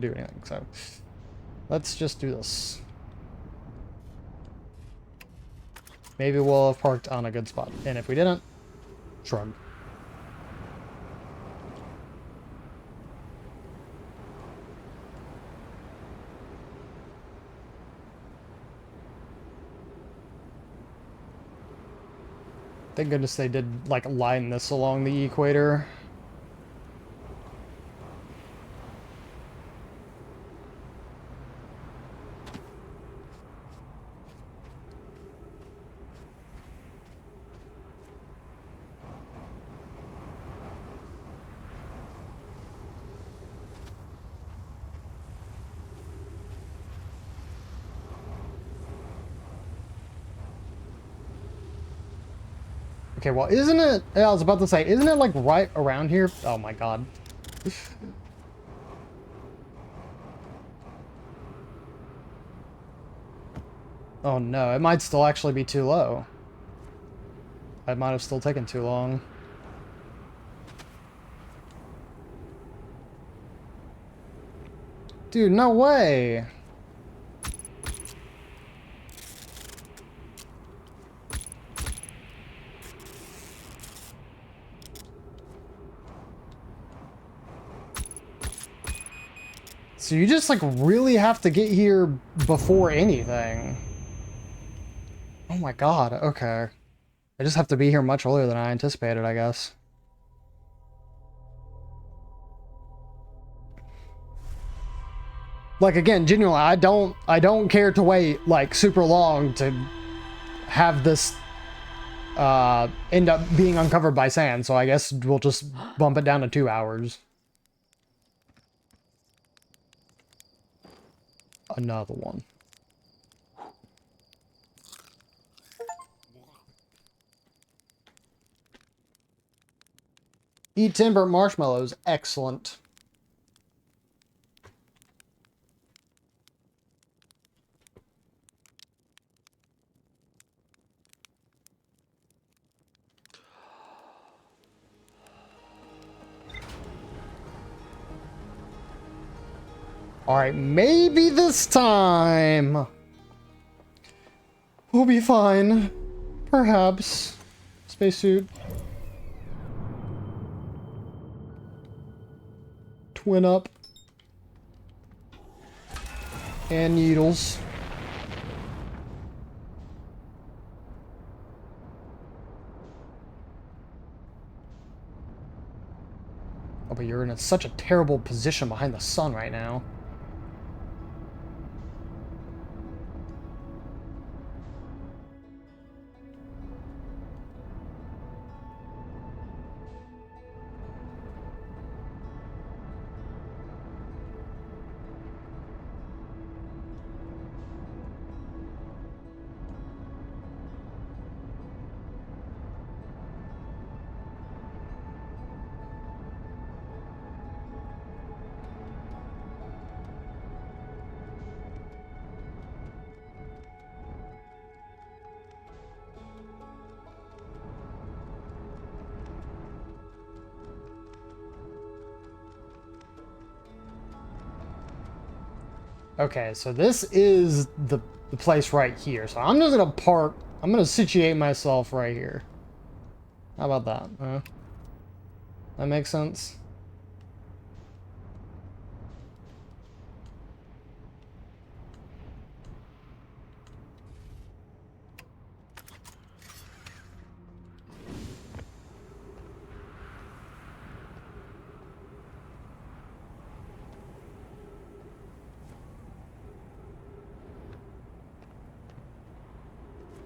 do anything. So let's just do this. Maybe we'll have parked on a good spot. And if we didn't, shrug. Thank goodness they did, like, line this along the equator. Okay, well, isn't it... I was about to say, isn't it, like, right around here? Oh, my God. Oh, no. It might still actually be too low. I might have still taken too long. Dude, no way! So you just, like, really have to get here before anything. Oh my God, okay. I just have to be here much earlier than I anticipated, I guess. Like, again, genuinely, I don't care to wait, like, super long to have this end up being uncovered by sand, so I guess we'll just bump it down to 2 hours. Another one. Eat timber marshmallows. Excellent. Alright, maybe this time we'll be fine. Perhaps. Spacesuit. Twin up. And needles. Oh, but you're in such a terrible position behind the sun right now. Okay, so this is the place right here. So I'm just gonna park. I'm gonna situate myself right here. How about that? Huh? That makes sense?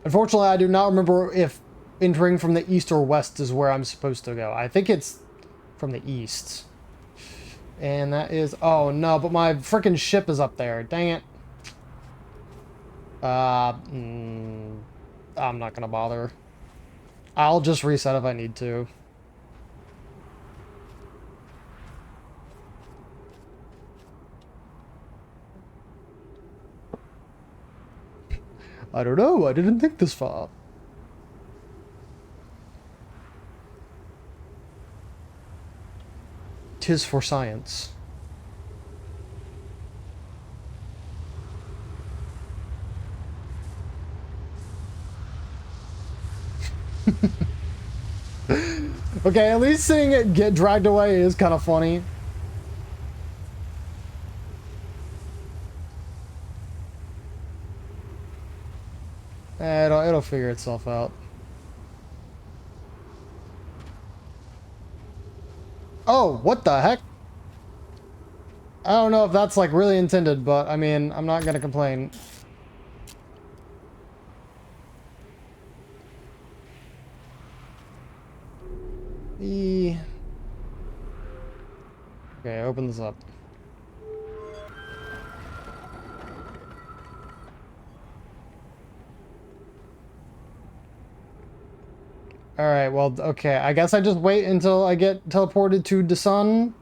Unfortunately, I do not remember if entering from the east or west is where I'm supposed to go. I think it's from the east. And that is... Oh, no, but my freaking ship is up there. Dang it. I'm not gonna bother. I'll just reset if I need to. I don't know. I didn't think this far. Tis for science. Okay, at least seeing it get dragged away is kind of funny. It'll figure itself out. Oh, what the heck? I don't know if that's like really intended, but I mean, I'm not gonna complain. Okay, open this up. Alright, well, okay. I guess I just wait until I get teleported to the sun.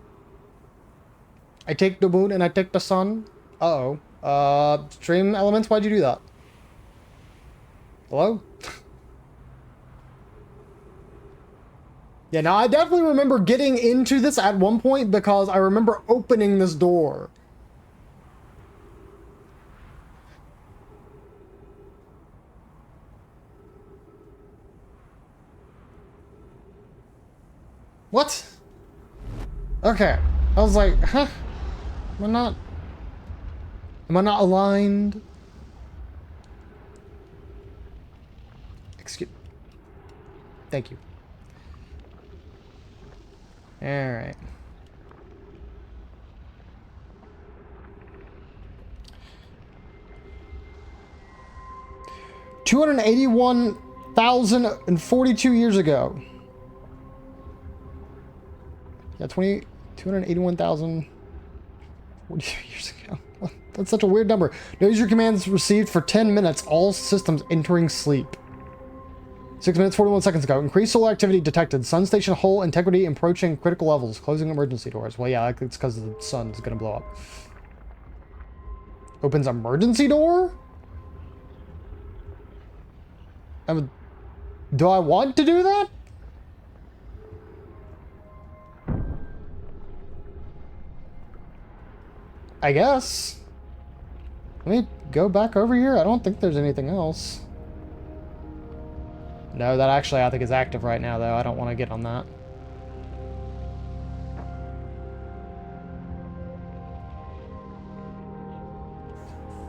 I take the moon and I take the sun. Uh-oh. Stream elements, why'd you do that? Hello? Yeah, now I definitely remember getting into this at one point because I remember opening this door. What? Okay. I was like, huh? Am I not aligned? Excuse. Thank you. Alright. $281,042 years ago. Yeah, 281,042 years ago. That's such a weird number. No user commands received for 10 minutes. All systems entering sleep. 6 minutes, 41 seconds ago. Increased solar activity detected. Sun station hull integrity approaching critical levels. Closing emergency doors. Well, yeah, it's because the sun's going to blow up. Opens emergency door? Do I want to do that? I guess. Let me go back over here. I don't think there's anything else. No, that actually I think is active right now, though. I don't want to get on that.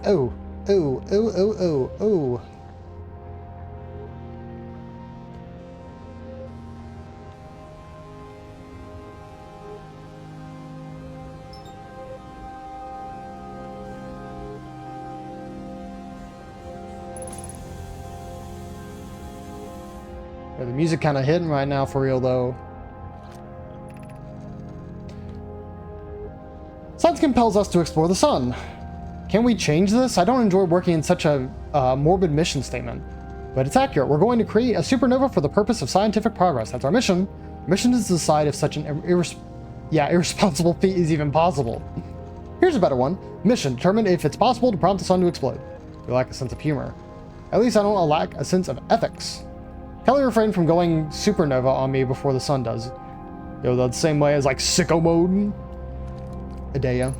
Oh. Oh, oh, oh, oh, oh. The music kind of hitting right now for real, though. Science compels us to explore the sun. Can we change this? I don't enjoy working in such a morbid mission statement. But it's accurate. We're going to create a supernova for the purpose of scientific progress. That's our mission. Mission is to decide if such an irresponsible feat is even possible. Here's a better one. Mission. Determine if it's possible to prompt the sun to explode. We lack a sense of humor. At least I don't lack a sense of ethics. Kelly refrained from going supernova on me before the sun does. Yo, the same way as like sicko mode. Adea.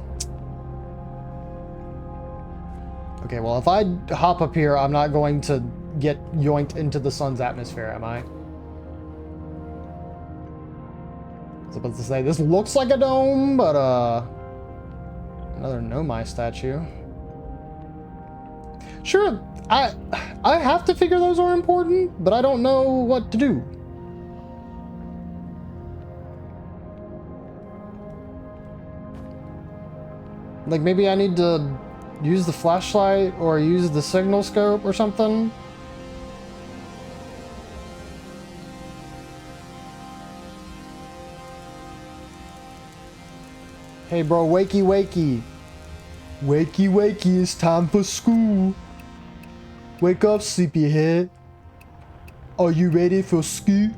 Okay, well if I hop up here, I'm not going to get yoinked into the sun's atmosphere, am I? I was about to say, this looks like a dome, but another Nomai statue. Sure, I have to figure those are important, but I don't know what to do. Like maybe I need to use the flashlight or use the signal scope or something. Hey bro, wakey wakey. Wakey wakey, it's time for school. Wake up, sleepyhead. Are you ready for school?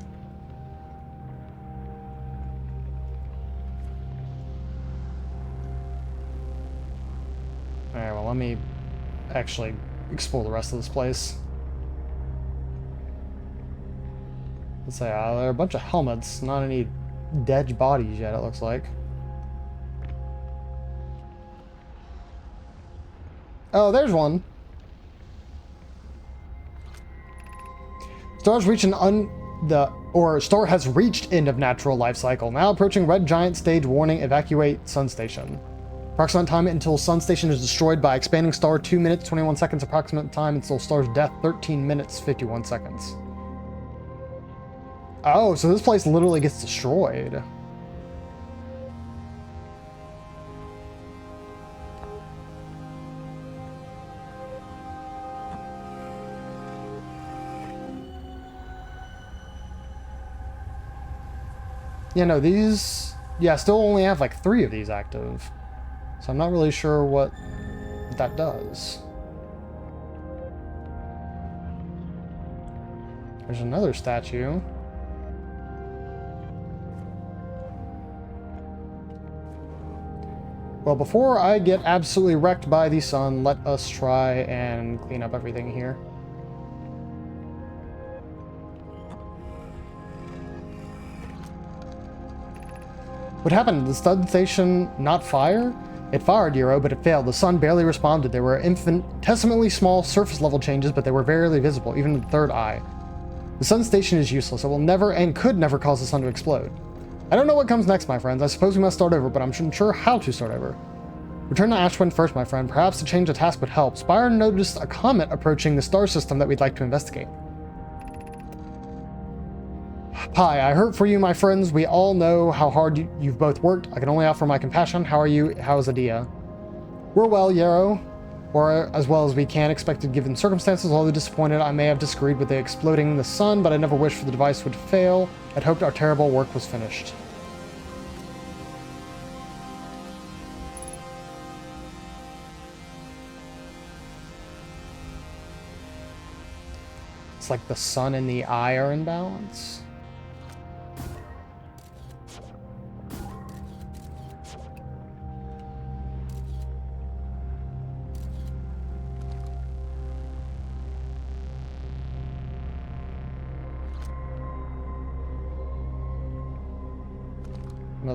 Alright, well let me actually explore the rest of this place. Let's say, there are a bunch of helmets, not any dead bodies yet, it looks like. Oh, there's one. Star has reached end of natural life cycle. Now approaching red giant stage warning, evacuate sun station. Approximate time until sun station is destroyed by expanding star 2 minutes 21 seconds. Approximate time until star's death 13 minutes 51 seconds. Oh, so this place literally gets destroyed. Yeah, no, these... Yeah, I still only have like 3 of these active. So I'm not really sure what that does. There's another statue. Well, before I get absolutely wrecked by the sun, let us try and clean up everything here. What happened? Did the sun station not fire? It fired, Euro, but it failed. The sun barely responded. There were infinitesimally small surface level changes, but they were barely visible, even in the third eye. The sun station is useless. It will never and could never cause the sun to explode. I don't know what comes next, my friends. I suppose we must start over, but I'm unsure how to start over. Return to Ashwind first, my friend. Perhaps to change the task would help. Spire noticed a comet approaching the star system that we'd like to investigate. Hi, I hurt for you, my friends. We all know how hard you've both worked. I can only offer my compassion. How are you? How is Adia? We're well, Yarrow. Or as well as we can, expected given circumstances. Although disappointed, I may have disagreed with the exploding the sun, but I never wished for the device would fail. I'd hoped our terrible work was finished. It's like the sun and the eye are in balance.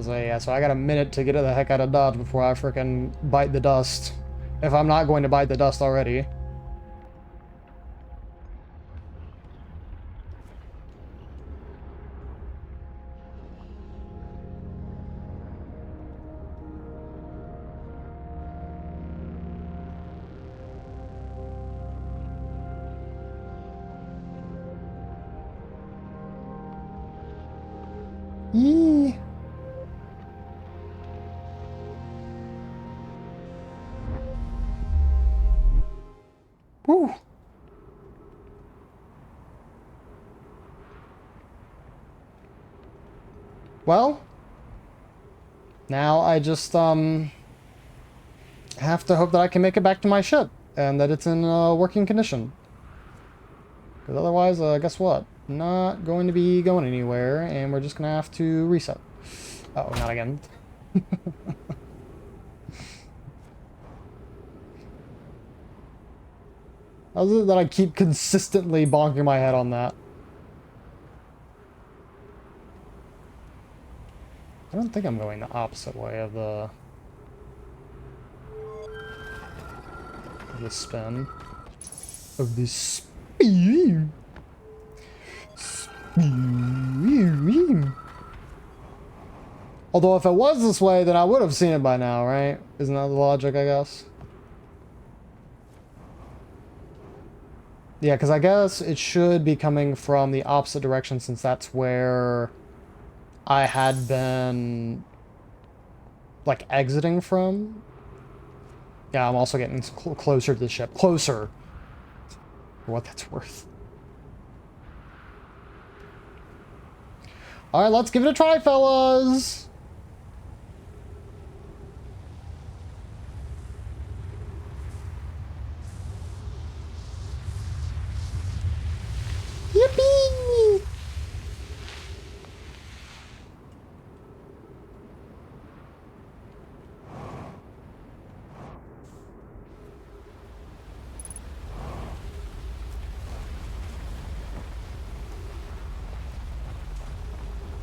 Yeah, so I got a minute to get the heck out of Dodge before I frickin' bite the dust. If I'm not going to bite the dust already. Yee. Woo. Well, now I just have to hope that I can make it back to my ship and that it's in working condition. Because otherwise, guess what? Not going to be going anywhere, and we're just gonna have to reset. Uh-oh, not again. How is it that I keep consistently bonking my head on that? I don't think I'm going the opposite way of the spin. Of the spin. Although if it was this way, then I would have seen it by now, right? Isn't that the logic, I guess? Yeah, because I guess it should be coming from the opposite direction since that's where I had been, like, exiting from. Yeah, I'm also getting closer to the ship. Closer. For what that's worth. Alright, let's give it a try, fellas! Yippee!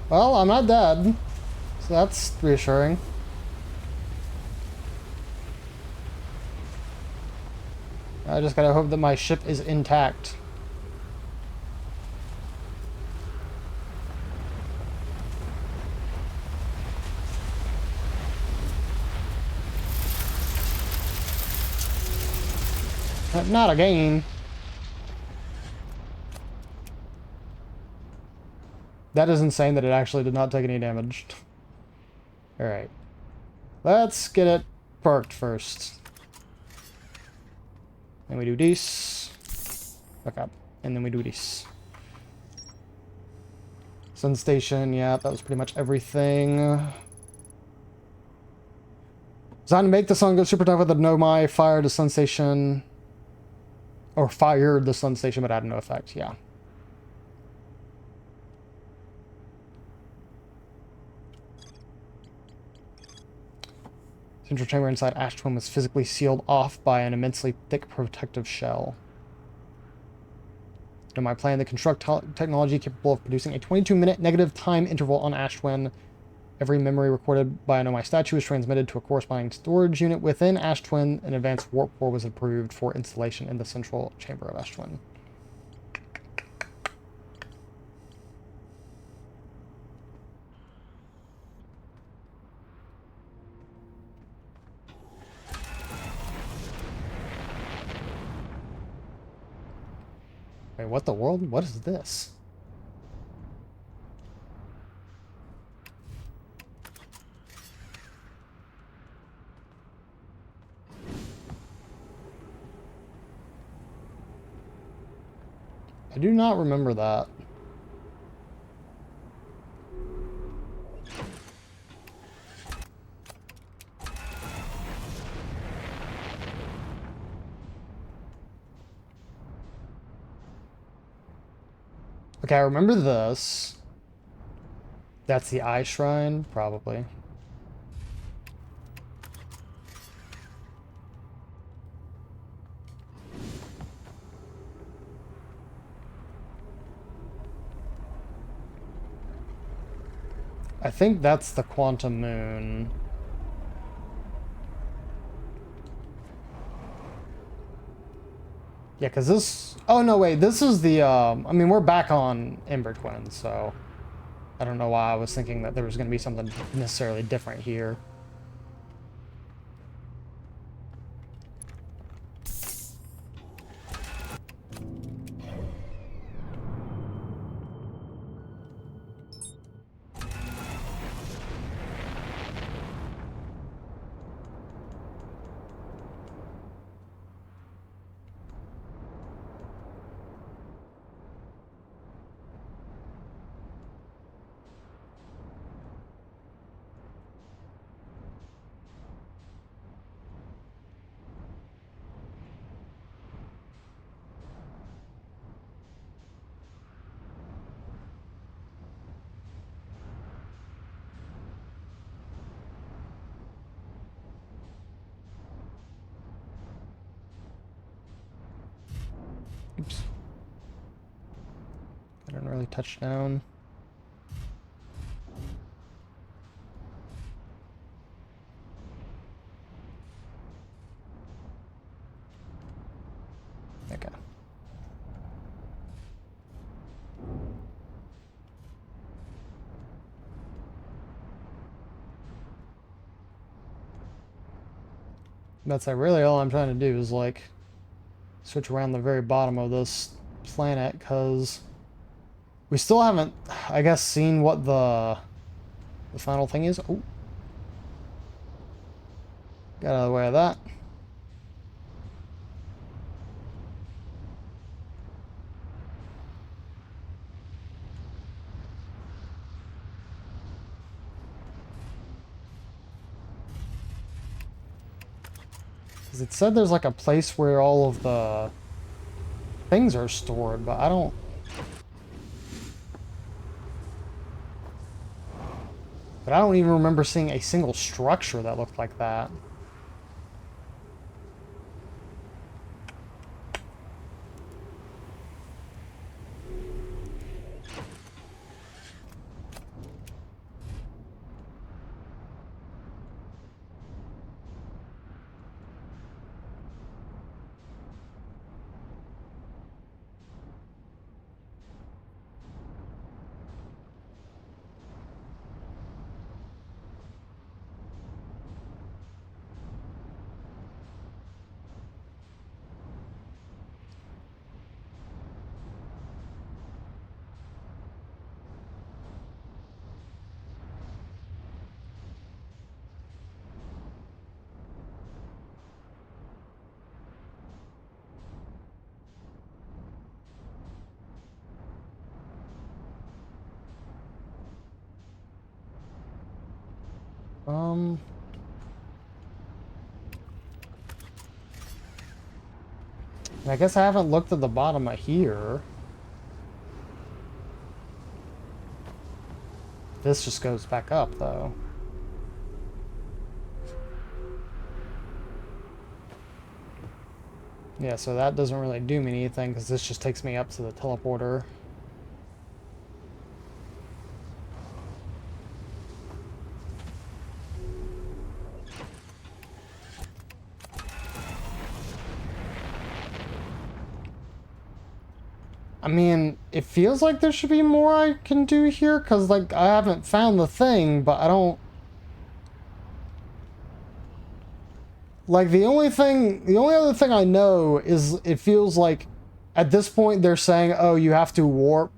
Well, I'm not dead, so that's reassuring. I just gotta hope that my ship is intact. Not again. That is insane that it actually did not take any damage. Alright. Let's get it perked first. Then we do this. Okay. And then we do this. Sun station, yeah, that was pretty much everything. Designed to make the sun go super tough with the Nomai, fired the sun station. Or fired the sun station, but had no effect, yeah. Central chamber inside Ash Twin was physically sealed off by an immensely thick protective shell. In my plan to construct technology capable of producing a 22-minute negative time interval on Ash Twin. Every memory recorded by an Nomai statue is transmitted to a corresponding storage unit within Ash Twin. An advanced warp core was approved for installation in the central chamber of Ash Twin. Wait, what the world? What is this? I do not remember that. Okay, I remember this. That's the Eye Shrine, probably. I think that's the Quantum Moon. Yeah, because this... Oh, no, wait. This is the... I mean, we're back on Ember Twin, so... I don't know why I was thinking that there was going to be something necessarily different here. Oops. I didn't really touch down. Okay. That's like really all I'm trying to do is like switch around the very bottom of this planet, because we still haven't, I guess, seen what the final thing is. Oh, got out of the way of that. Because it said there's like a place where all of the things are stored, but I don't... But I don't even remember seeing a single structure that looked like that. Um... I guess I haven't looked at the bottom of here. This just goes back up, though. Yeah, so that doesn't really do me anything, because this just takes me up to the teleporter. I mean, it feels like there should be more I can do here, because, like, I haven't found the thing, but I don't... Like, the only other thing I know is it feels like at this point they're saying, oh, you have to warp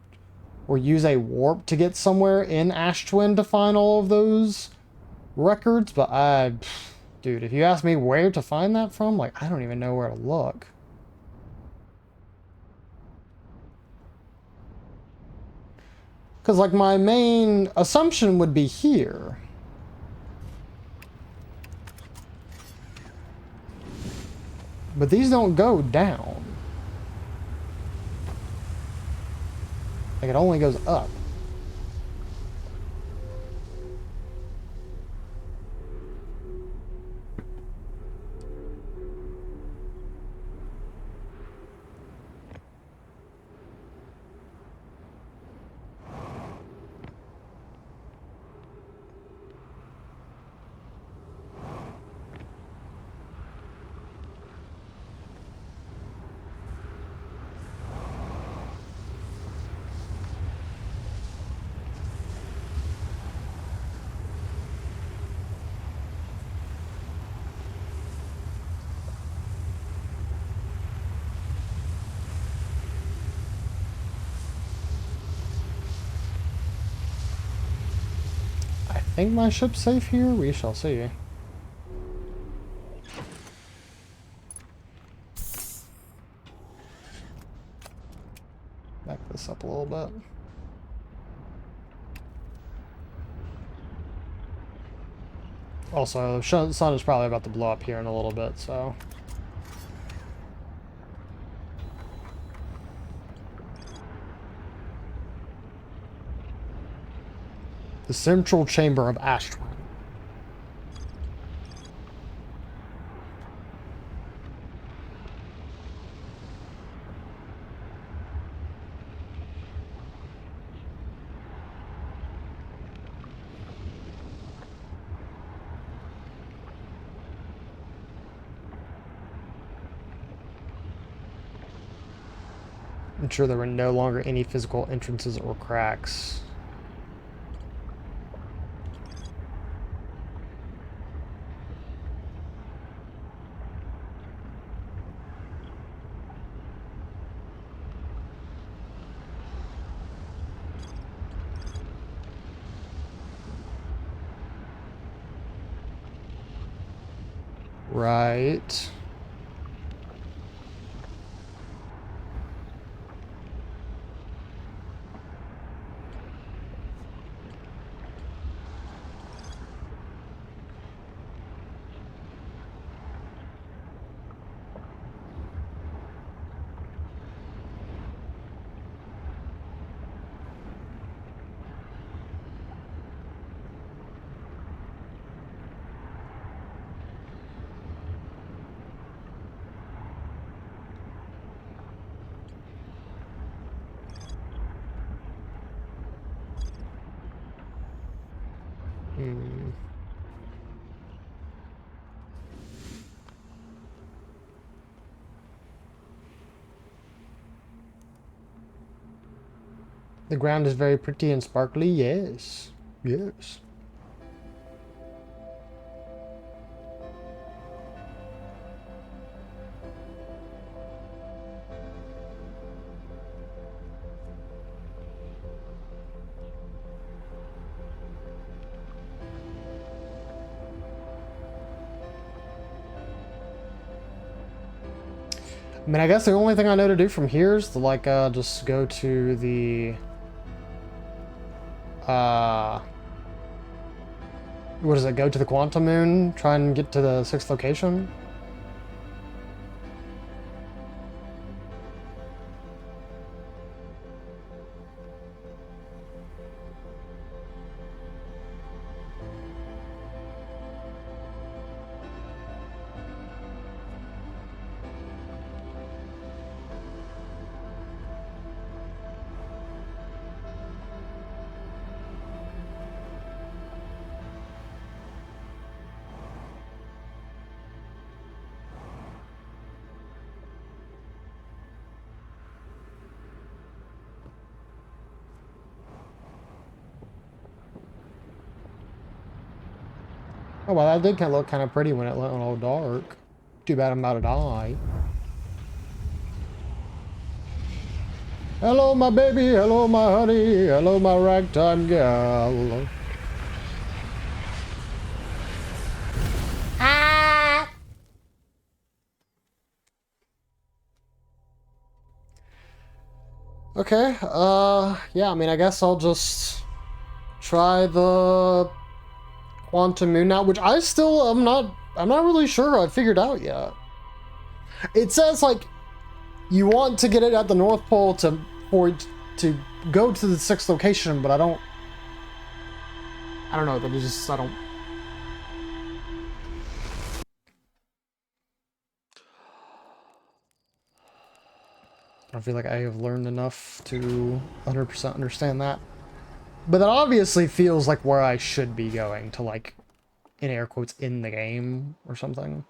or use a warp to get somewhere in Ash Twin to find all of those records, but dude, if you ask me where to find that from, like, I don't even know where to look. Because, like, my main assumption would be here. But these don't go down. Like, it only goes up. I think my ship's safe here. We shall see. Back this up a little bit. Also, the sun is probably about to blow up here in a little bit, so... The central chamber of Ash Twin. Ensure there were no longer any physical entrances or cracks. Right. The ground is very pretty and sparkly. Yes. Yes. I mean, I guess the only thing I know to do from here is to, like, just go to the, What does it, go to the quantum moon? Try and get to the 6th location? Oh, well, that did kind of look kind of pretty when it went all dark. Too bad I'm about to die. Hello, my baby. Hello, my honey. Hello, my ragtime gal. Ah! Okay, yeah, I mean, I guess I'll just try the quantum moon now, which I'm not really sure I figured out yet. It says, like, you want to get it at the North Pole to go to the 6th location, but I don't know, that is just, I don't feel like I have learned enough to 100% understand that. But that obviously feels like where I should be going to, like, in air quotes, in the game or something.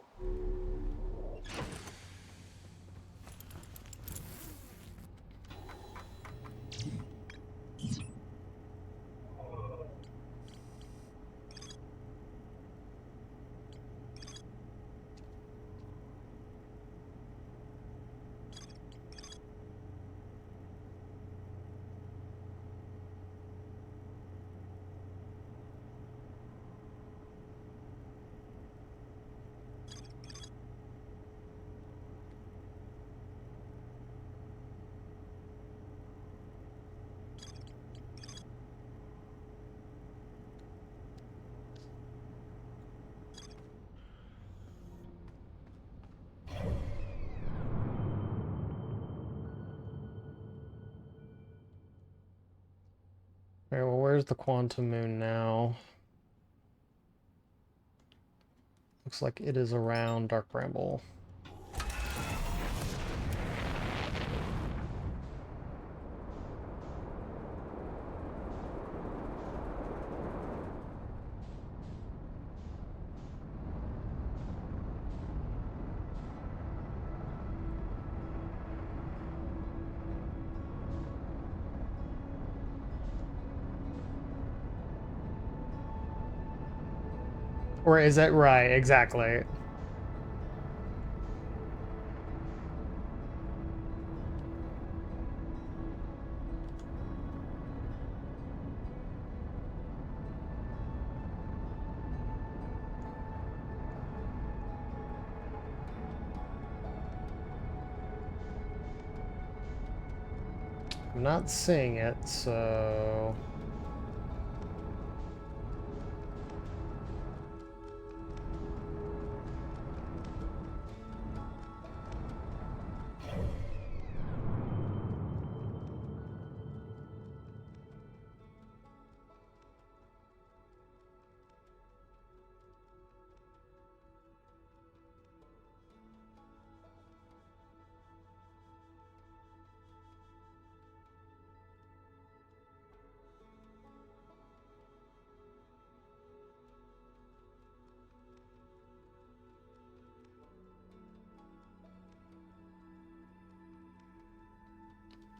Okay, well, where's the quantum moon now? Looks like it is around Dark Bramble. Or is it right? Exactly. I'm not seeing it, so...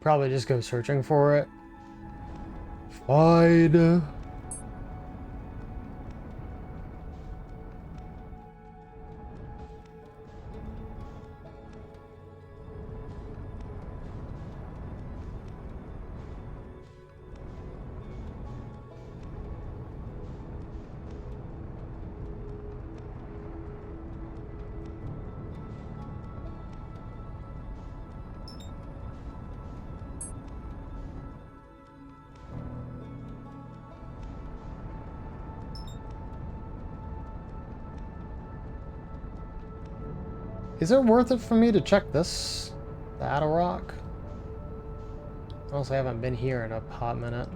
Probably just go searching for it. Fine. Is it worth it for me to check this? The Adder Rock? Honestly, I haven't been here in a hot minute.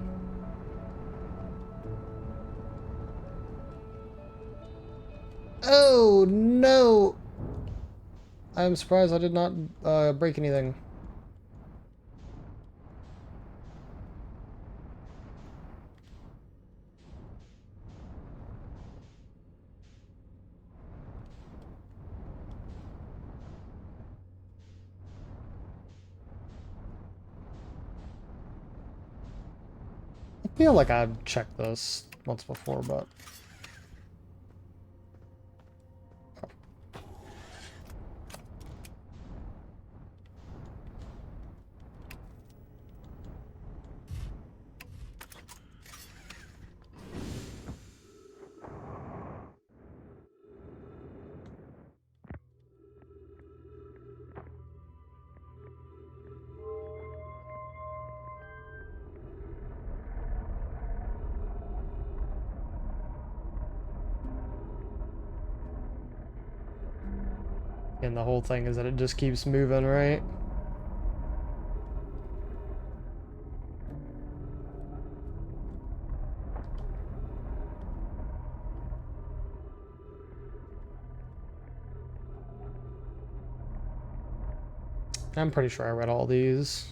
Oh, no! I'm surprised I did not break anything. I feel like I've checked this once before, but... And the whole thing is that it just keeps moving, right? I'm pretty sure I read all these.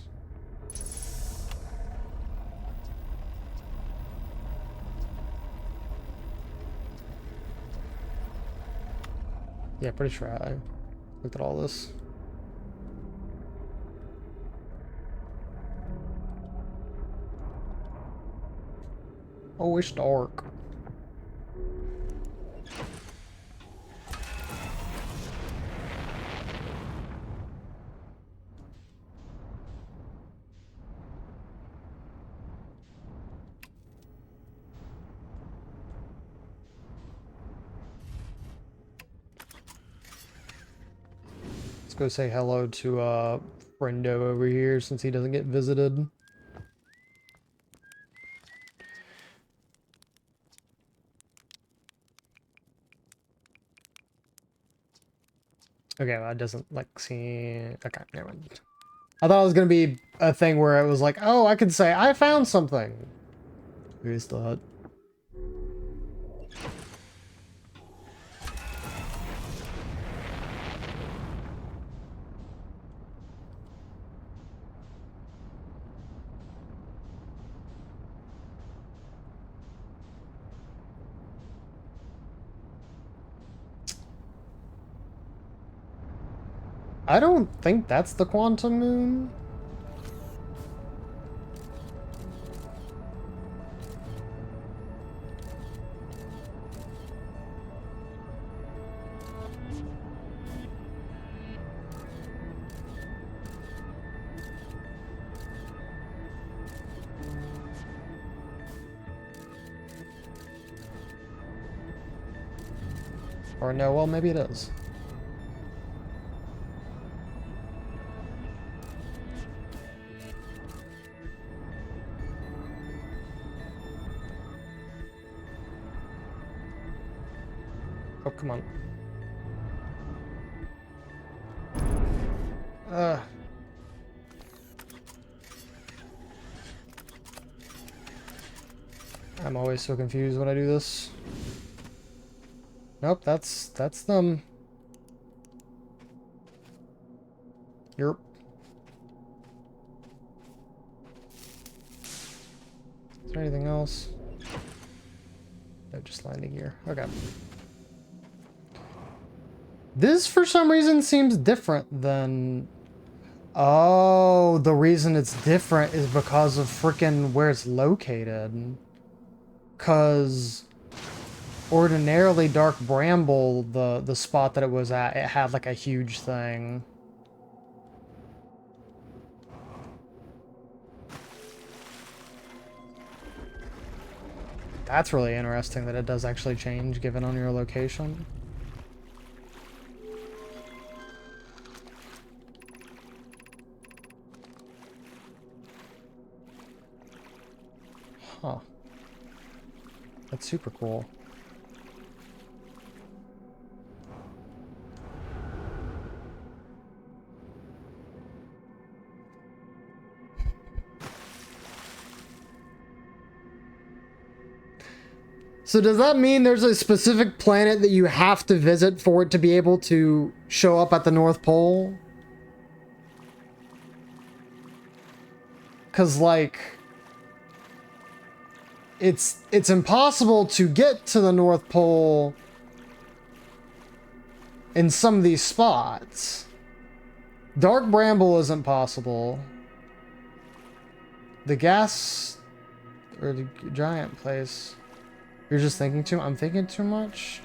Yeah, pretty sure I looked at all this. Oh, it's dark. Let's go say hello to friendo over here since he doesn't get visited. Okay, well, that doesn't like see. Okay, never mind. I thought it was gonna be a thing where it was like, oh, I could say I found something. Here's the hut. I don't think that's the quantum moon. Or no, well, maybe it is. Oh, come on. I'm always so confused when I do this. Nope, that's them. Yep. Is there anything else? No, just landing gear. Okay. This, for some reason, seems different than... Oh, the reason it's different is because of frickin' where it's located. Because ordinarily Dark Bramble, the spot that it was at, it had like a huge thing. That's really interesting that it does actually change given on your location. Huh. That's super cool. So does that mean there's a specific planet that you have to visit for it to be able to show up at the North Pole? Because, like, it's impossible to get to the North Pole in some of these spots. Dark Bramble isn't possible. The gas or the giant place. You're just thinking too. I'm thinking too much.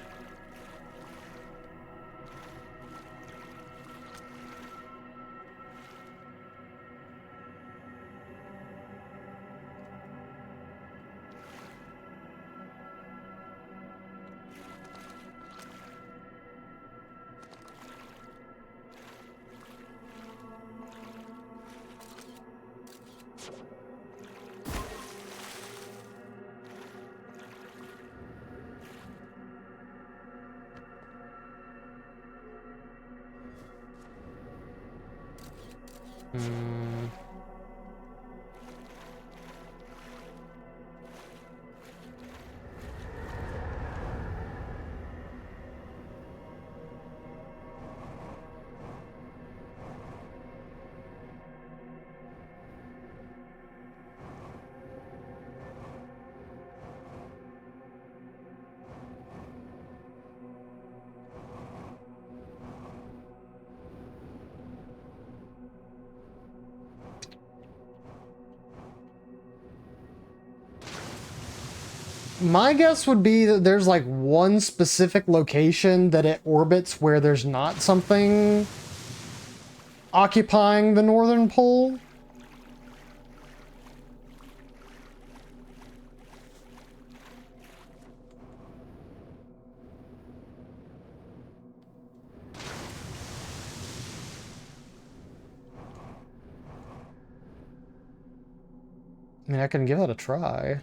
My guess would be that there's like one specific location that it orbits where there's not something occupying the northern pole. I mean, I can give it a try.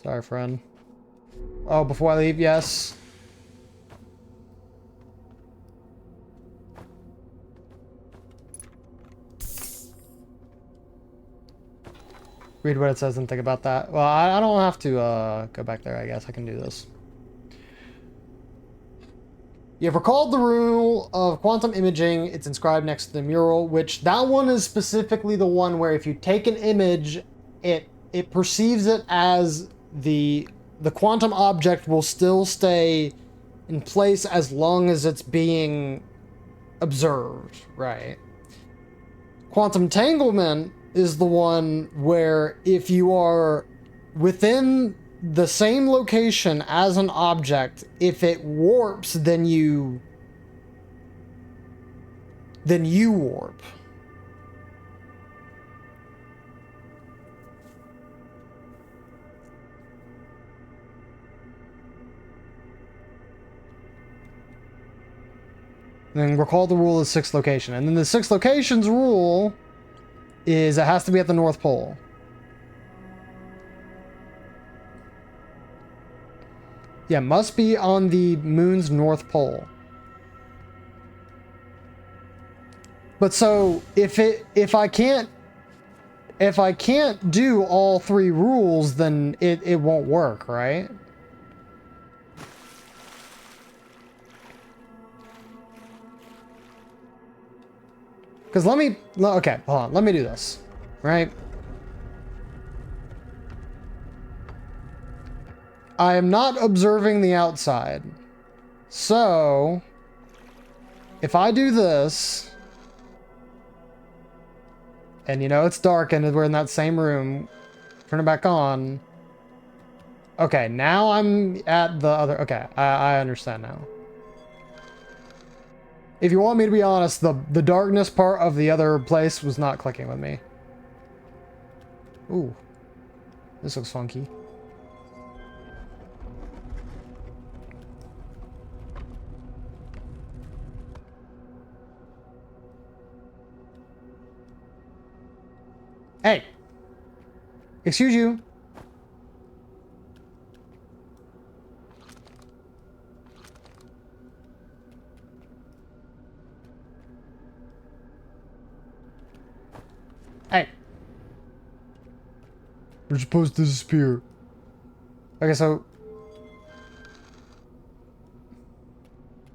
Sorry, friend. Oh, before I leave, yes. Read what it says and think about that. Well, I don't have to go back there, I guess. I can do this. You have recalled the rule of quantum imaging. It's inscribed next to the mural, which that one is specifically the one where if you take an image, it perceives it as the quantum object will still stay in place as long as it's being observed, right? Quantum entanglement is the one where if you are within the same location as an object, if it warps, then you warp. Then recall the rule of sixth location. And then the sixth locations rule is it has to be at the North Pole. Yeah, must be on the moon's North Pole. But so if I can't do all three rules, then it won't work, right? Because okay, hold on, let me do this, right? I am not observing the outside. So, if I do this, and you know it's dark and we're in that same room, turn it back on. Okay, now I'm at the other, okay, I understand now. If you want me to be honest, the darkness part of the other place was not clicking with me. Ooh. This looks funky. Hey! Excuse you. They're supposed to disappear. Okay, so...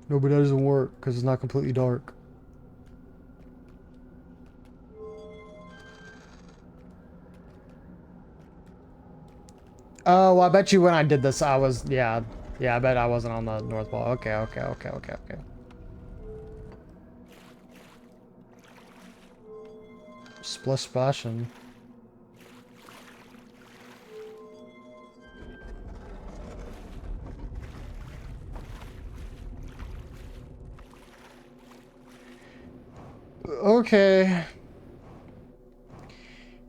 No, but that doesn't work, because it's not completely dark. Oh, I bet you when I did this, I was... Yeah. Yeah, I bet I wasn't on the North Pole. Okay, okay, okay, okay, okay. Splish splashing. Okay.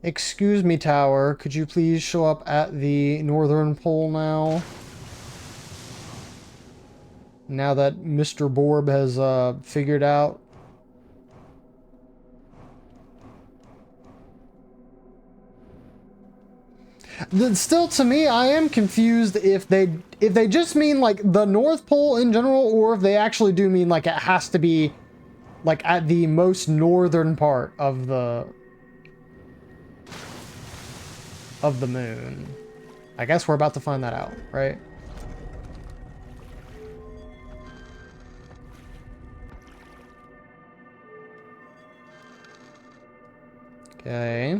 Excuse me, tower. Could you please show up at the northern pole now? Now that Mr. Borb has figured out. Still, to me, I am confused if they just mean like the North Pole in general, or if they actually do mean like it has to be like at the most northern part of the moon. I guess we're about to find that out, right? Okay.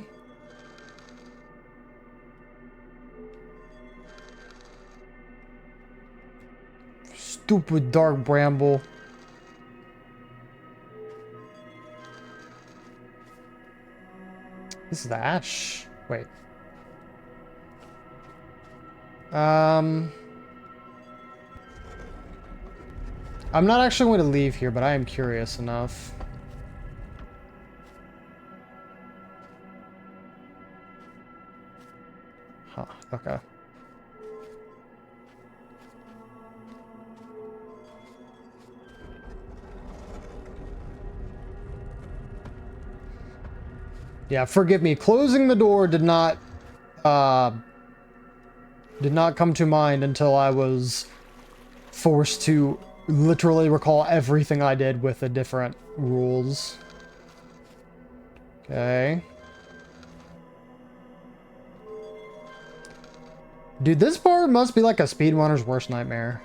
Stupid dark bramble. This is the ash. Wait. I'm not actually going to leave here, but I am curious enough. Huh, okay. Yeah, forgive me. Closing the door did not come to mind until I was forced to literally recall everything I did with the different rules. Okay. Dude, this part must be like a speedrunner's worst nightmare.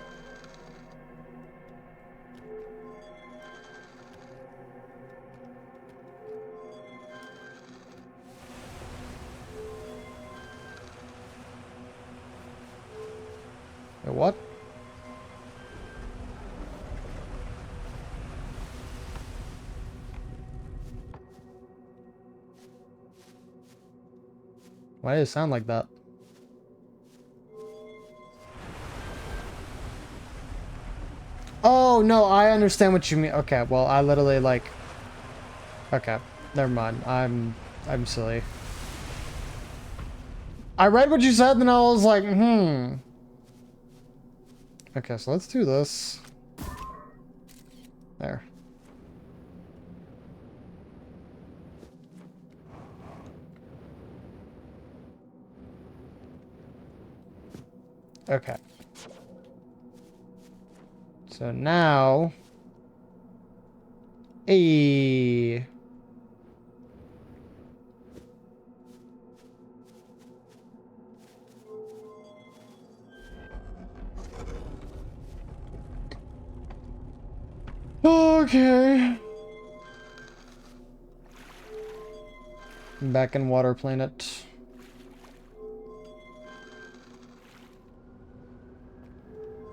Wait, what? Why does it sound like that? Oh, no, I understand what you mean. Okay, well, I literally, like... Okay, never mind. I'm silly. I read what you said, and I was like, Okay, so let's do this. There. Okay. So now... Hey. Okay. Back in Water Planet.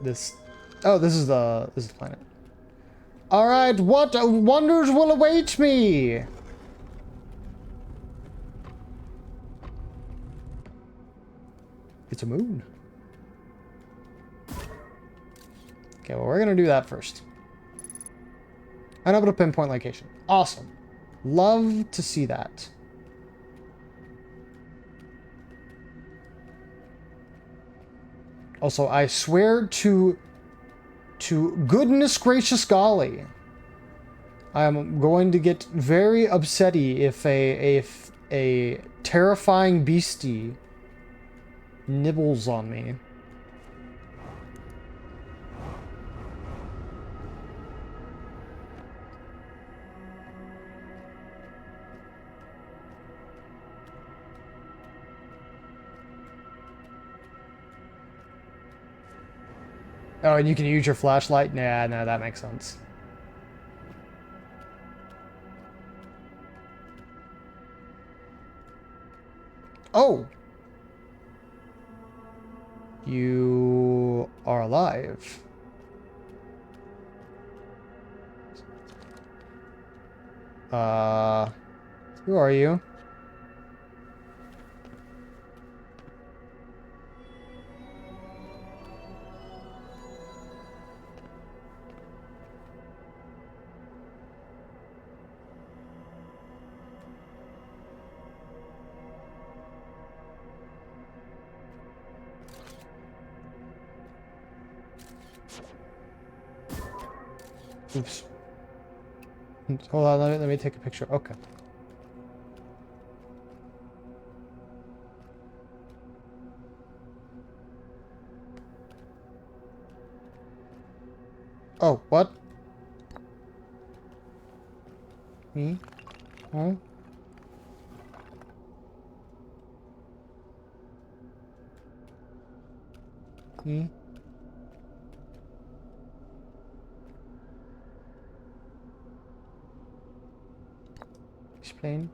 This... Oh, this is the planet. Alright, what wonders will await me? It's a moon. Okay, well, we're gonna do that first. Unable to pinpoint location. Awesome. Love to see that. Also, I swear to goodness gracious golly, I am going to get very upsetty if a terrifying beastie nibbles on me. Oh, and you can use your flashlight? Nah, no, that makes sense. Oh! You are alive. Who are you? Oops. Hold on, let me take a picture. Okay. Oh, what? Me? Huh? Me? Explain.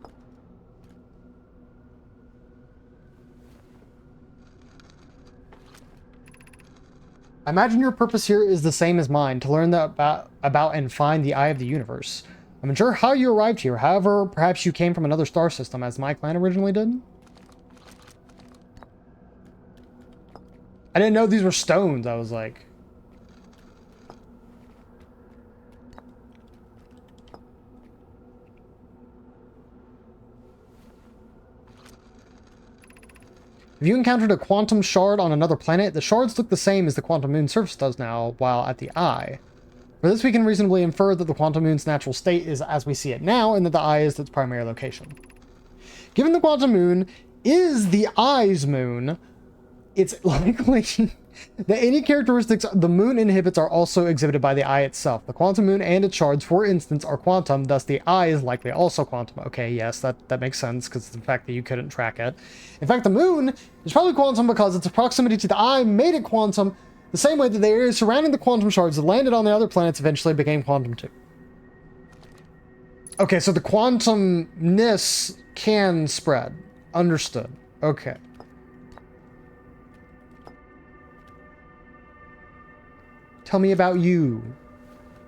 I imagine your purpose here is the same as mine, to learn about and find the eye of the universe. I'm unsure how you arrived here, however, perhaps you came from another star system, as my clan originally did? I didn't know these were stones, I was like... If you encountered a quantum shard on another planet, the shards look the same as the quantum moon surface does now, while at the eye. For this, we can reasonably infer that the quantum moon's natural state is as we see it now, and that the eye is its primary location. Given the quantum moon is the eye's moon, it's likely that any characteristics the moon inhibits are also exhibited by the eye itself. The quantum moon and its shards, for instance, are quantum, thus the eye is likely also quantum. Okay, yes, that makes sense, because the fact that you couldn't track it. In fact, the moon is probably quantum because its proximity to the eye made it quantum, the same way that the areas surrounding the quantum shards that landed on the other planets eventually became quantum too. Okay, so the quantumness can spread. Understood. Okay. Tell me about you.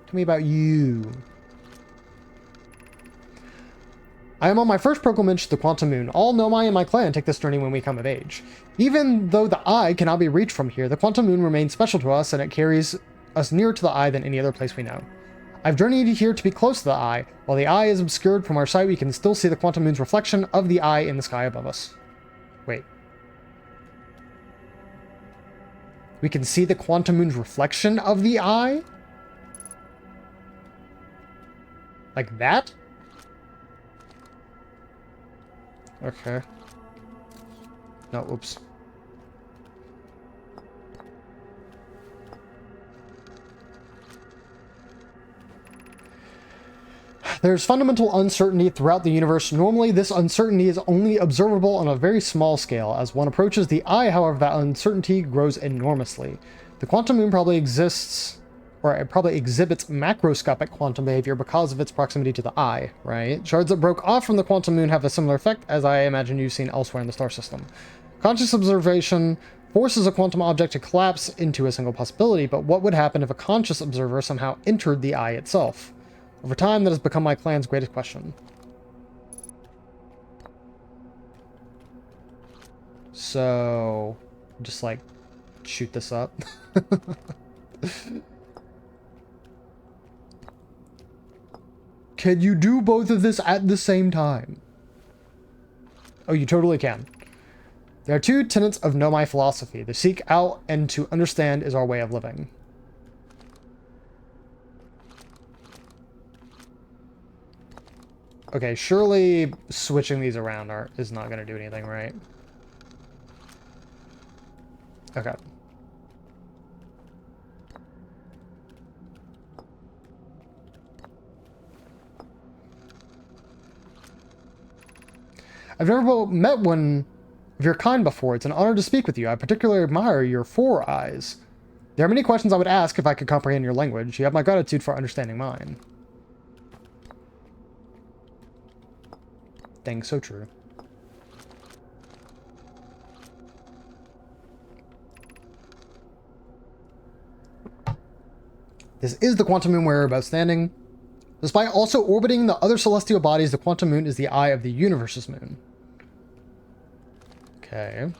Tell me about you. I am on my first pilgrimage to the Quantum Moon. All Nomai and my clan take this journey when we come of age. Even though the eye cannot be reached from here, the Quantum Moon remains special to us, and it carries us nearer to the eye than any other place we know. I've journeyed here to be close to the eye. While the eye is obscured from our sight, we can still see the Quantum Moon's reflection of the eye in the sky above us. Wait. We can see the Quantum Moon's reflection of the eye? Like that? Okay. No, oops. There's fundamental uncertainty throughout the universe. Normally, this uncertainty is only observable on a very small scale. As one approaches the eye, however, that uncertainty grows enormously. The quantum moon probably exists, or it probably exhibits macroscopic quantum behavior because of its proximity to the eye, right? Shards that broke off from the quantum moon have a similar effect, as I imagine you've seen elsewhere in the star system. Conscious observation forces a quantum object to collapse into a single possibility, but what would happen if a conscious observer somehow entered the eye itself? Over time, that has become my clan's greatest question. So, just like, shoot this up. Can you do both of this at the same time? Oh, you totally can. There are two tenets of Nomai philosophy. To seek out and to understand is our way of living. Okay, surely switching these around is not going to do anything, right? Okay. I've never met one of your kind before. It's an honor to speak with you. I particularly admire your four eyes. There are many questions I would ask if I could comprehend your language. You have my gratitude for understanding mine. Dang, so true. This is the quantum moon we're about standing. Despite also orbiting the other celestial bodies, the quantum moon is the eye of the universe's moon. Okay.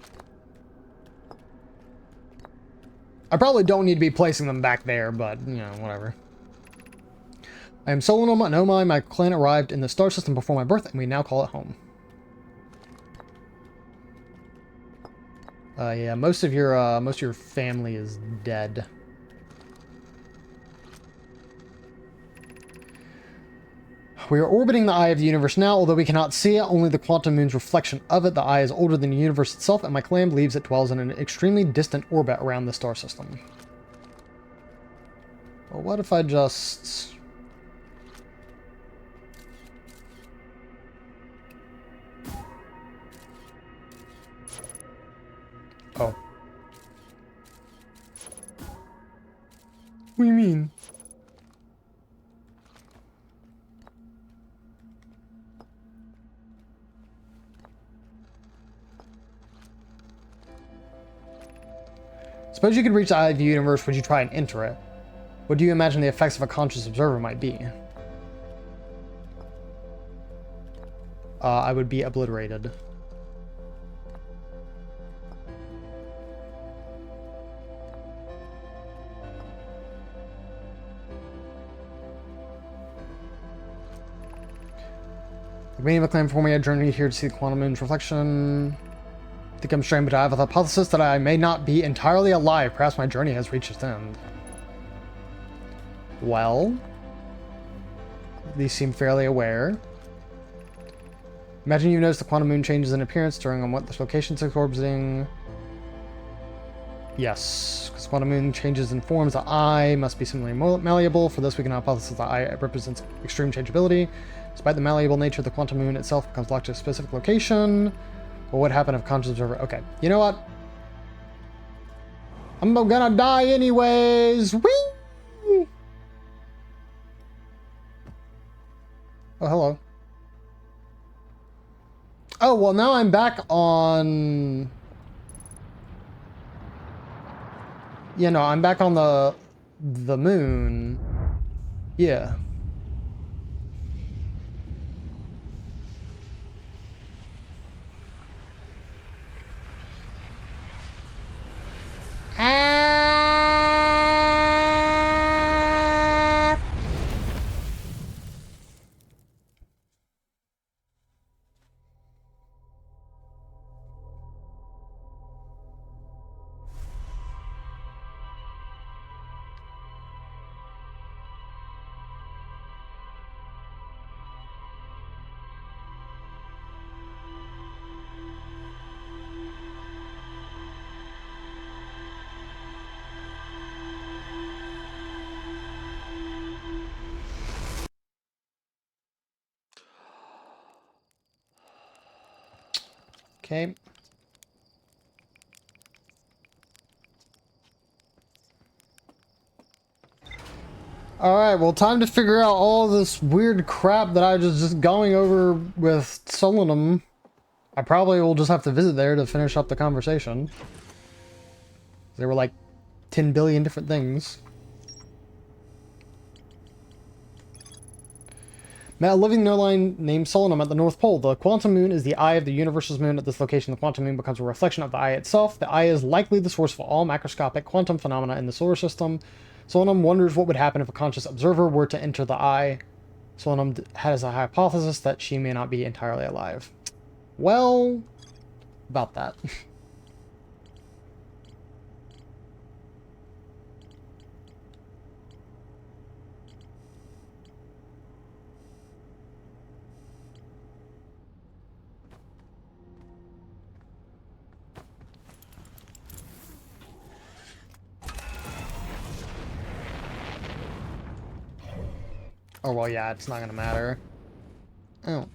I probably don't need to be placing them back there, but, you know, whatever. I am Solanum, an Omai. My clan arrived in the star system before my birth, and we now call it home. Yeah, most of your family is dead. We are orbiting the eye of the universe now, although we cannot see it, only the quantum moon's reflection of it. The eye is older than the universe itself, and my clan believes it dwells in an extremely distant orbit around the star system. Well, what if I just... Oh. What do you mean? Suppose you could reach the eye of the universe, would you try and enter it? What do you imagine the effects of a conscious observer might be? I would be obliterated. The meaning of a claim for me, I journeyed here to see the quantum moon's reflection. I think I'm strange, but I have a hypothesis that I may not be entirely alive. Perhaps my journey has reached its end. Well, these seem fairly aware. Imagine you notice the quantum moon changes in appearance during on what the location it's orbiting. Yes, because quantum moon changes in forms. The eye must be similarly malleable. For this, we can hypothesize the eye represents extreme changeability. Despite the malleable nature, the quantum moon itself becomes locked to a specific location. What would happen if conscious observer... Okay, you know what? I'm gonna die anyways! Whee! Oh, hello. Oh, well, now I'm back on... You know, I'm back on the moon. Yeah. Okay. Alright, well, time to figure out all this weird crap that I was just going over with Solanum. I probably will just have to visit there to finish up the conversation. There were like 10 billion different things. Met a living no-line named Solanum at the North Pole. The quantum moon is the eye of the universe's moon. At this location, the quantum moon becomes a reflection of the eye itself. The eye is likely the source of all macroscopic quantum phenomena in the solar system. Solanum wonders what would happen if a conscious observer were to enter the eye. Solanum has a hypothesis that she may not be entirely alive. Well, about that. Oh, well, yeah, it's not gonna matter. Oh.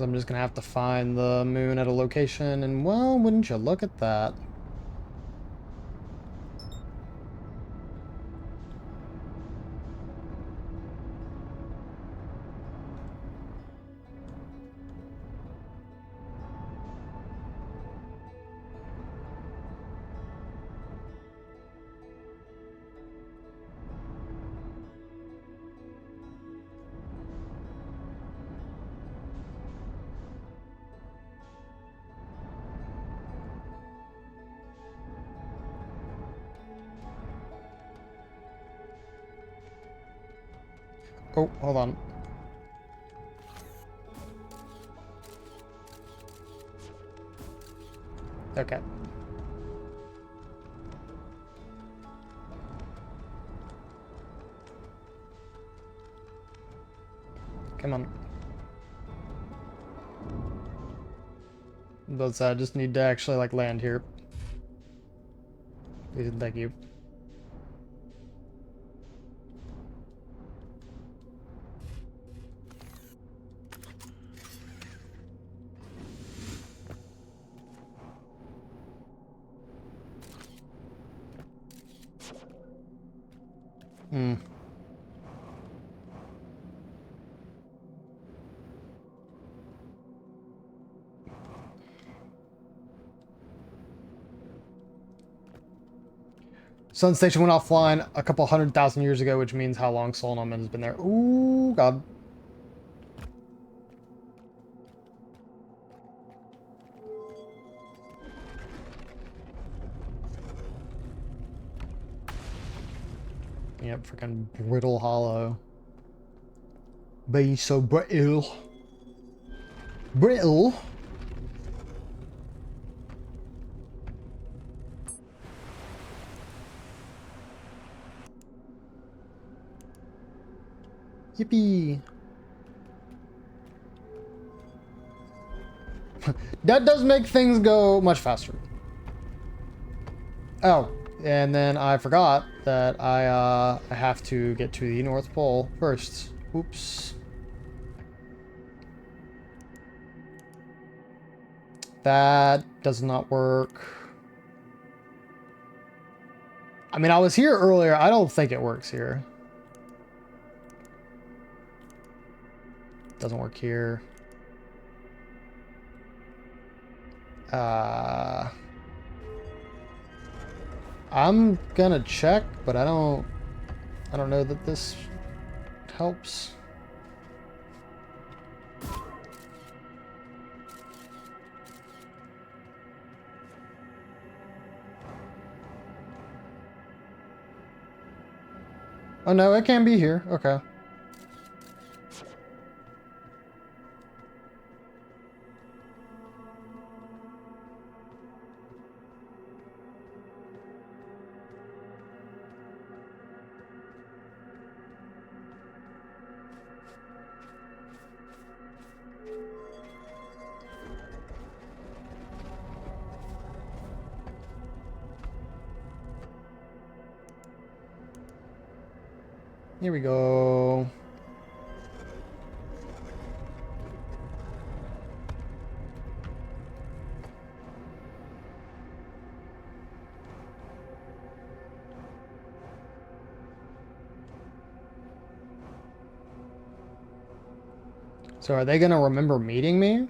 Because I'm just going to have to find the moon at a location, and well, wouldn't you look at that. Oh, hold on. Okay. Come on. But I just need to actually, like, land here. Please, thank you. Hmm. Sun Station went offline a couple 100,000 years ago, which means how long Solomon has been there. Ooh, God. Yep, freaking brittle hollow. Be so brittle. Brittle? Yippee. That does make things go much faster. Oh, and then I forgot that I have to get to the North Pole first. Oops. That does not work. I mean, I was here earlier. I don't think it works here. Doesn't work here. I'm gonna check, but I don't know that this helps. Oh no, it can be here. Okay. Here we go. So are they gonna remember meeting me?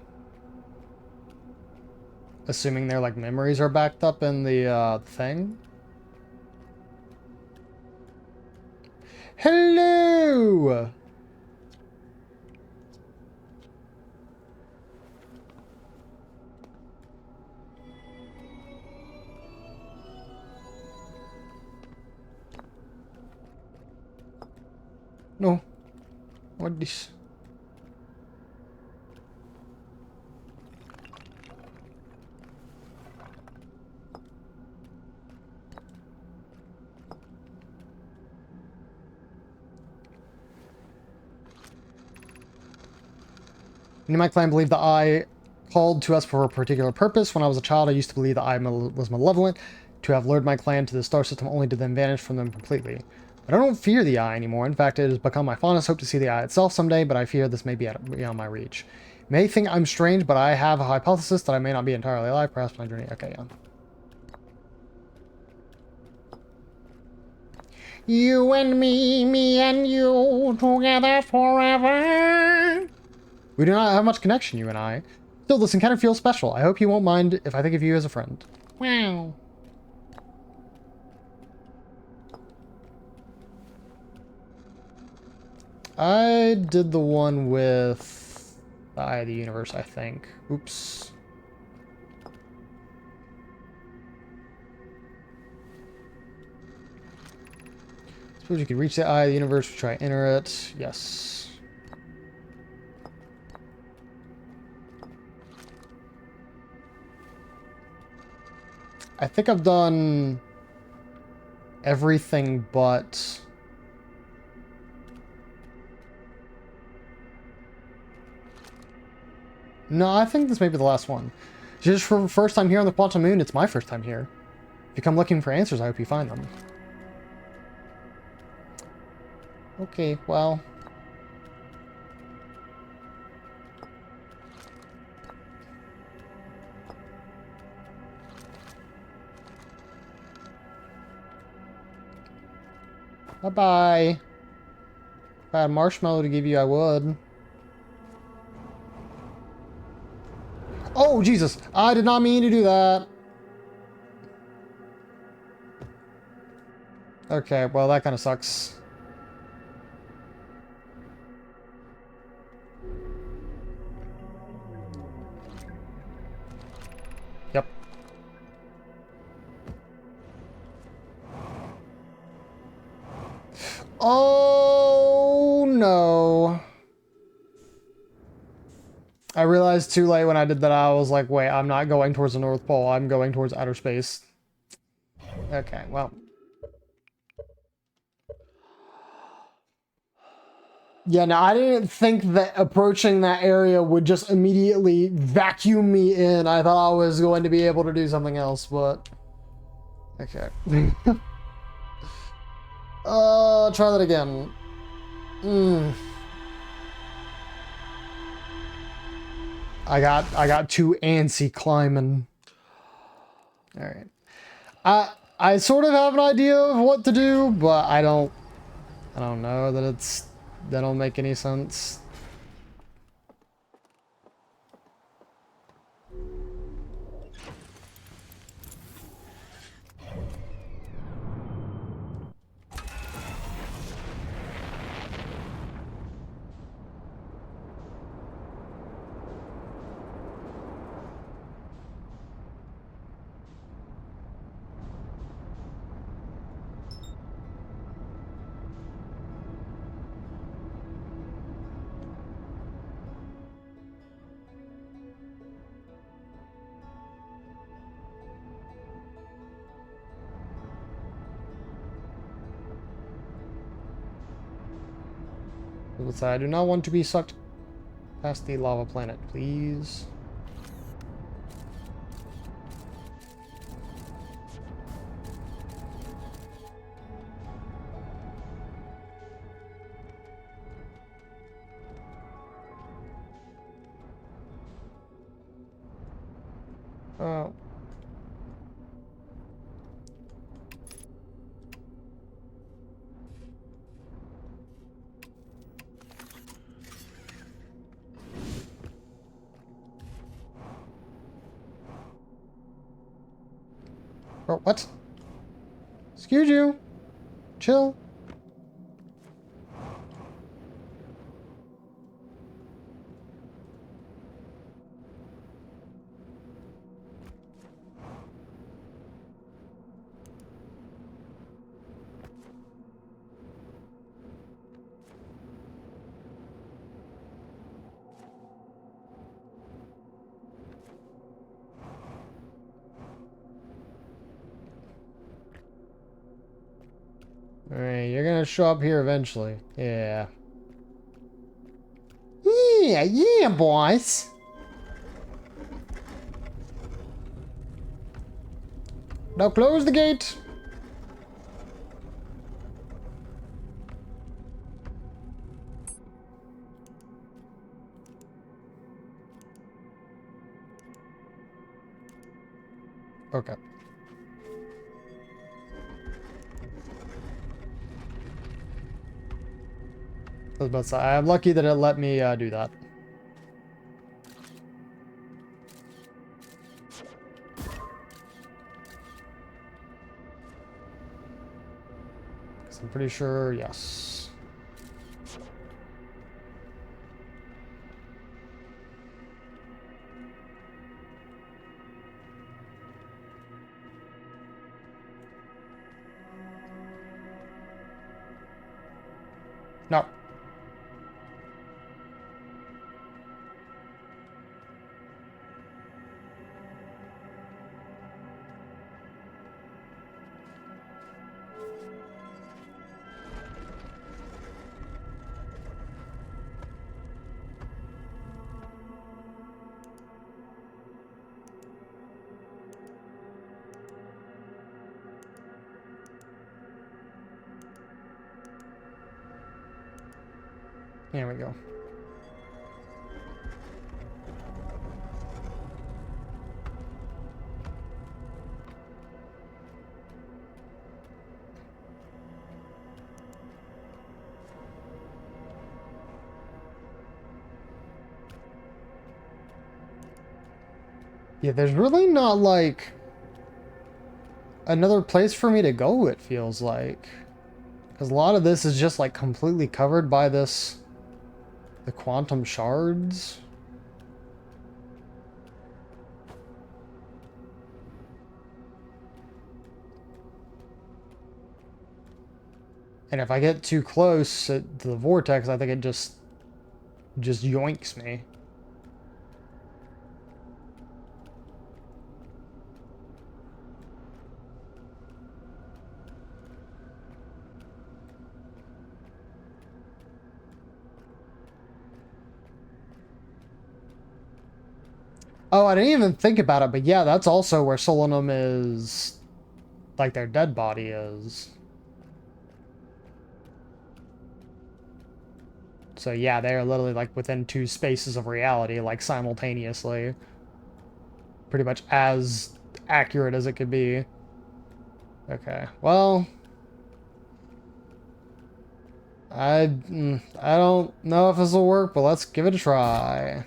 Assuming their like memories are backed up in the thing? Hello! No. What this? Many of my clan believe the Eye called to us for a particular purpose. When I was a child, I used to believe the Eye was malevolent. To have lured my clan to the star system only to then vanish from them completely. But I don't fear the Eye anymore. In fact, it has become my fondest hope to see the Eye itself someday, but I fear this may be beyond my reach. May think I'm strange, but I have a hypothesis that I may not be entirely alive. Perhaps my journey. Okay, yeah. You and me and you, together forever. We do not have much connection, you and I. Still, this encounter feels special. I hope you won't mind if I think of you as a friend. Wow. I did the one with the Eye of the Universe, I think. Oops. Suppose you could reach the Eye of the Universe, try to enter it. Yes. I think I've done everything but... No, I think this may be the last one. Just for the first time here on the Quantum Moon, it's my first time here. If you come looking for answers, I hope you find them. Okay, well... Bye-bye. If I had a marshmallow to give you, I would. Oh, Jesus! I did not mean to do that. Okay, well, that kind of sucks. Yep. Oh, no. I realized too late when I did that. I was like, wait, I'm not going towards the North Pole. I'm going towards outer space. Okay, well. Yeah, no, I didn't think that approaching that area would just immediately vacuum me in. I thought I was going to be able to do something else, but... Okay. Try that again. I got too antsy climbing. Alright. I sort of have an idea of what to do, but I don't know that that'll make any sense. I do not want to be sucked past the lava planet, please. Oh. Oh, what? Excuse you. Chill. Alright, you're gonna show up here eventually. Yeah. Yeah, boys. Now close the gate. Okay. I was about to say, I'm lucky that it let me do that. 'Cause I'm pretty sure, yes. No. Here we go. Yeah, there's really not, like, another place for me to go, it feels like. Because a lot of this is just, like, completely covered by this... the quantum shards. And if I get too close to the vortex, I think it just yoinks me. Oh, I didn't even think about it, but yeah, that's also where Solanum is, like, their dead body is. So yeah, they're literally, like, within two spaces of reality, like, simultaneously. Pretty much as accurate as it could be. Okay, well... I don't know if this will work, but let's give it a try.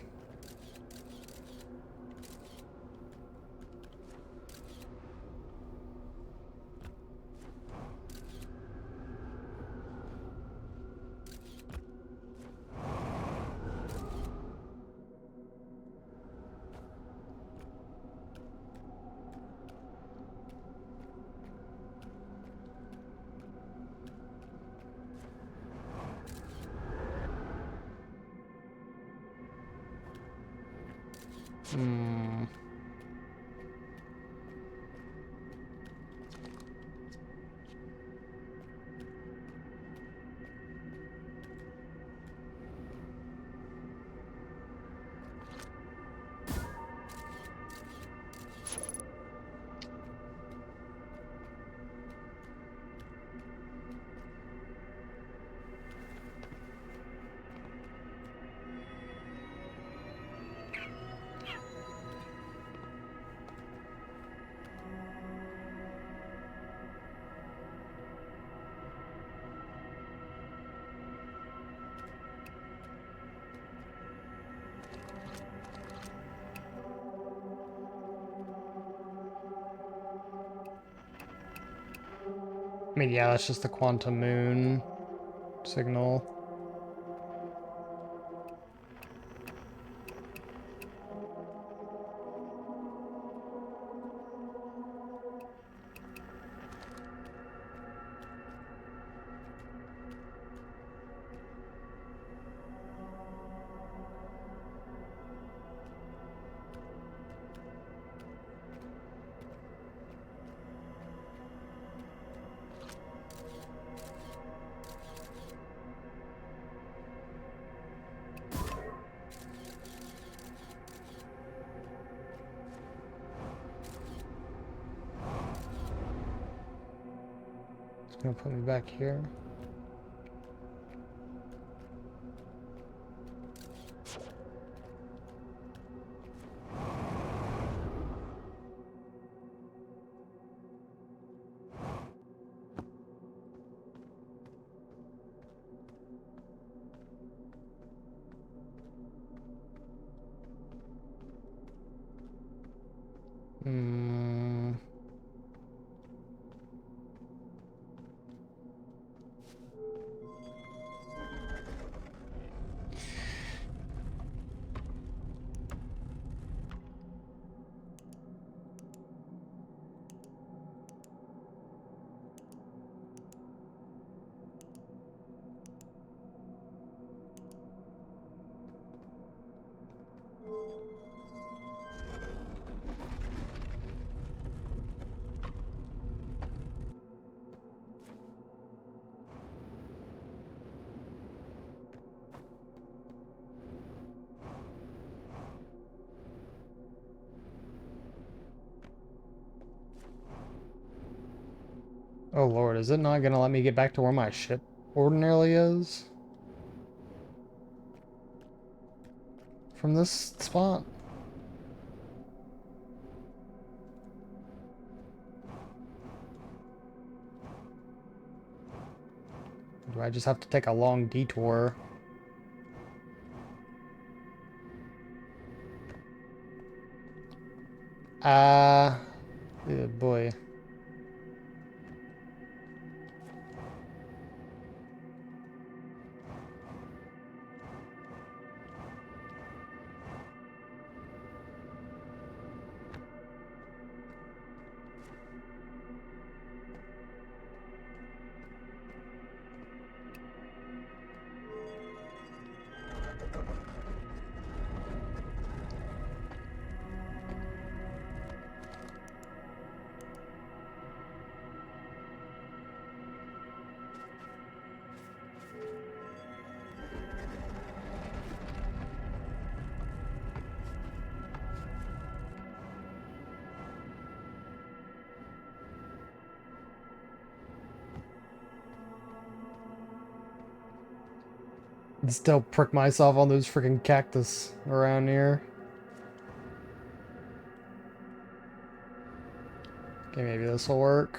Hmm... I mean, yeah, that's just the quantum moon signal. It's gonna put me back here. Oh lord, is it not gonna let me get back to where my ship ordinarily is? From this spot? Do I just have to take a long detour? Yeah, boy. I'd still prick myself on those freaking cactus around here. Okay, maybe this will work.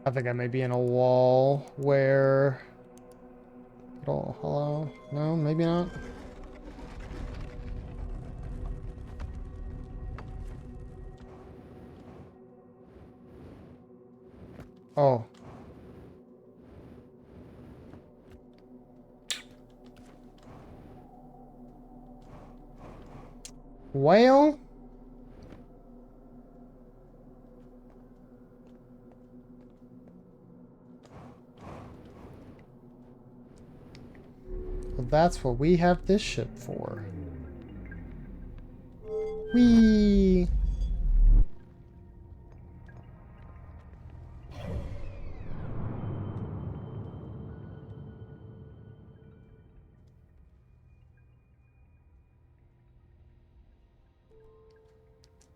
I think I may be in a wall where... Oh, hello? No, maybe not. Oh. Well... Well, that's what we have this ship for. Whee!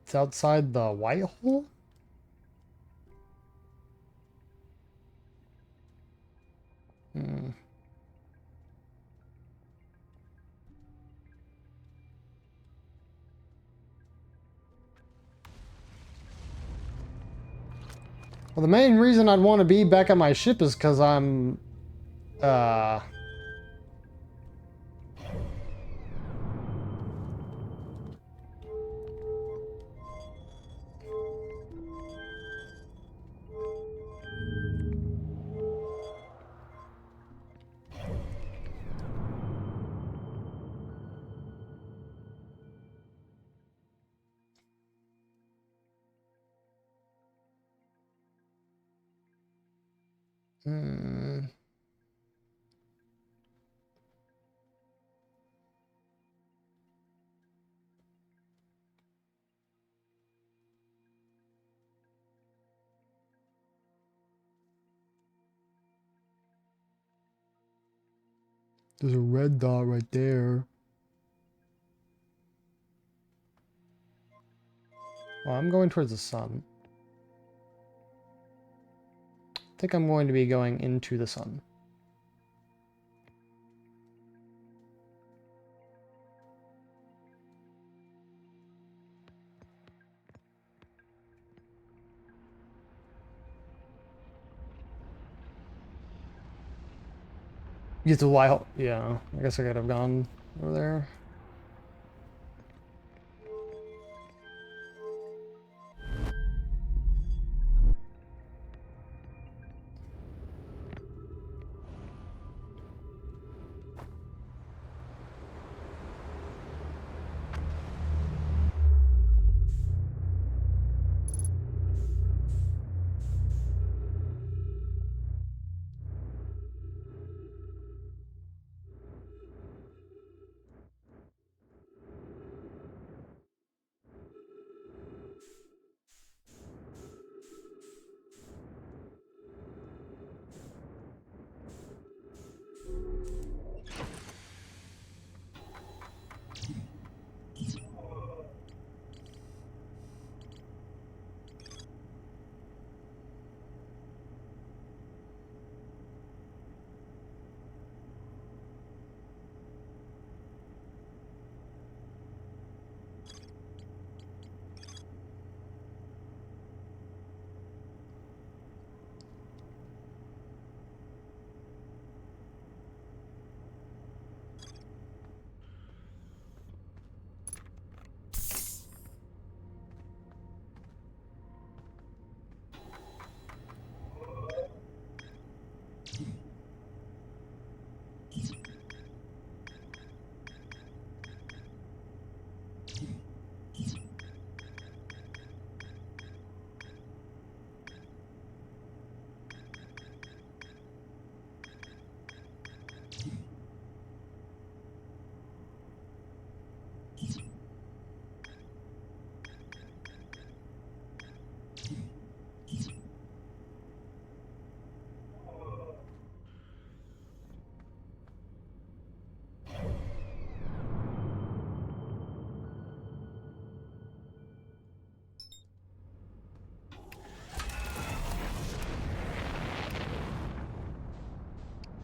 It's outside the white hole? Hmm. Well, the main reason I'd want to be back on my ship is because I'm... Uh... Hmm... There's a red dot right there. Well, I'm going towards the sun. I think I'm going to be going into the sun. Get the white hole. Yeah, I guess I could have gone over there.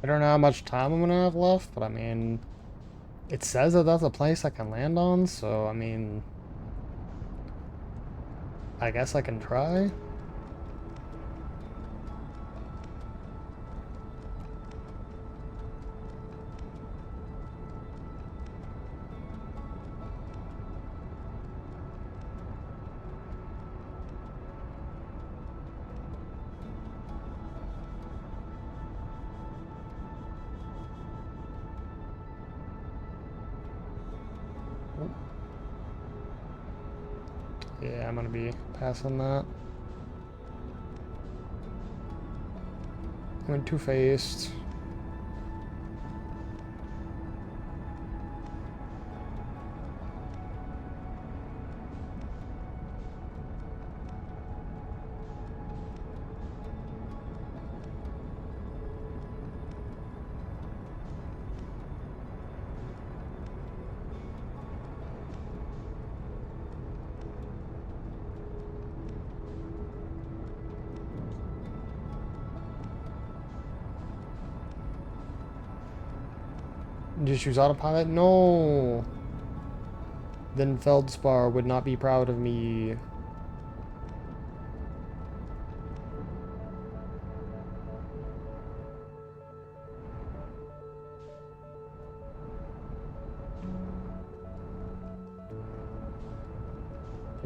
I don't know how much time I'm gonna have left, but I mean, it says that that's a place I can land on, so I mean, I guess I can try. Yeah, I'm gonna be passing that. Went two-faced. Just use autopilot? No! Then Feldspar would not be proud of me.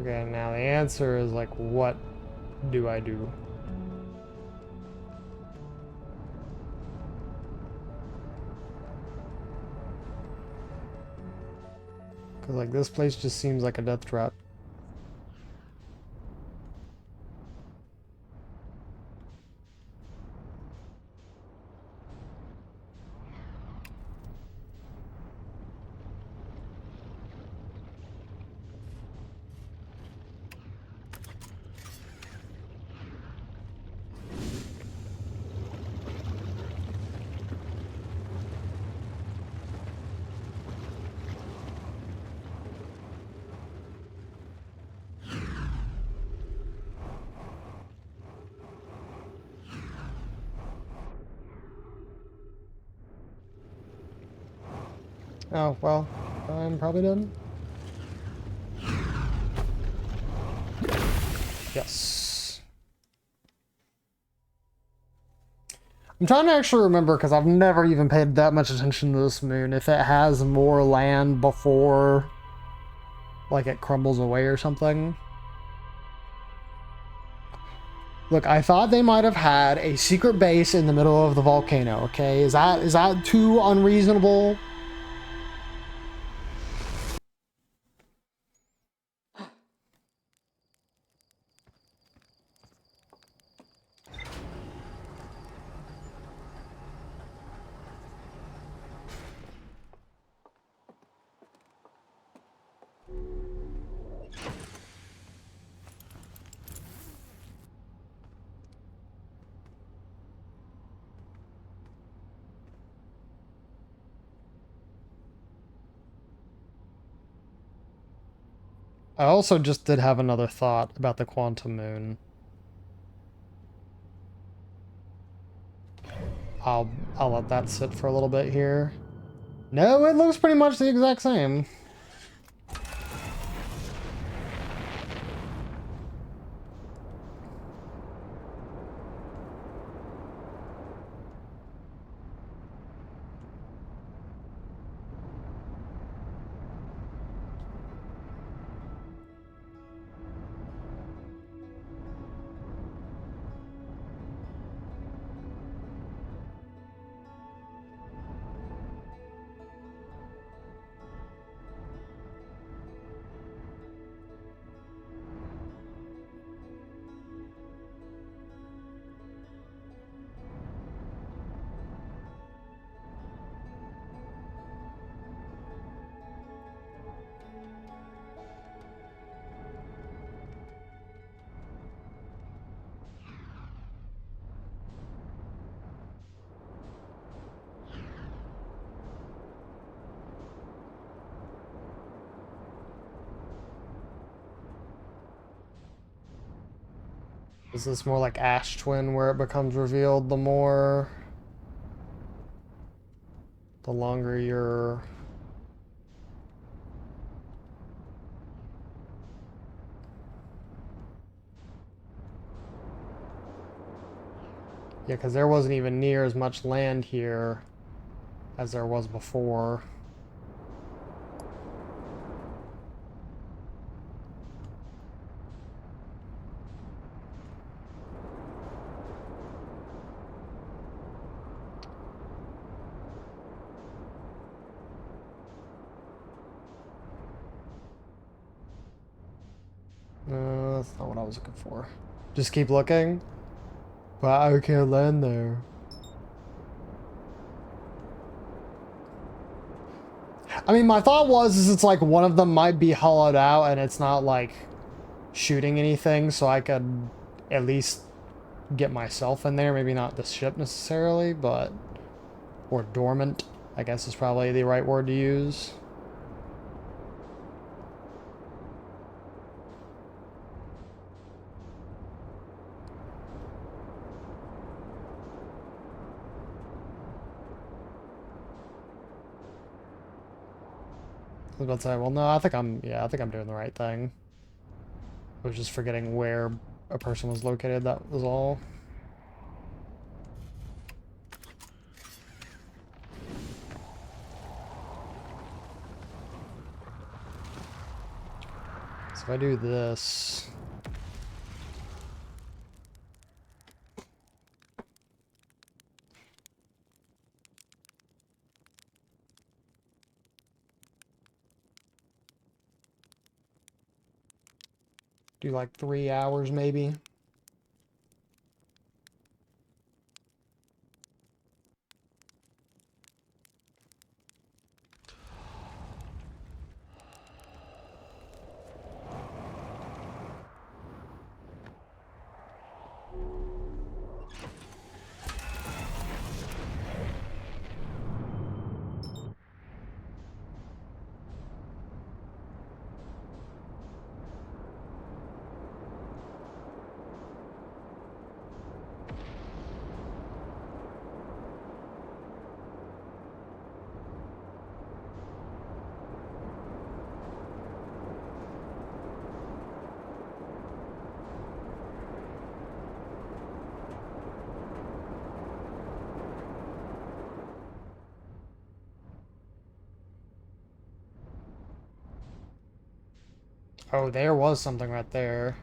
Okay, now the answer is like, what do I do? Because like this place just seems like a death trap. Oh, well, I'm probably done. Yes. I'm trying to actually remember, because I've never even paid that much attention to this moon, if it has more land before, like, it crumbles away or something. Look, I thought they might have had a secret base in the middle of the volcano, okay? Is that too unreasonable? I also just did have another thought about the quantum moon. I'll let that sit for a little bit here. No, it looks pretty much the exact same. Is this more like Ash Twin where it becomes revealed the more... the longer you're... Yeah, because there wasn't even near as much land here as there was before. That's not what I was looking for. Just keep looking. But I can't land there. I mean, my thought was is it's like one of them might be hollowed out and it's not like shooting anything, so I could at least get myself in there. Maybe not the ship necessarily, but... Or dormant, I guess is probably the right word to use. I was about to say, well, no, I think I'm doing the right thing. I was just forgetting where a person was located, that was all. So if I do this... Do like 3 hours maybe. Oh, there was something right there.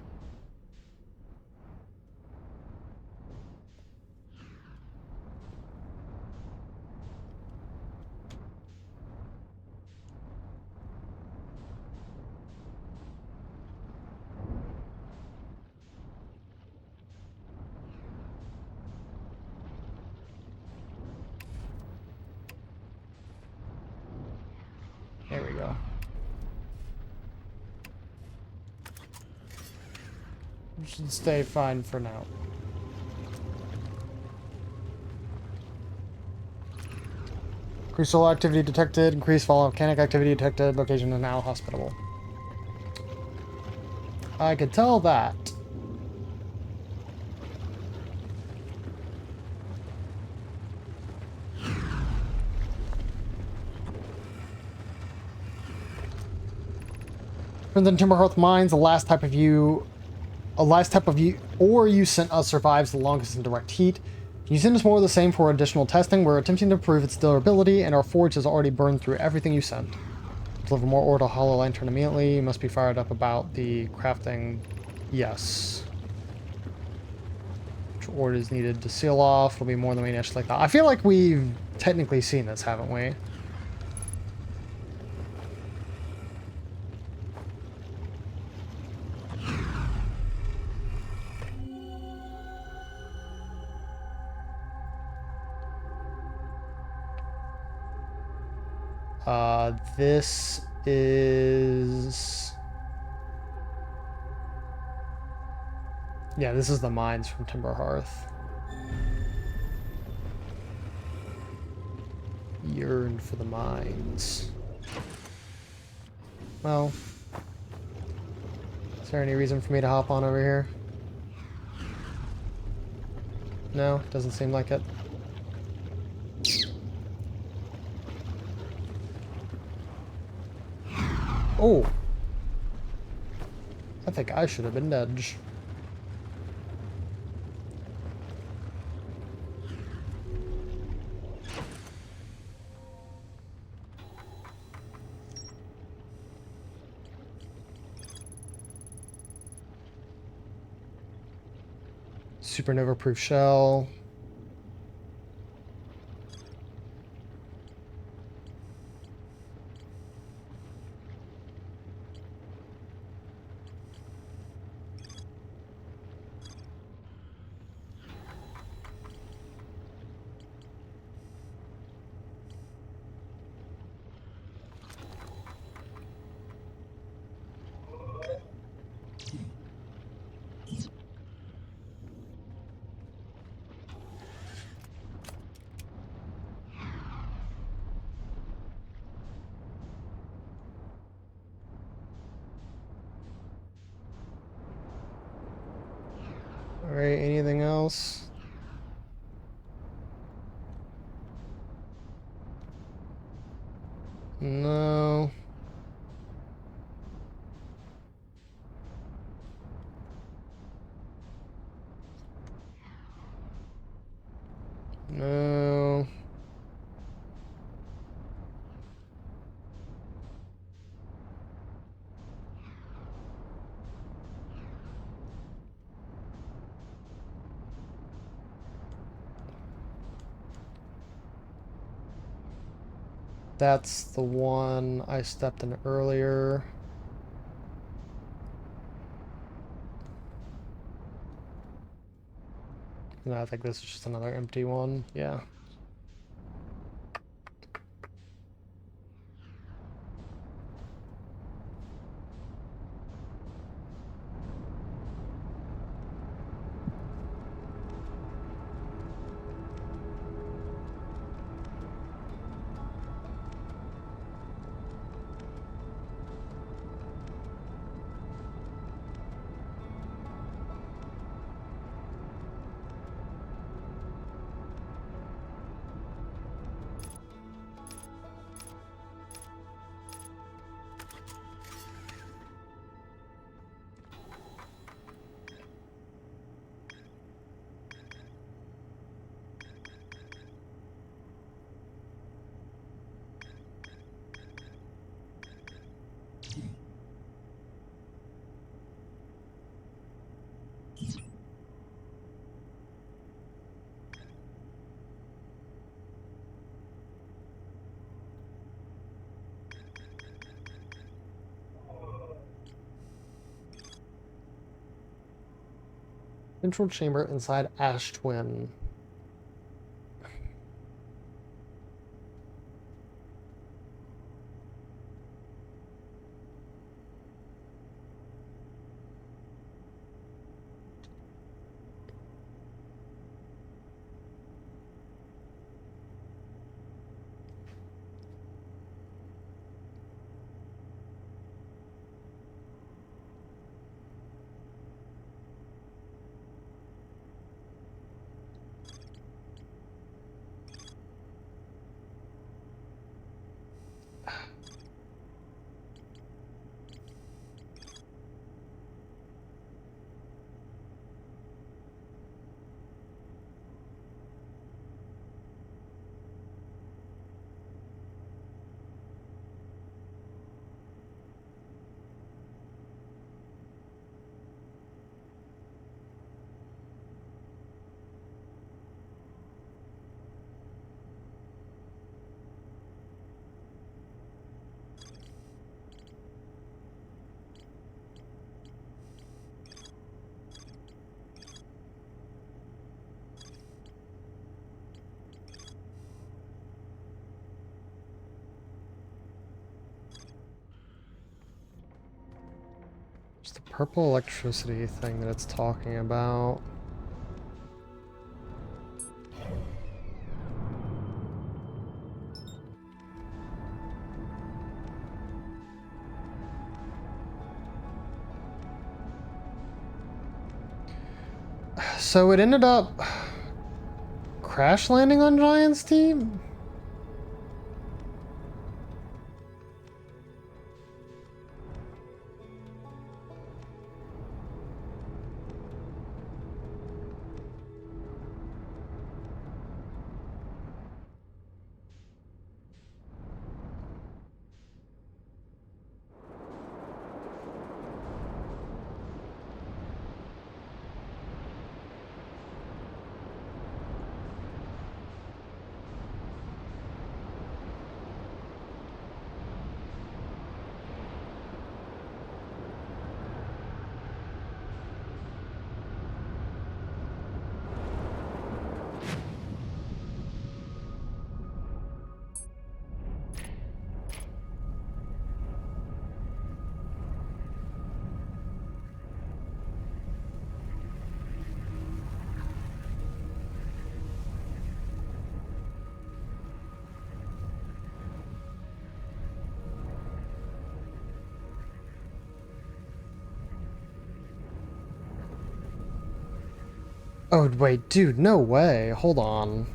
There we go. We should stay fine for now. Increased solar activity detected. Increased volcanic activity detected. Location is now hospitable. I could tell that. From the Timberhearth mines, the last type of ore you sent us survives the longest in direct heat. Can you send us more of the same for additional testing? We're attempting to prove its durability, and our forge has already burned through everything you sent. Deliver more ore to Hollow Lantern immediately. You must be fired up about the crafting. Yes. Which ore is needed to seal off? Will be more than we initially thought. I feel like we've technically seen this, haven't we? This is... Yeah, this is the mines from Timberhearth. Yearn for the mines. Well... Is there any reason for me to hop on over here? No, doesn't seem like it. Oh. I think I should have been dead. Supernova proof shell. Alright, anything else? No. No. That's the one I stepped in earlier. No, I think this is just another empty one. Yeah. Central chamber inside Ash Twin. It's the purple electricity thing that it's talking about. So it ended up crash landing on Giant's team? Oh, wait, dude, no way. Hold on.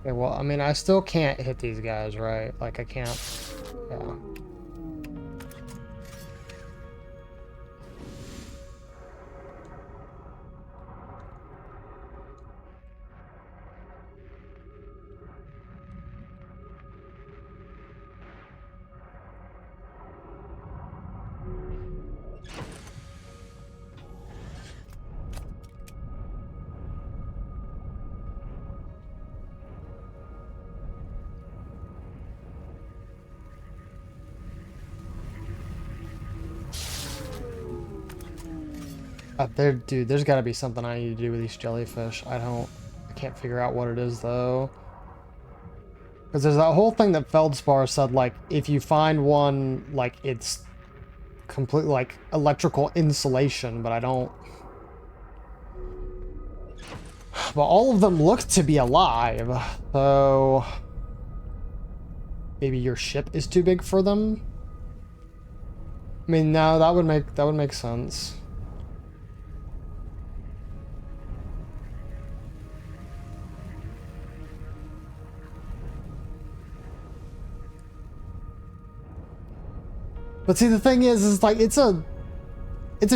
Okay, well, I mean, I still can't hit these guys, right? Like, I can't... Yeah. Dude, there's got to be something I need to do with these jellyfish. I can't figure out what it is, though. Because there's that whole thing that Feldspar said, like, if you find one, like, it's completely, like, electrical insulation, but I don't... But all of them look to be alive, so... Maybe your ship is too big for them? I mean, no, that would make sense. But see, the thing is like, it's a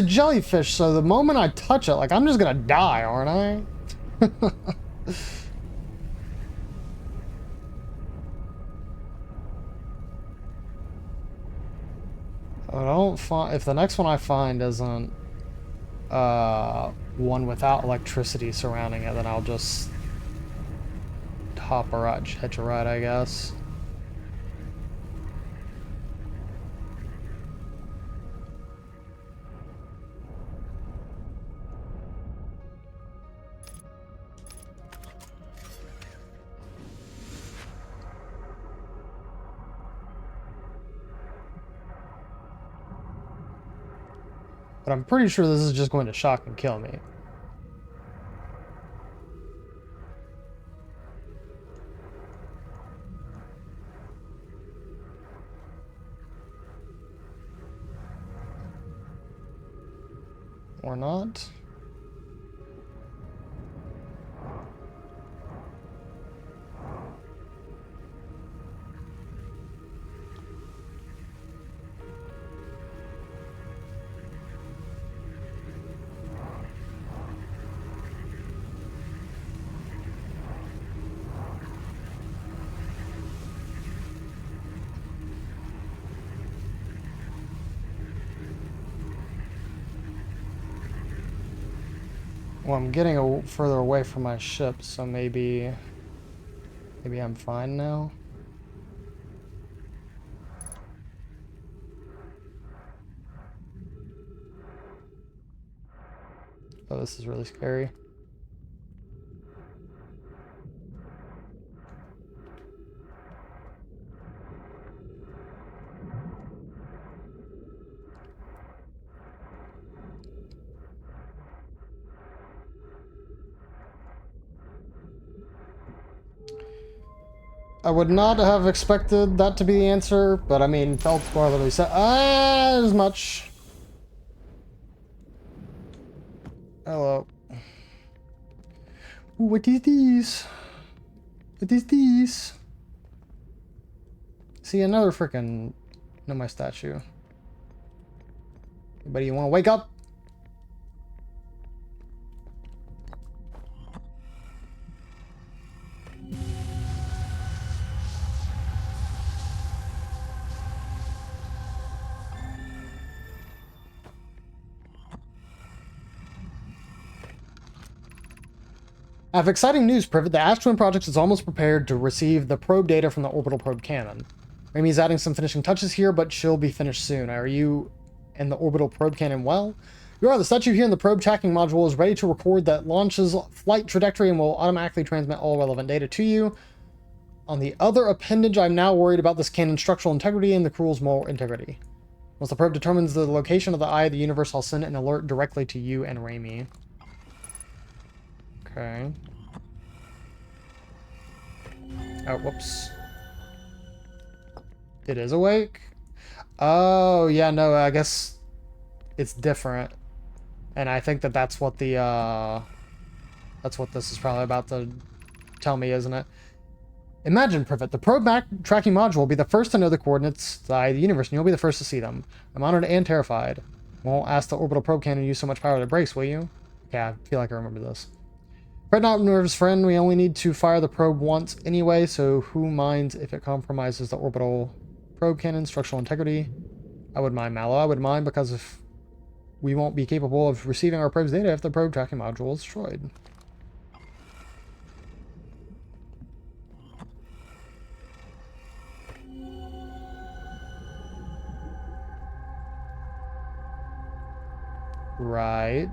jellyfish, so the moment I touch it, like, I'm just gonna die, aren't I? I don't find, if the next one I find isn't, one without electricity surrounding it, then I'll just hitch a ride, I guess. But I'm pretty sure this is just going to shock and kill me. Or not. Well, I'm getting further away from my ship, so maybe I'm fine now. Oh, this is really scary. I would not have expected that to be the answer, but I mean, Feldspar literally said as much. Hello. Ooh, what is these? What is these? See, another frickin' my statue. Anybody, you want to wake up? I have exciting news, Privet. The Ash Twin project is almost prepared to receive the probe data from the orbital probe cannon. Amy's adding some finishing touches here, but she'll be finished soon. Are you and the orbital probe cannon well. You are. The statue here in the probe tracking module is ready to record that launch's flight trajectory and will automatically transmit all relevant data to you. On the other appendage, I'm now worried about this cannon's structural integrity and the crew's moral integrity. Once the probe determines the location of the eye of the universe, I'll send an alert directly to you and Raimi. Okay. Oh, whoops. It is awake? Oh, yeah, no, I guess it's different. And I think that that's what the, that's what this is probably about to tell me, isn't it? Imagine, Privet, the probe tracking module will be the first to know the coordinates of the eye of the universe, and you'll be the first to see them. I'm honored and terrified. Won't ask the orbital probe cannon to use so much power to brace, will you? Yeah, I feel like I remember this. Fret not, nervous friend. We only need to fire the probe once anyway, so who minds if it compromises the orbital probe cannon structural integrity? I wouldn't mind, Mallow. I wouldn't mind, because if we won't be capable of receiving our probe's data if the probe tracking module is destroyed. Right.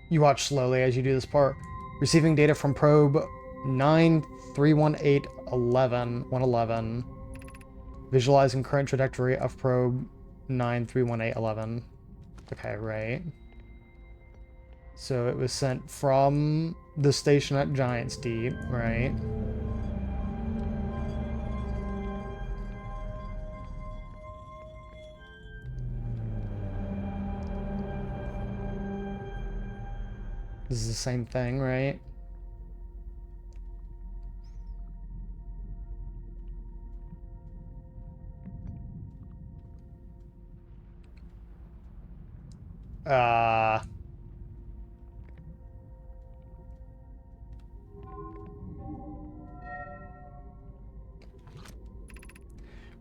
You watch slowly as you do this part. Receiving data from probe 9318111. Visualizing current trajectory of probe 9318111. Okay, right. So it was sent from the station at Giant's Deep, right? This is the same thing, right?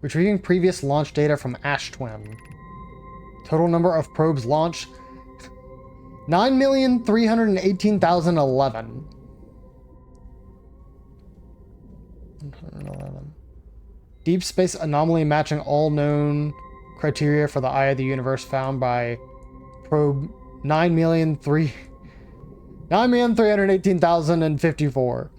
Retrieving previous launch data from Ash Twin. Total number of probes launched 9,318,011. 111. Deep space anomaly matching all known criteria for the eye of the universe found by probe 9,318,054.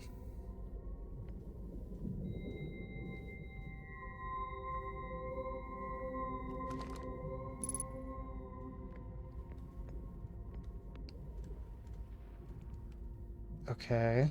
Okay.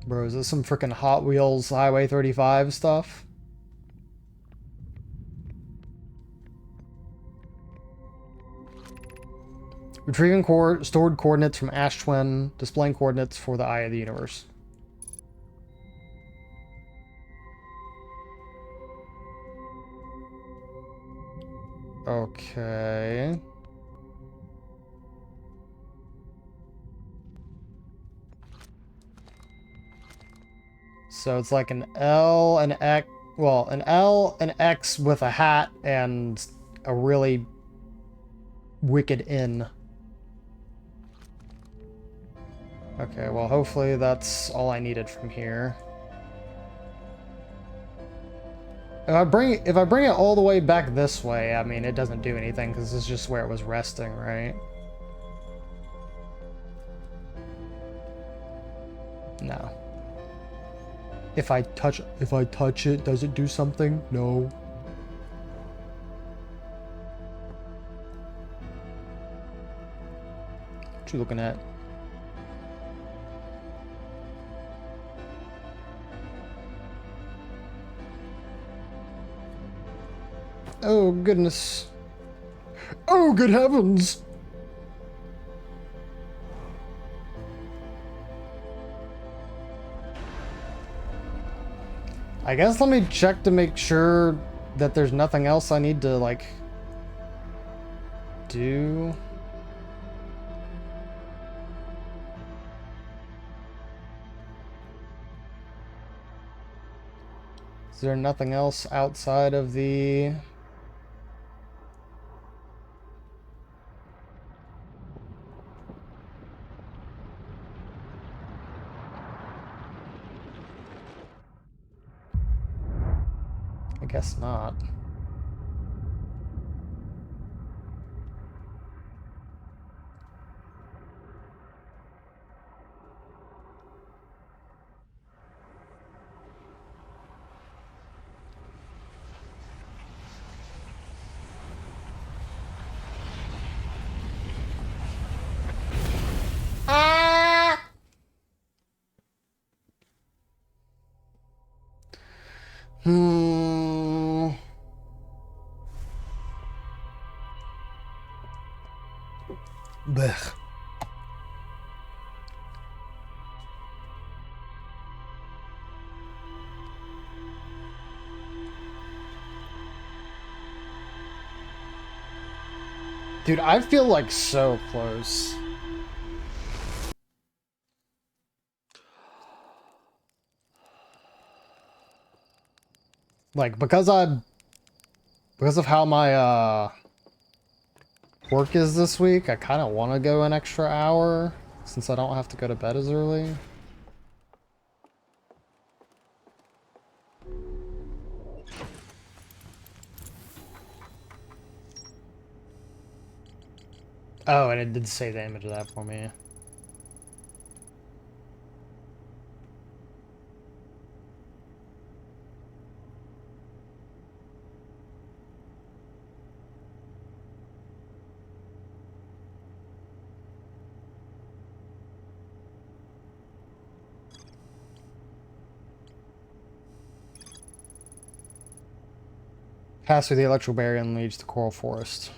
Bro, is this some freaking Hot Wheels Highway 35 stuff? Retrieving stored coordinates from Ash Twin, displaying coordinates for the Eye of the Universe. Okay. So it's like an L, an X, well, an L, an X with a hat, and a really wicked N. Okay, well, hopefully that's all I needed from here. If I bring it all the way back this way, I mean, it doesn't do anything because this is just where it was resting, right? No. If I touch it, does it do something? No. What you looking at? Oh, goodness. Oh, good heavens! I guess let me check to make sure that there's nothing else I need to, like, do. Is there nothing else outside of the... I guess not. Hmm. Blech. Dude, I feel like so close. Like, because of how my, work is this week, I kind of want to go an extra hour, since I don't have to go to bed as early. Oh, and it did save the image of that for me. Pass through the electrical barrier and leads to coral forest.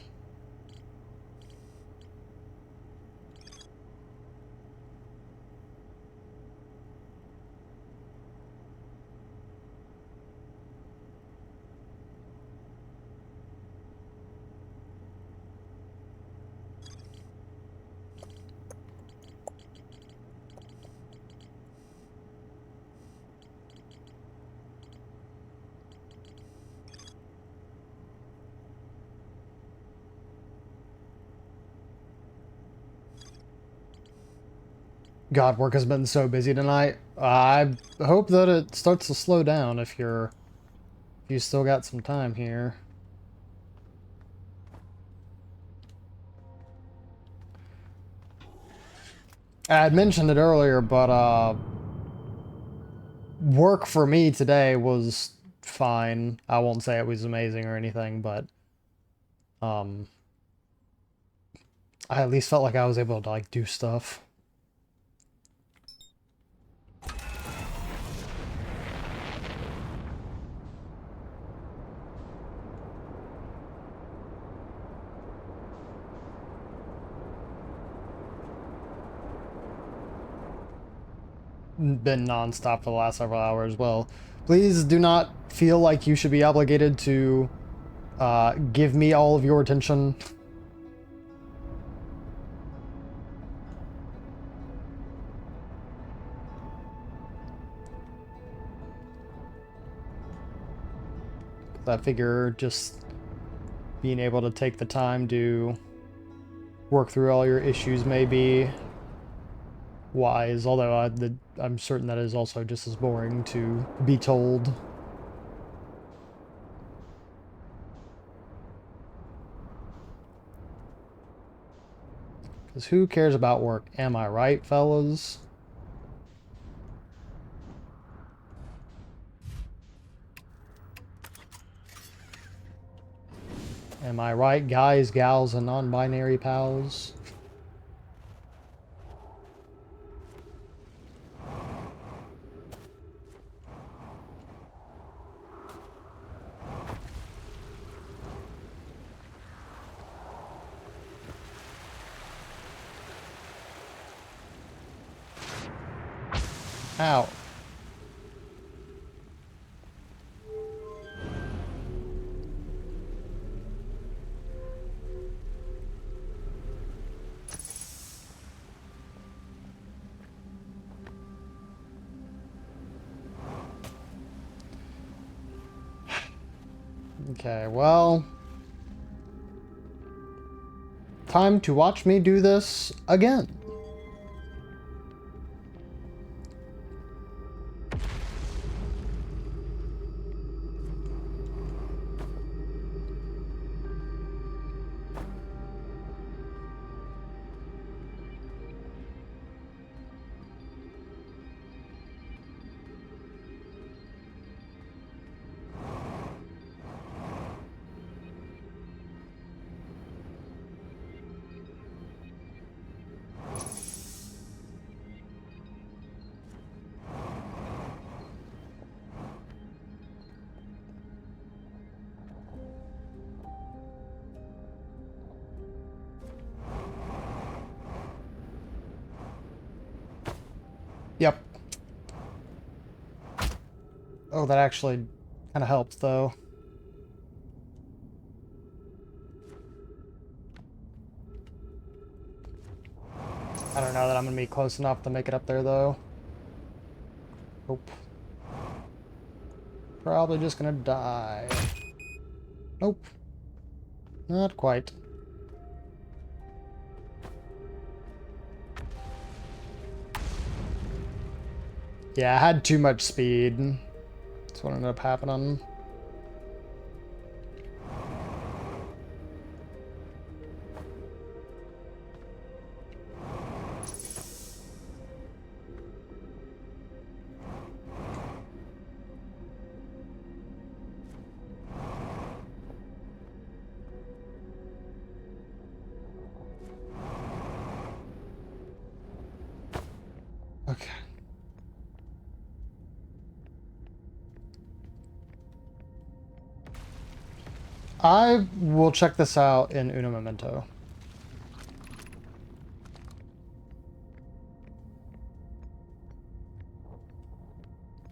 God, work has been so busy tonight. I hope that it starts to slow down if you still got some time here. I had mentioned it earlier, but work for me today was fine. I won't say it was amazing or anything, but I at least felt like I was able to like do stuff. Been nonstop for the last several hours. Well, please do not feel like you should be obligated to give me all of your attention. I figure just being able to take the time to work through all your issues may be wise, although I'm certain that is also just as boring to be told. Because who cares about work? Am I right, fellas? Am I right, guys, gals, and non-binary pals? Ow. Okay, well... time to watch me do this again. Yep. Oh, that actually kind of helped, though. I don't know that I'm going to be close enough to make it up there, though. Nope. Probably just going to die. Nope. Not quite. Yeah, I had too much speed. That's what ended up happening. Okay. I will check this out in Uno Momento.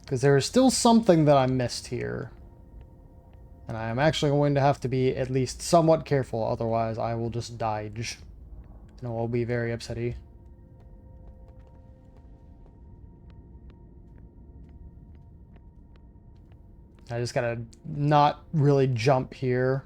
Because there is still something that I missed here. And I am actually going to have to be at least somewhat careful, otherwise I will just die. And it will be very upsetty. I just gotta not really jump here.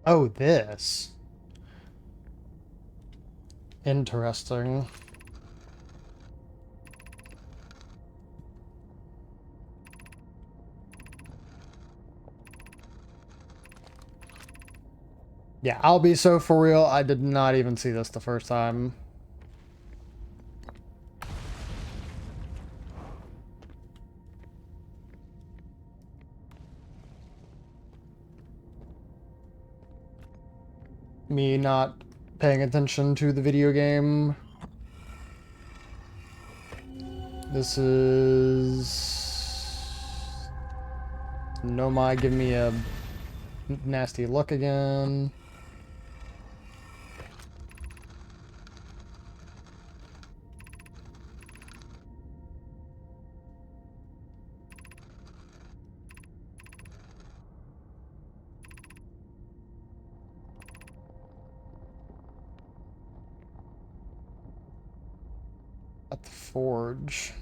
Oh, this. Interesting. Yeah, I'll be so for real. I did not even see this the first time. Me not paying attention to the video game. This is... Nomai giving me a nasty look again. At the forge.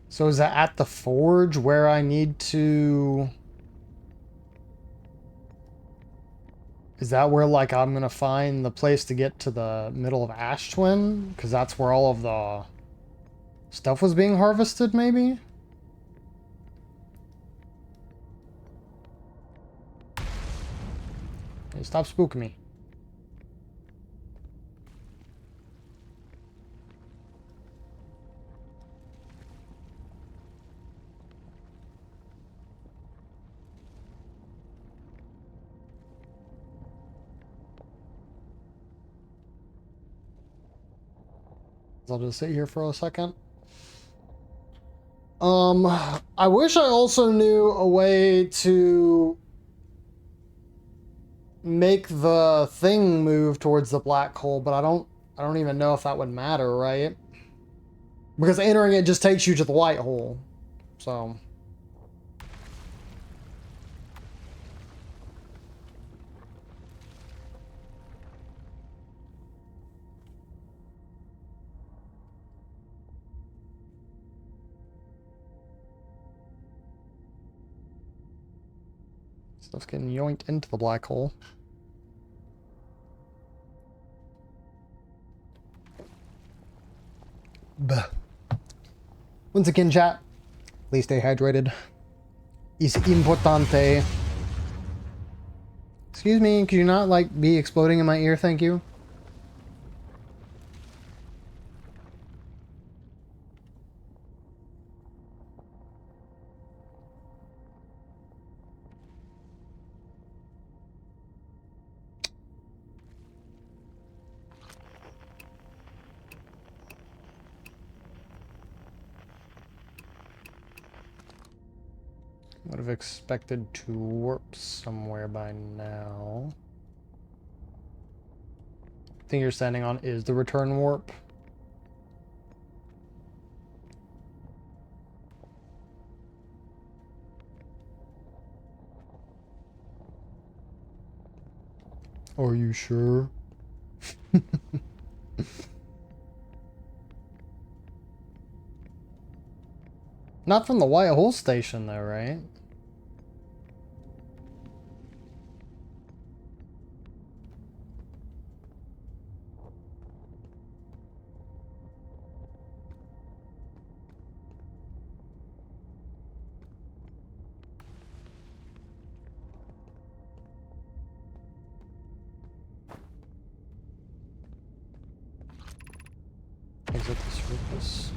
So is that at the forge where I need to... Is that where, like, I'm gonna find the place to get to the middle of Ash Twin? Because that's where all of the stuff was being harvested, maybe? Hey, stop spooking me. I'll just sit here for a second. I wish I also knew a way to make the thing move towards the black hole, but I don't even know if that would matter, right? Because entering it just takes you to the white hole. So stuff's getting yoinked into the black hole. Bah. Once again, chat, please stay hydrated. Es importante. Excuse me, could you not, like, be exploding in my ear, thank you? Would have expected to warp somewhere by now. Thing you're standing on is the return warp. Are you sure? Not from the White Hole Station, though, right? Exit the surface.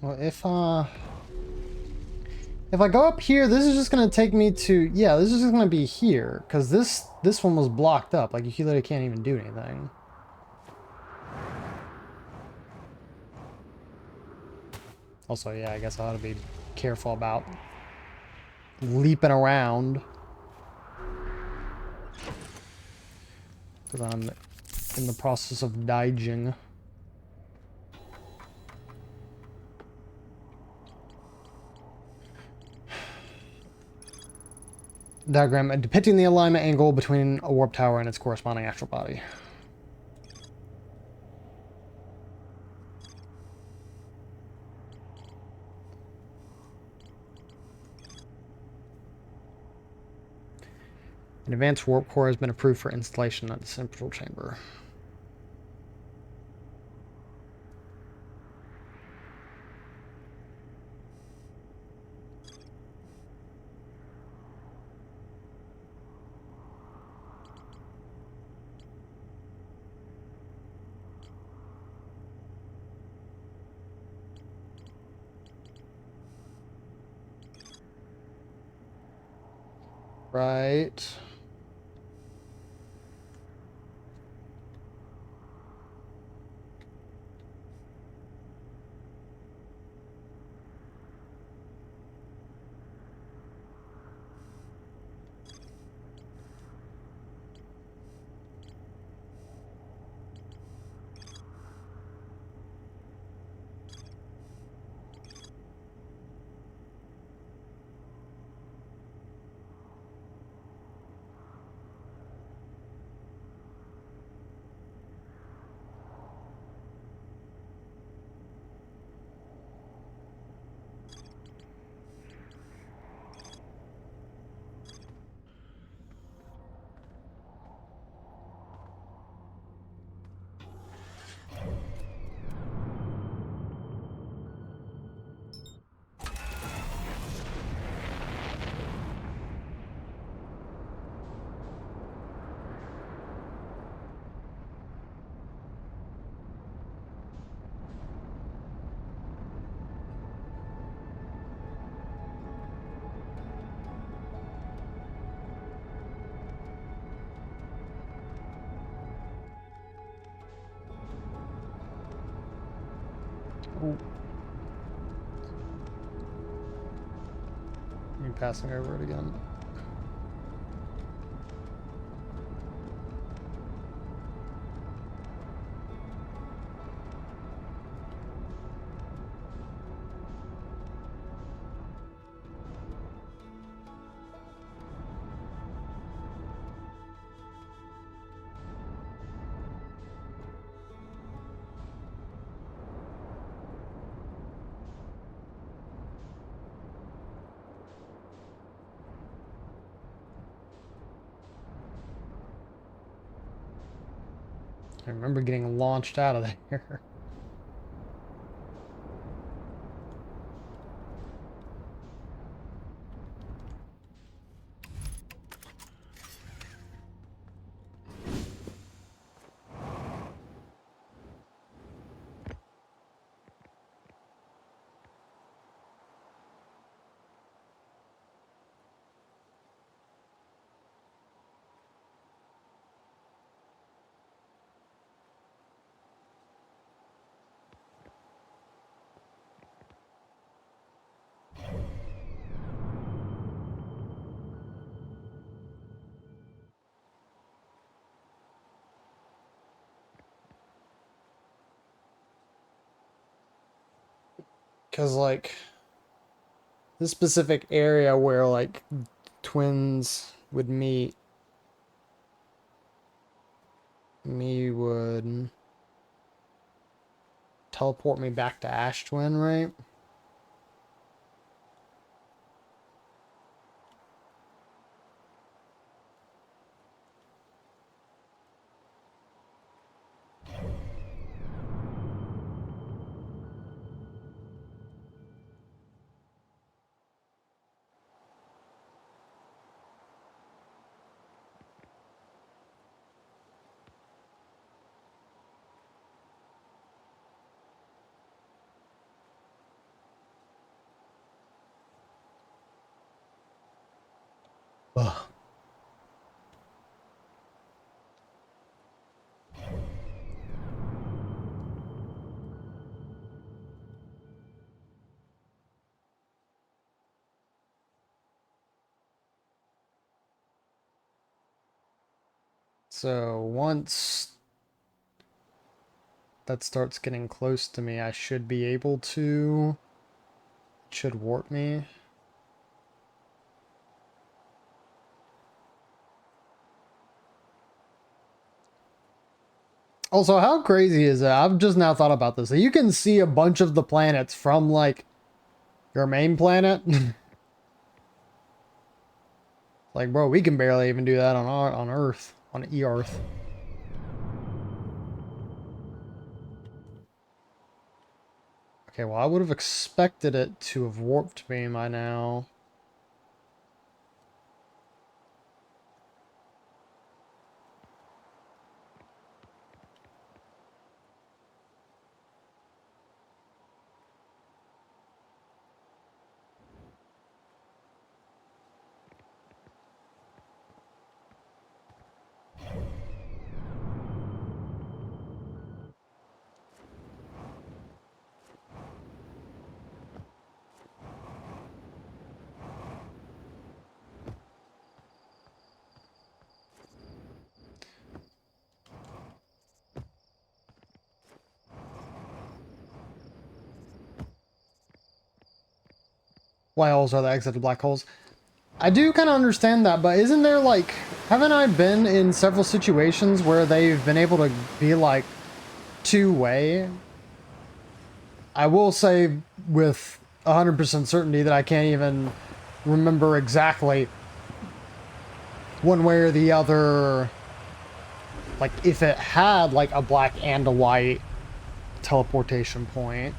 Well, if I go up here, this is just gonna take me to, yeah, this is just gonna be here, because this one was blocked up. Like, you literally can't even do anything. Also, yeah, I guess I ought to be careful about leaping around, because I'm in the process of daijing. Diagram depicting the alignment angle between a warp tower and its corresponding astral body. An advanced warp core has been approved for installation at the central chamber. Right. Ooh. Me passing over it again. I remember getting launched out of there. Because, like, this specific area where, like, twins would meet, me would teleport me back to Ash Twin, right? Ugh. So once that starts getting close to me, I should be able to... It should warp me. Also, how crazy is that? I've just now thought about this. You can see a bunch of the planets from, like, your main planet. Like, bro, we can barely even do that on Earth, on E-Earth. Okay, well, I would have expected it to have warped me by now. White holes are the exit of black holes. I do kind of understand that, but isn't there, like, haven't I been in several situations where they've been able to be, like, two-way? I will say with 100% certainty that I can't even remember exactly one way or the other, like, if it had, like, a black and a white teleportation point.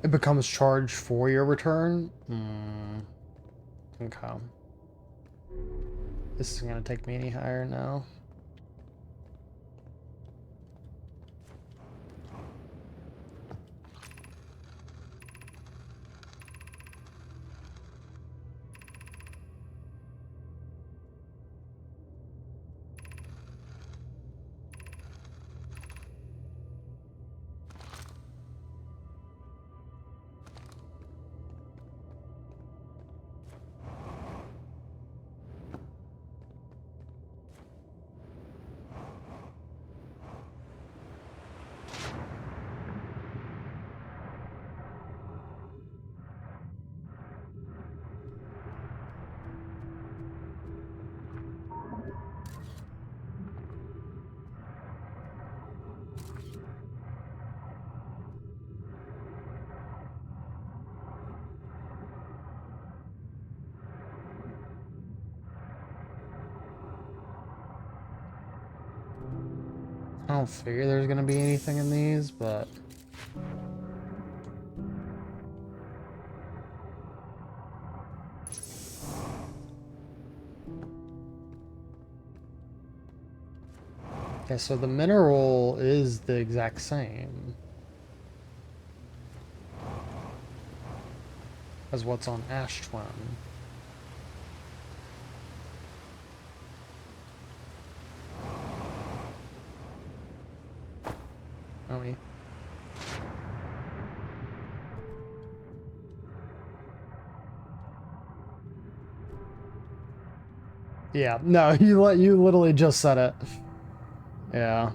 It becomes charged for your return? Hmm. Okay. This isn't gonna take me any higher now. I don't figure there's gonna be anything in these, but... Okay, so the mineral is the exact same as what's on Ash Twin. Oh, yeah. Yeah, no, you literally just said it. Yeah.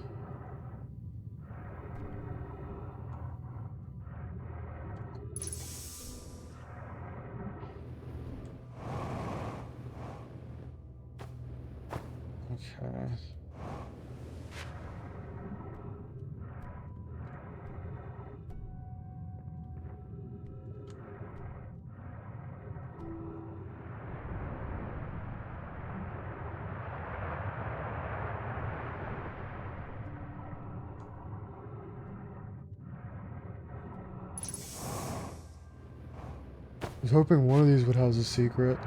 Okay. I was hoping one of these would house a secret.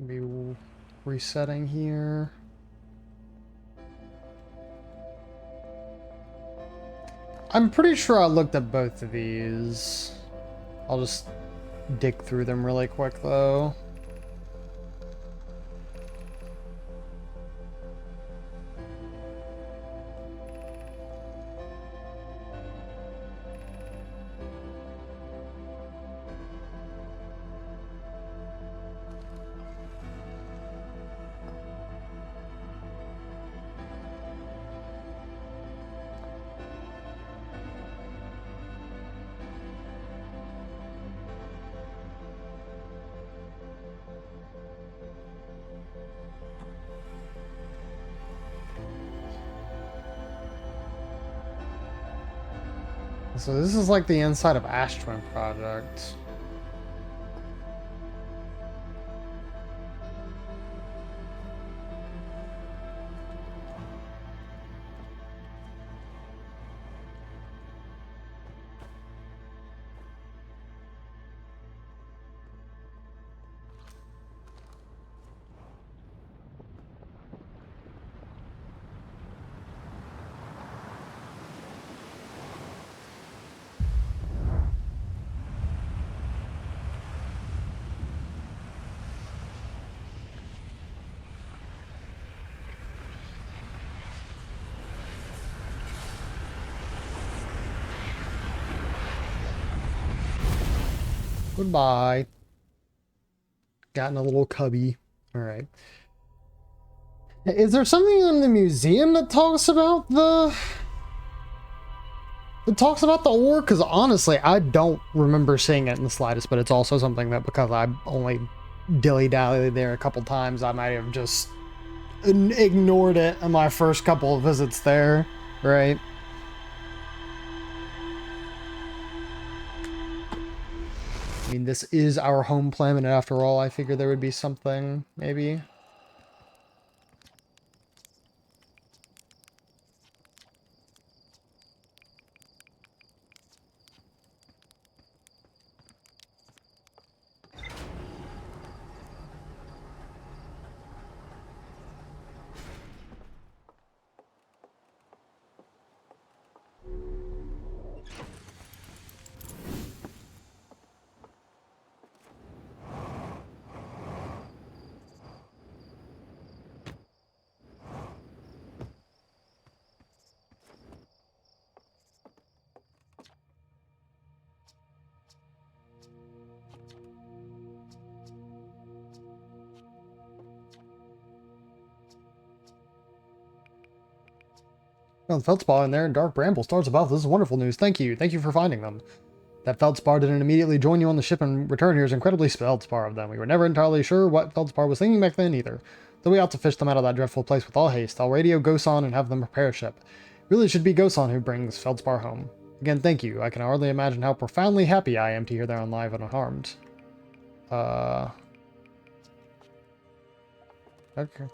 Be resetting here. I'm pretty sure I looked at both of these. I'll just dig through them really quick though. So this is like the inside of Ash Twin Project. Goodbye. Got in a little cubby. All right. Is there something in the museum that talks about the... It talks about the ore? Because honestly, I don't remember seeing it in the slightest, but it's also something that because I only dilly-dally there a couple times, I might have just ignored it in my first couple of visits there, right? I mean, this is our home planet after all. I figured there would be something, maybe. Oh, the feldspar in there and dark bramble stars above. This is wonderful news. Thank you. Thank you for finding them. That feldspar didn't immediately join you on the ship and return here is incredibly feldspar of them. We were never entirely sure what feldspar was thinking back then either. Though we ought to fish them out of that dreadful place with all haste. I'll radio Gosan and have them prepare a ship. Really should be Gosan who brings feldspar home. Again, thank you. I can hardly imagine how profoundly happy I am to hear they're alive and unharmed. Okay.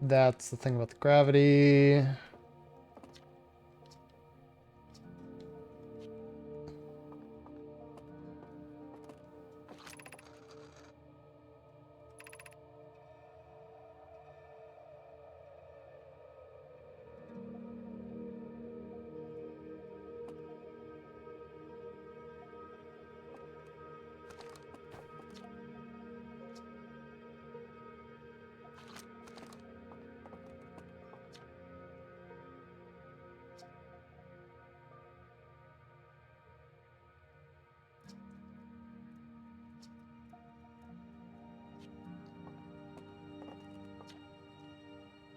That's the thing about the gravity.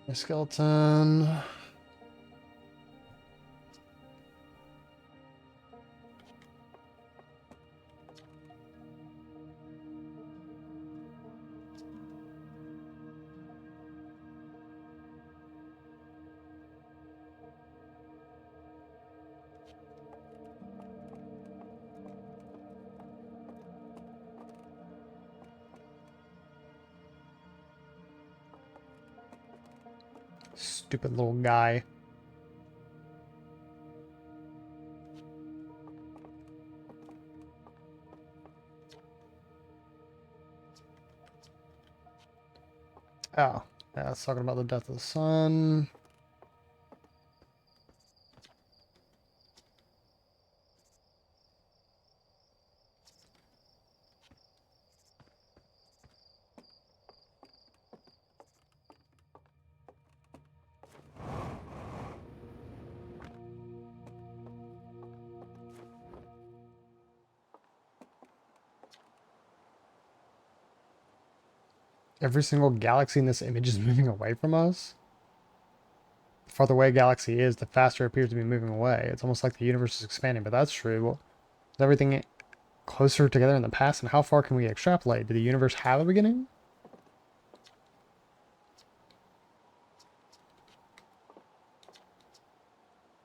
A skeleton. Stupid little guy. Oh, yeah, it's talking about the death of the sun. Every single galaxy in this image is moving away from us. The farther away a galaxy is, the faster it appears to be moving away. It's almost like the universe is expanding, but that's true. Well, is everything closer together in the past, and how far can we extrapolate? Did the universe have a beginning?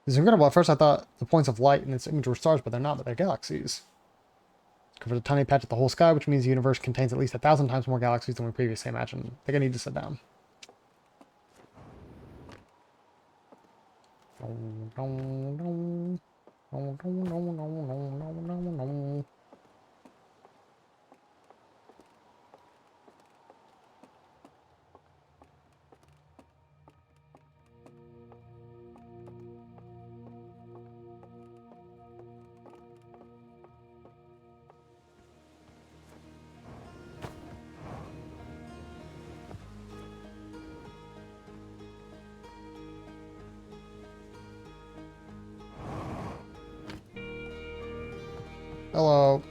It's incredible. At first I thought the points of light in this image were stars, but they're not, but they're galaxies. Covers a tiny patch of the whole sky, which means the universe contains at least 1,000 times more galaxies than we previously imagined. I think I need to sit down. Hello.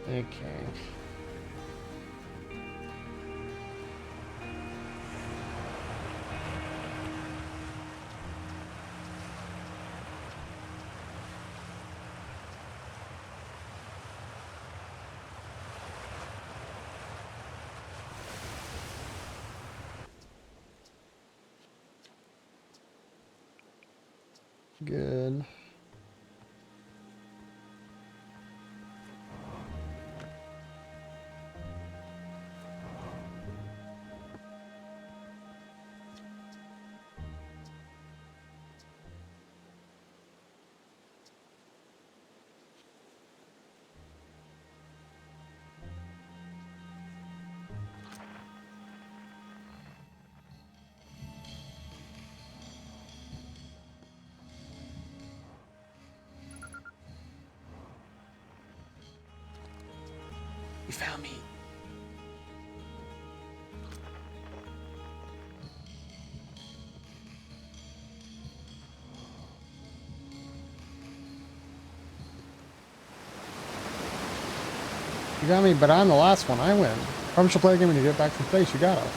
Okay. Good. You found me. You got me, but I'm the last one. I win. Probably should play the game when you get back from space. You gotta.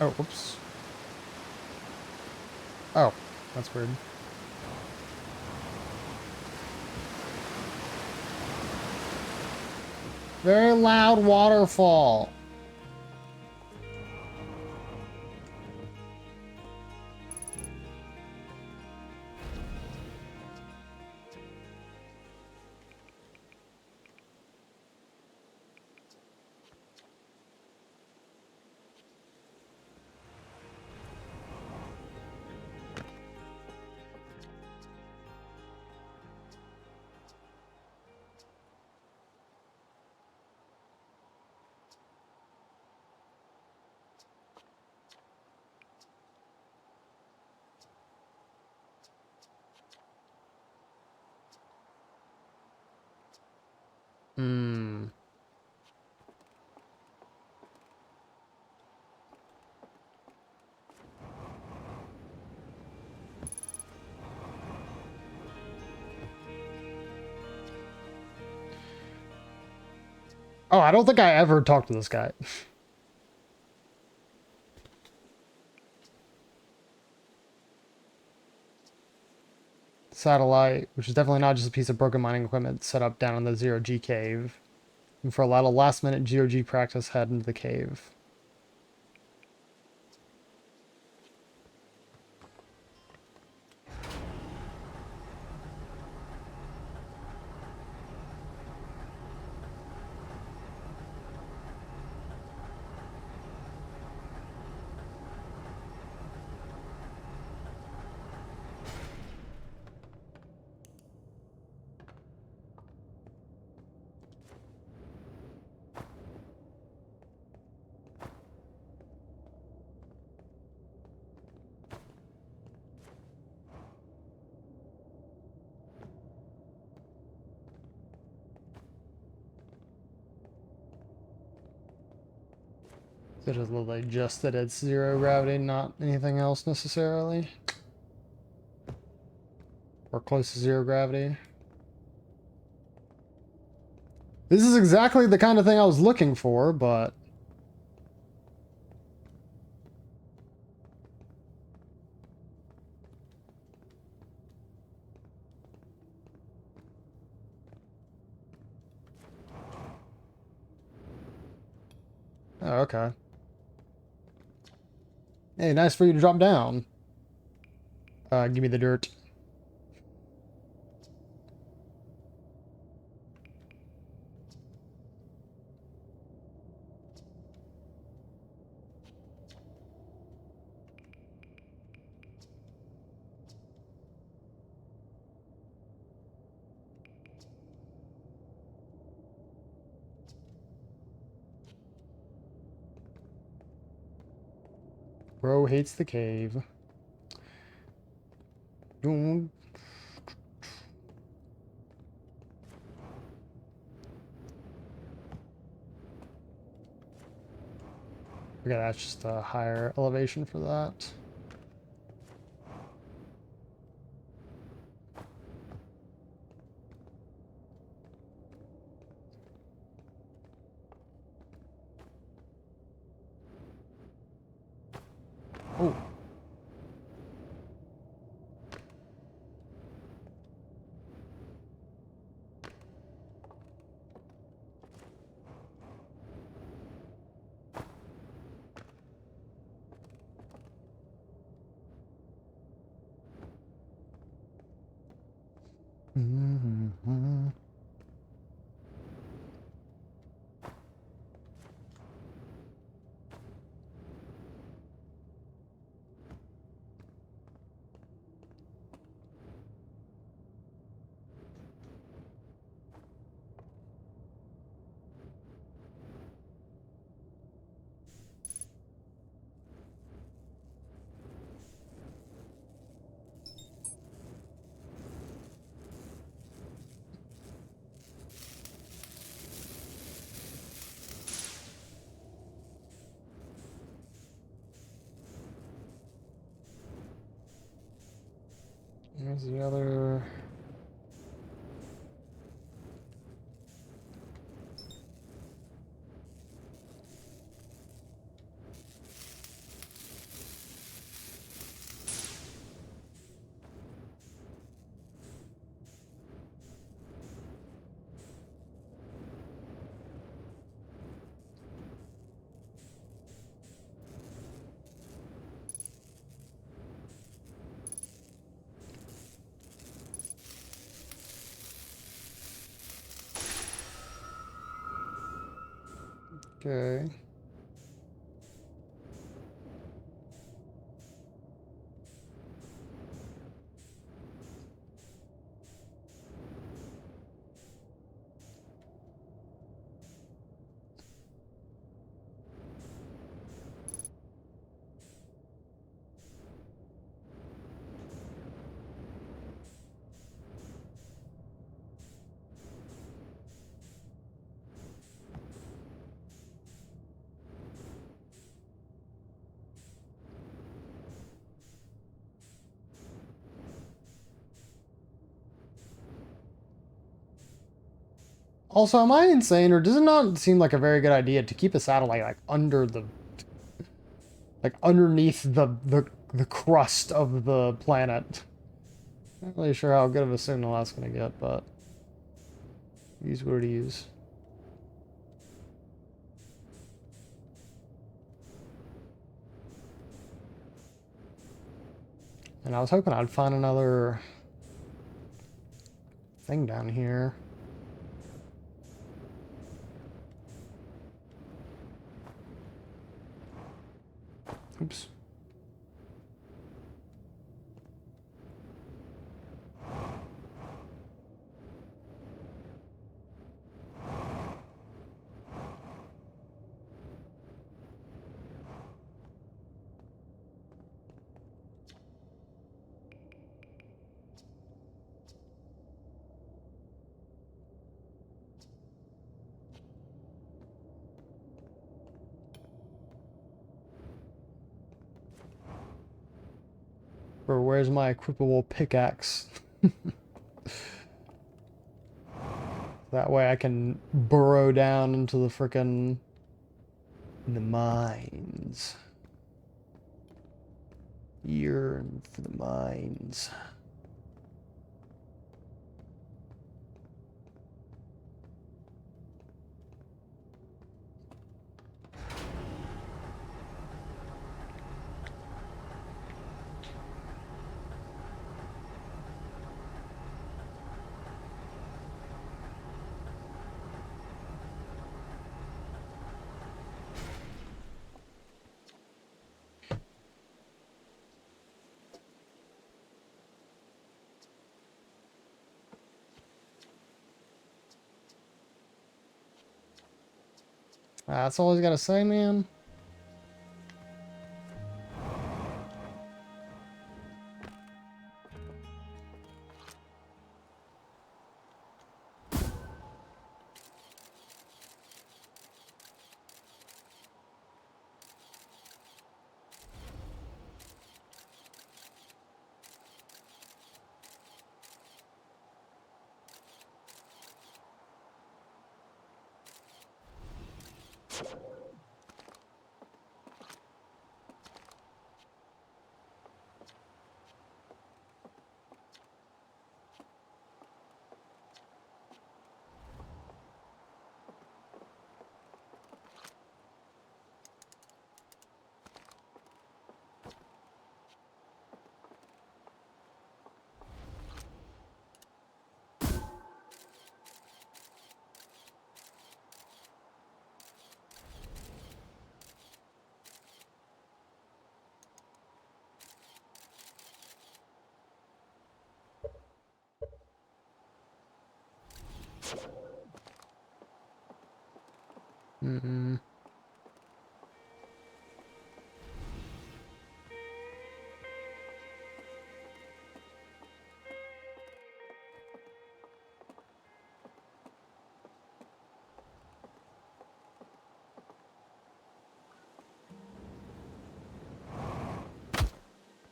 Oh, whoops. Oh, that's weird. Very loud waterfall. Hmm. Oh, I don't think I ever talked to this guy. Satellite, which is definitely not just a piece of broken mining equipment set up down in the zero-G cave. And for a lot of last-minute zero-G practice, head into the cave. So it look like just that it's zero gravity, not anything else necessarily. Or close to zero gravity. This is exactly the kind of thing I was looking for, but... Oh, okay. Hey, nice for you to drop down. Give me the dirt. Bro hates the cave. Boom. Okay, that's just a higher elevation for that. Oh. Mm-hmm. Here's the other... Okay. Also, am I insane, or does it not seem like a very good idea to keep a satellite like under the, like underneath the crust of the planet? Not really sure how good of a signal that's gonna get, but use what it is. And I was hoping I'd find another thing down here. Oops. Or where's my equipable pickaxe? That way I can burrow down into the frickin' the mines. Yearn for the mines. That's all he's got to say, man. Mm-mm.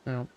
No.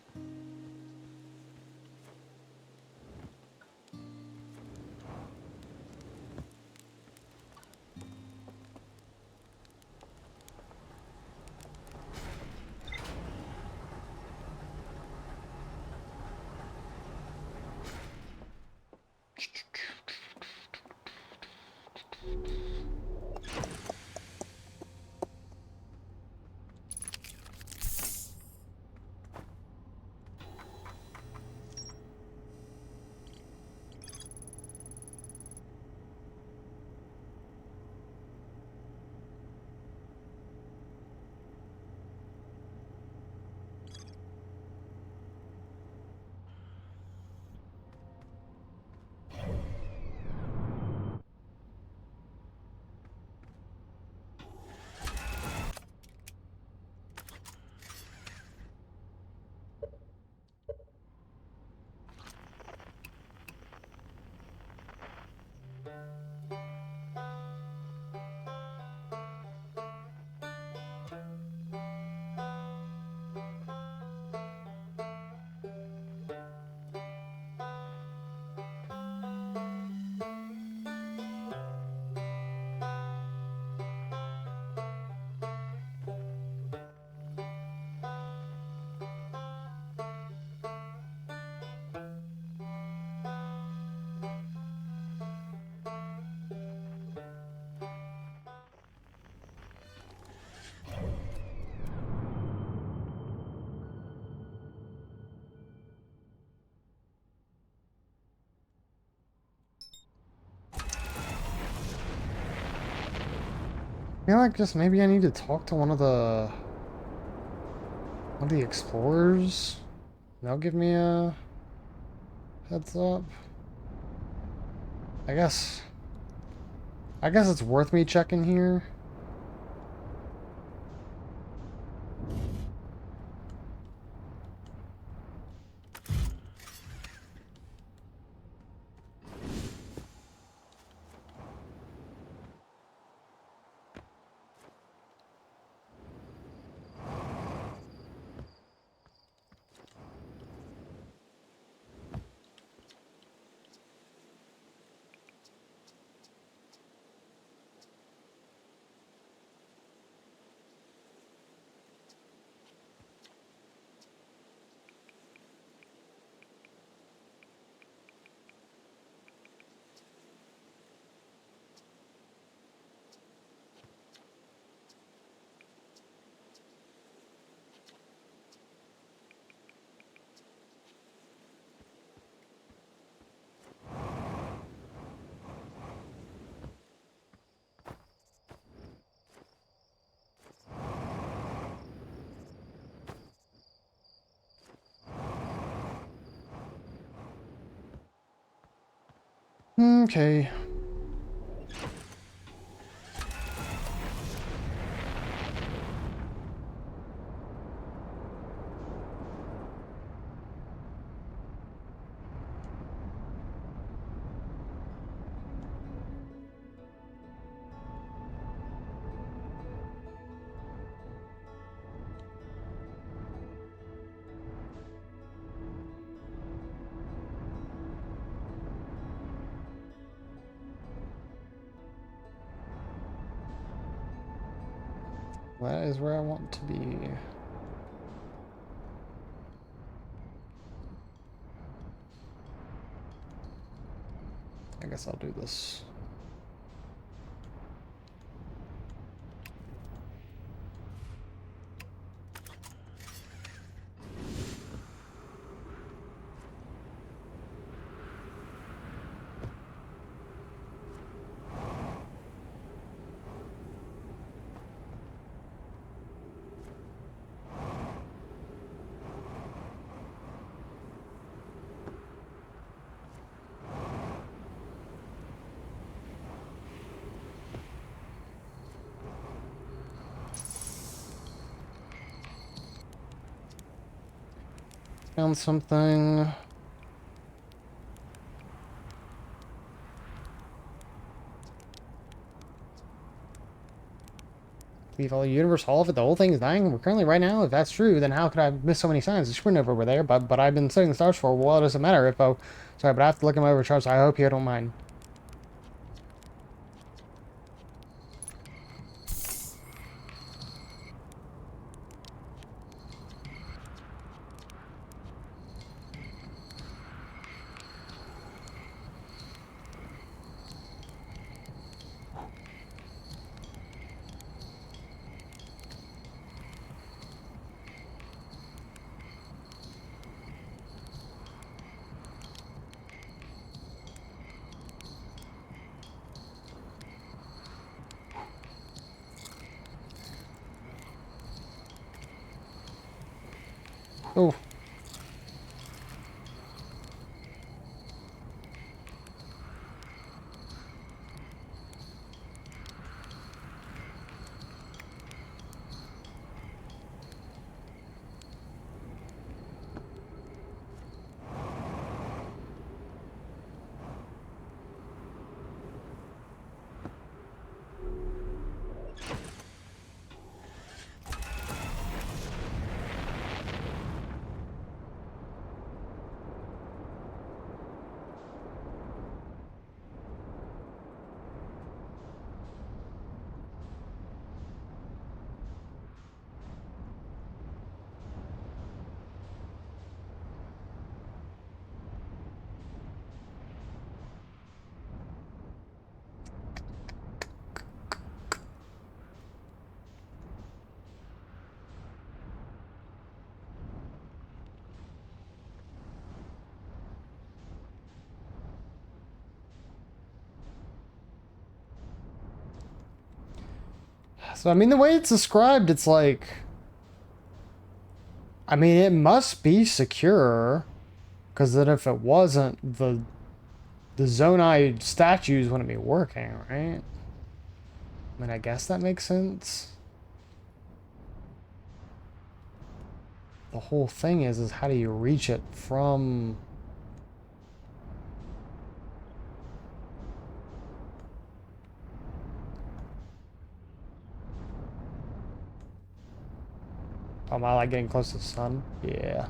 feel like just maybe I need to talk to one of the explorers. They'll give me a heads up. I guess it's worth me checking here. Okay. That is where I want to be. I guess I'll do this. Found something. Leave all the universe all of it. The whole thing is dying. We're currently right now. If that's true, then how could I miss so many signs? The supernova over there, but I've been studying the stars for a while. It doesn't matter if sorry, but I have to look at my overcharge. So I hope you don't mind. Oh. So, I mean, the way it's described, it's like... I mean, it must be secure. Because then if it wasn't, the Zonai statues wouldn't be working, right? I mean, I guess that makes sense. The whole thing is how do you reach it from... Oh, am I like getting close to the sun? Yeah.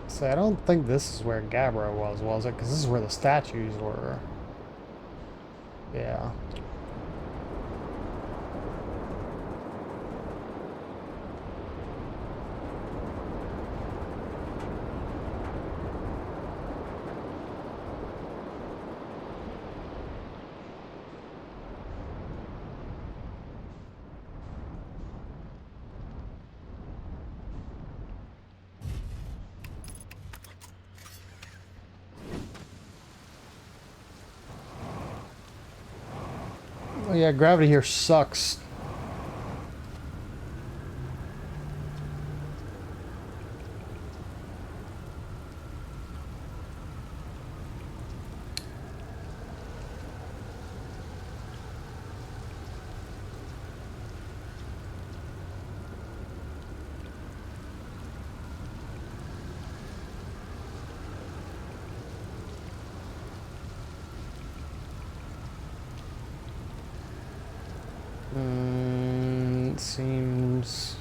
So I don't think this is where Gabbro was it? Because this is where the statues were. Yeah. Oh yeah, gravity here sucks. It seems...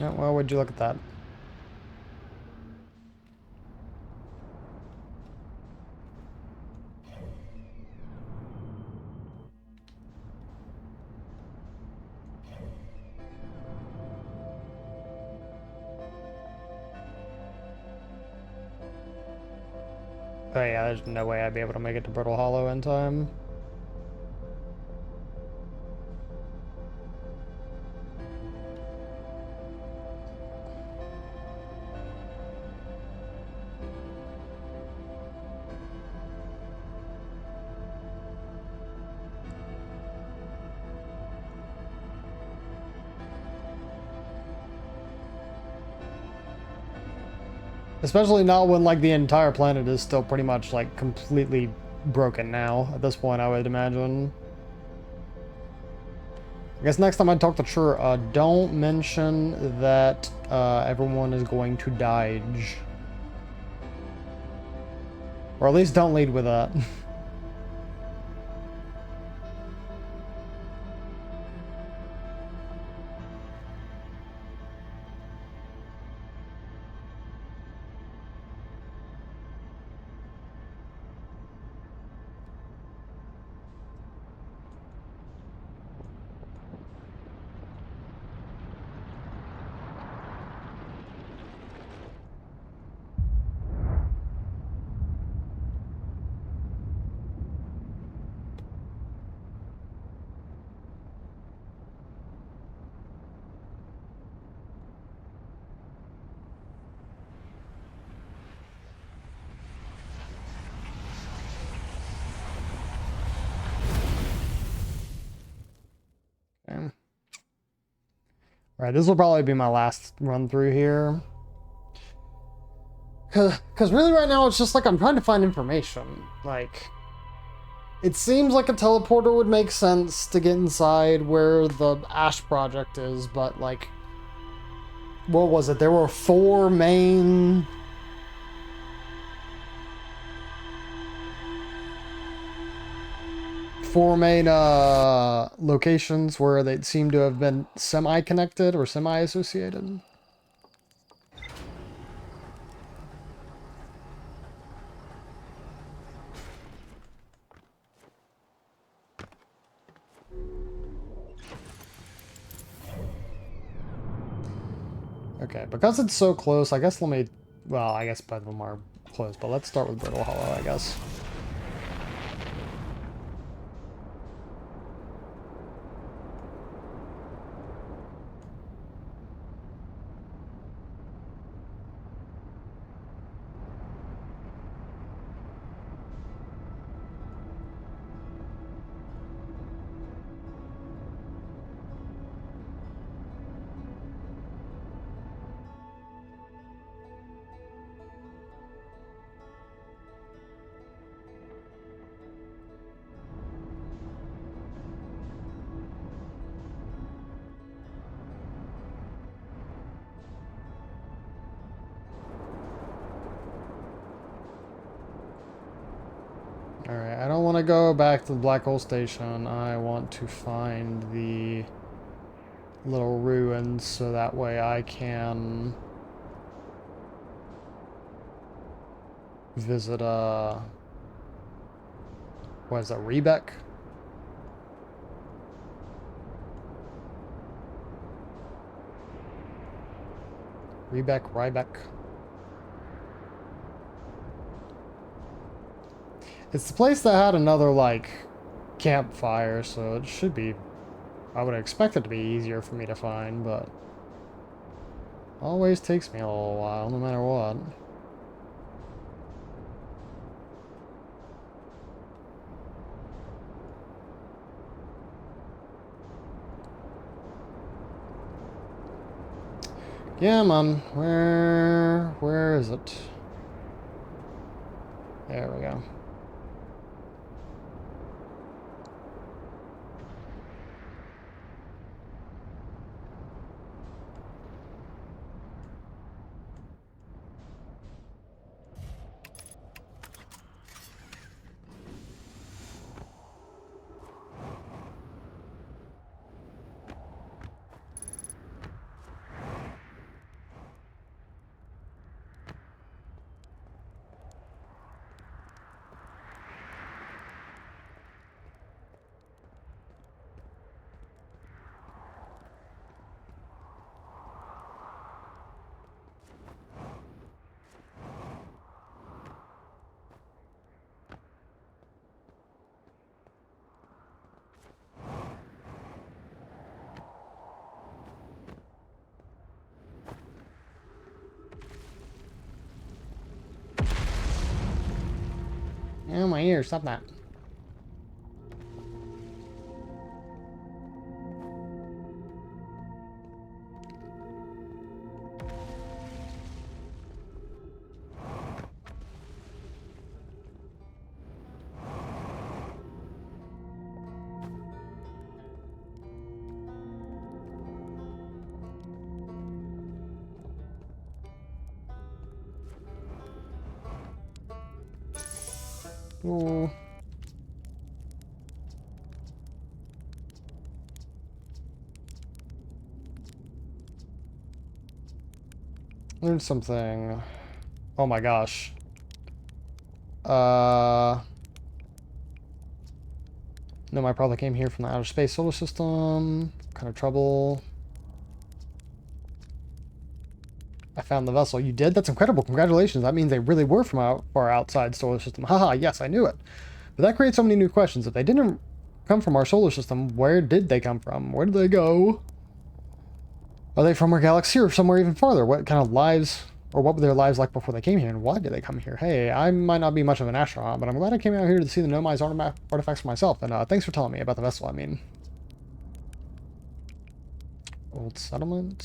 Oh, well, would you look at that? Oh yeah, there's no way I'd be able to make it to Brittle Hollow in time. Especially not when, like, the entire planet is still pretty much, like, completely broken now, at this point, I would imagine. I guess next time I talk to Chur, don't mention that, everyone is going to die. Or at least don't lead with that. Right, this will probably be my last run through here. Because really right now it's just like I'm trying to find information. Like, it seems like a teleporter would make sense to get inside where the Ash Project is, but like, what was it? There were four main locations where they seem to have been semi-connected or semi-associated. Okay, because it's so close, I guess let me... Well, I guess both of them are close, but let's start with Brittle Hollow, I guess. Alright, I don't want to go back to the Black Hole Station. I want to find the little ruins so that way I can visit, what is that, Rebec? Rybeck. It's the place that had another, like, campfire, so it should be... I would expect it to be easier for me to find, but... always takes me a little while, no matter what. Yeah, man. Where is it? There we go. Oh, my ear, stop that. Ooh. Learned something. Oh my gosh. No, I probably came here from the outer space solar system. Kind of trouble. I found the vessel. You did? That's incredible. Congratulations. That means they really were from out far outside solar system. Haha, yes, I knew it. But that creates so many new questions. If they didn't come from our solar system, where did they come from? Where did they go? Are they from our galaxy or somewhere even farther? What kind of lives, or what were their lives like before they came here, and why did they come here? Hey, I might not be much of an astronaut, but I'm glad I came out here to see the Nomai's artifacts for myself, and thanks for telling me about the vessel, I mean. Old settlement.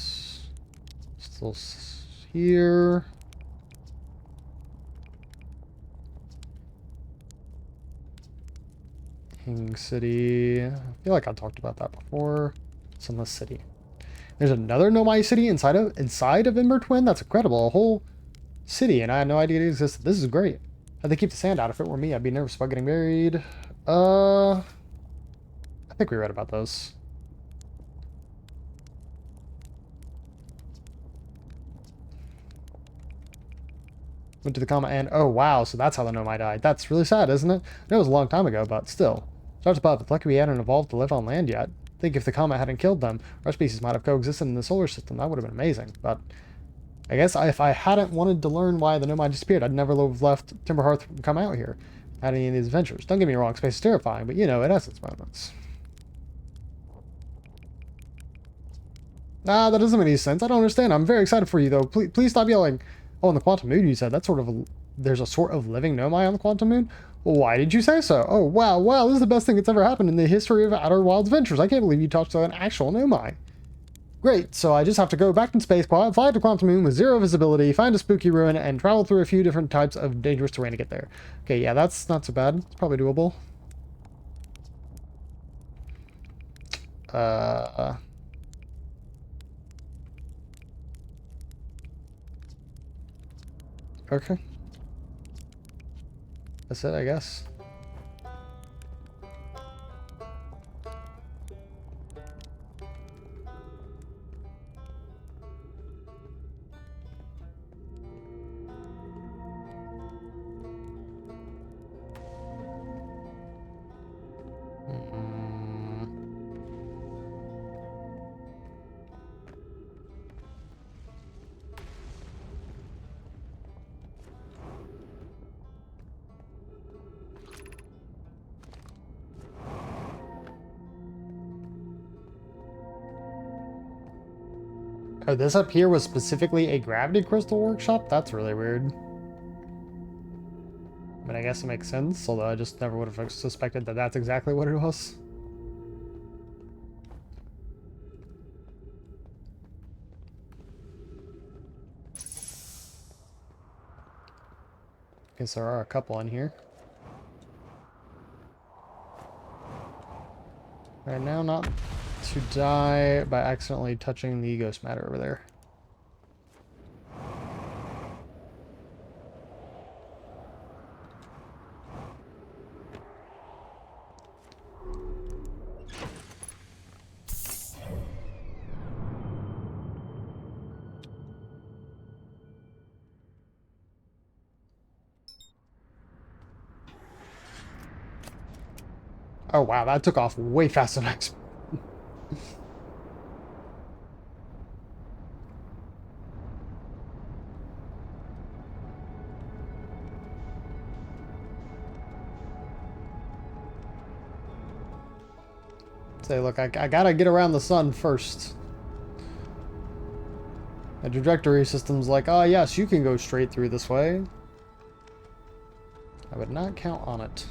Still here. King City. I feel like I talked about that before. Sunless City. There's another Nomai city inside of Ember Twin. That's incredible. A whole city, and I had no idea it existed. This is great. How'd they keep the sand out? If it were me, I'd be nervous about getting married. I think we read about those. Went to the comma and oh wow, so that's how the Nomai died. That's really sad, isn't it? I know it was a long time ago, but still. Starts about it's lucky we hadn't evolved to live on land yet. Think if the comet hadn't killed them, our species might have coexisted in the solar system. That would have been amazing. But I guess if I hadn't wanted to learn why the Nomai disappeared, I'd never have left Timberhearth and come out here. Had any of these adventures. Don't get me wrong, space is terrifying, but you know, it has its moments. Ah, that doesn't make any sense. I don't understand. I'm very excited for you, though. Please stop yelling. Oh, on the Quantum Moon, you said. That's sort of a... There's a sort of living Nomai on the Quantum Moon? Well, why did you say so? Oh, wow, wow, this is the best thing that's ever happened in the history of Outer Wilds Adventures. I can't believe you talked to an actual Nomai. Great, so I just have to go back in space, fly to Quantum Moon with zero visibility, find a spooky ruin, and travel through a few different types of dangerous terrain to get there. Okay, yeah, that's not so bad. It's probably doable. Okay. That's it, I guess. Oh, this up here was specifically a gravity crystal workshop? That's really weird. I mean, I guess it makes sense, although I just never would have suspected that that's exactly what it was. Guess there are a couple in here. Right now, not to die by accidentally touching the ghost matter over there. Oh wow, that took off way faster than I expected. Say, look, I gotta get around the sun first. The trajectory system's like, oh yes, you can go straight through this way. I would not count on it.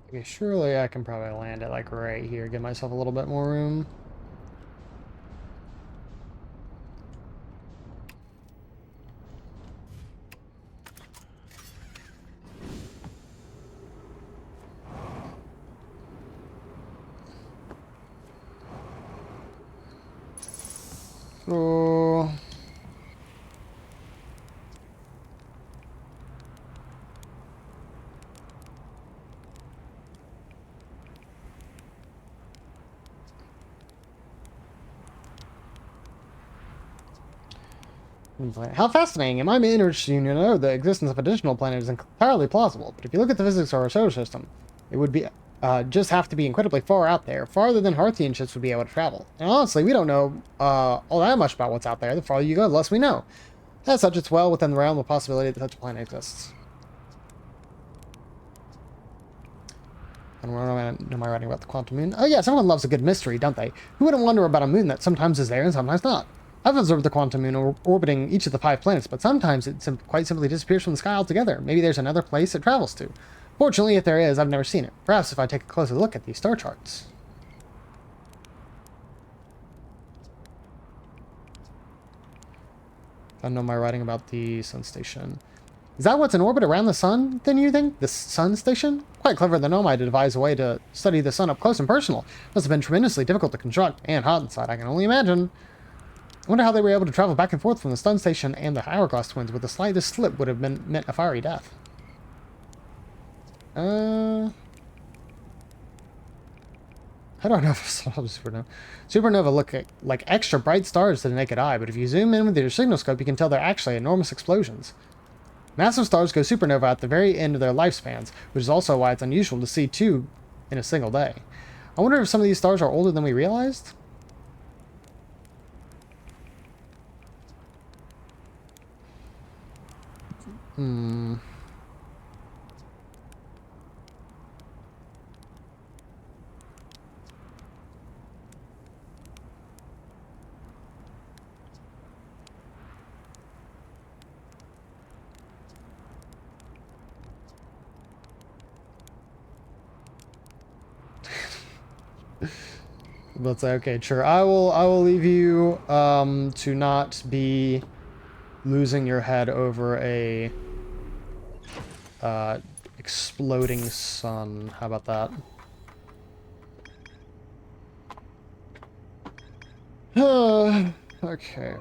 Okay, surely I can probably land it like right here, give myself a little bit more room. So How fascinating. In my interested you know the existence of additional planets is entirely plausible, but if you look at the physics of our solar system, it would be just have to be incredibly far out there, farther than Hearthian ships would be able to travel. And honestly, we don't know all that much about what's out there. The farther you go, the less we know. As such, it's well within the realm of possibility that such a planet exists. And what am I writing about the quantum moon? Oh yes, everyone loves a good mystery, don't they? Who wouldn't wonder about a moon that sometimes is there and sometimes not? I've observed the quantum moon orbiting each of the 5 planets, but sometimes it quite simply disappears from the sky altogether. Maybe there's another place it travels to. Fortunately, if there is, I've never seen it. Perhaps if I take a closer look at these star charts. I know my writing about the sun station. Is that what's in orbit around the sun, then, you think? The sun station? Quite clever of the Nomai to devise a way to study the sun up close and personal. Must have been tremendously difficult to construct, and hot inside, I can only imagine. I wonder how they were able to travel back and forth from the sun station and the hourglass twins with the slightest slip would have meant a fiery death. I don't know if it's supernova. Supernova look like extra bright stars to the naked eye, but if you zoom in with your signal scope, you can tell they're actually enormous explosions. Massive stars go supernova at the very end of their lifespans, which is also why it's unusual to see 2 in a single day. I wonder if some of these stars are older than we realized? Let's say, okay, sure. I will leave you to not be losing your head over a exploding sun. How about that? Okay.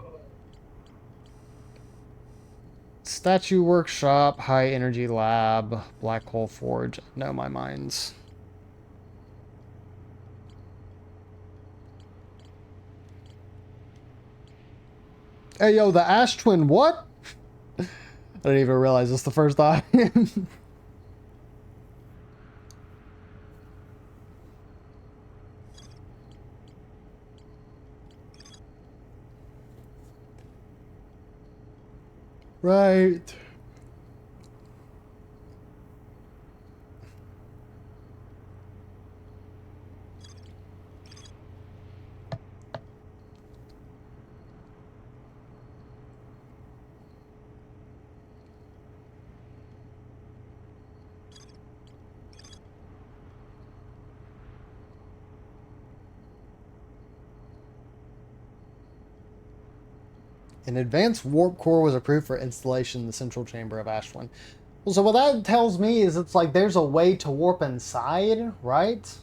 Statue workshop, high energy lab, black hole forge. No, my minds. Hey, yo, the Ash Twin, what? I didn't even realize this the first time. Right. An advanced warp core was approved for installation in the central chamber of Ashwin. Well, so what that tells me is it's like there's a way to warp inside, right?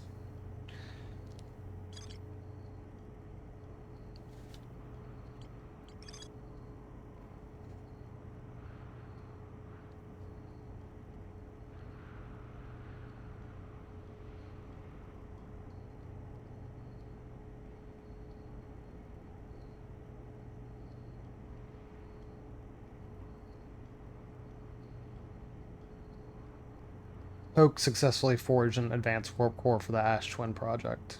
Poke successfully forged an advanced warp core for the Ash Twin project.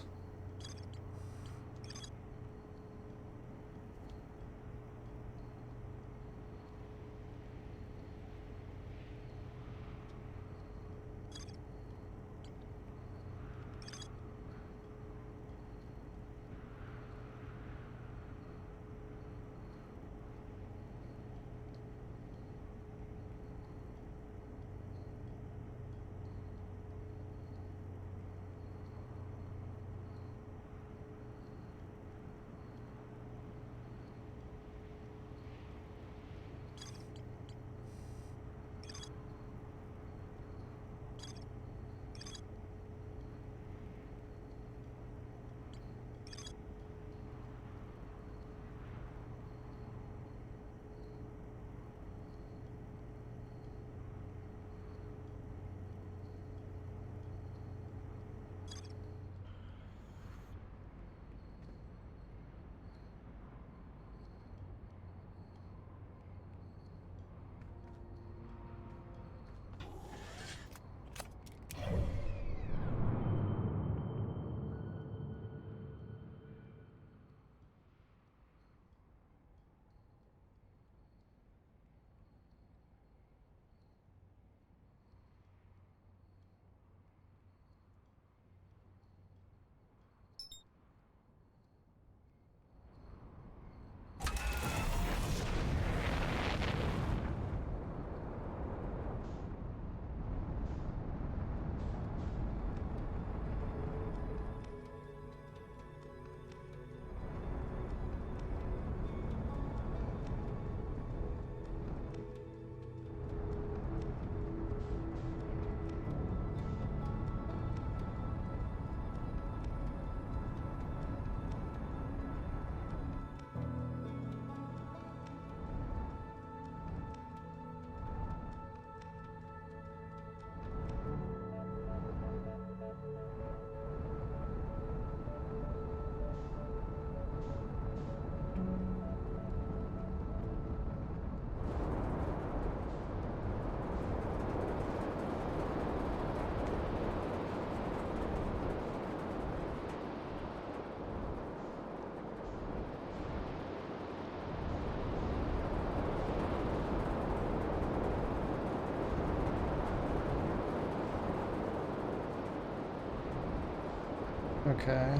Okay.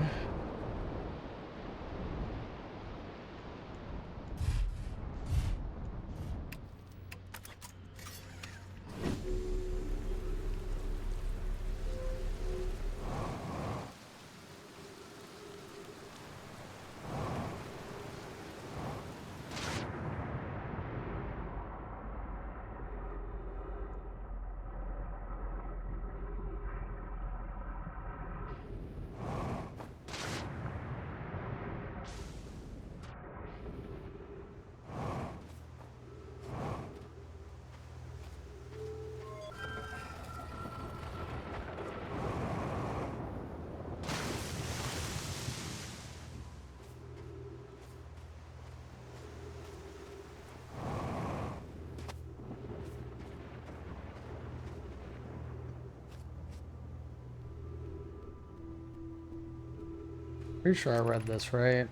Pretty sure I read this right.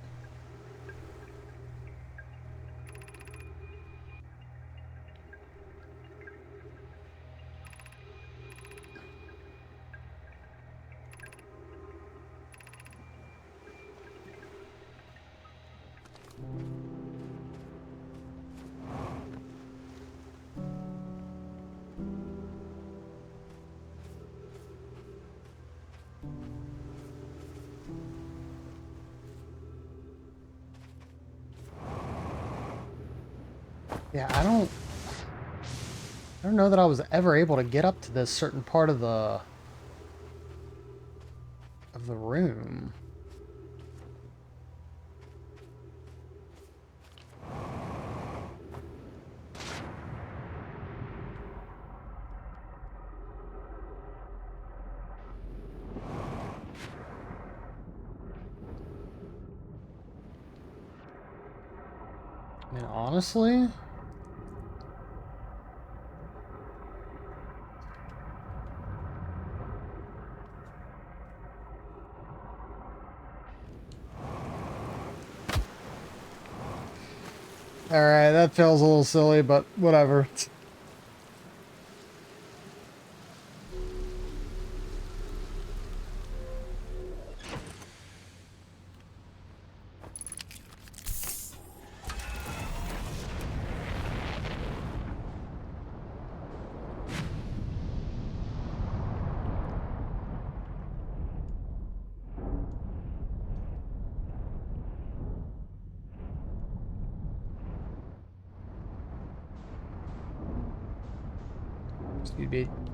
Yeah, I don't know that I was ever able to get up to this certain part of the room. I mean, honestly, alright, that feels a little silly, but whatever.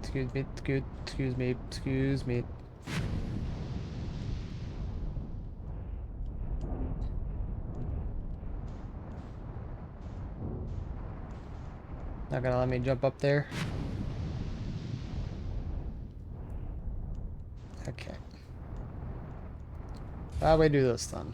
Excuse me, excuse me. Not gonna let me jump up there. Okay. How do we do this then?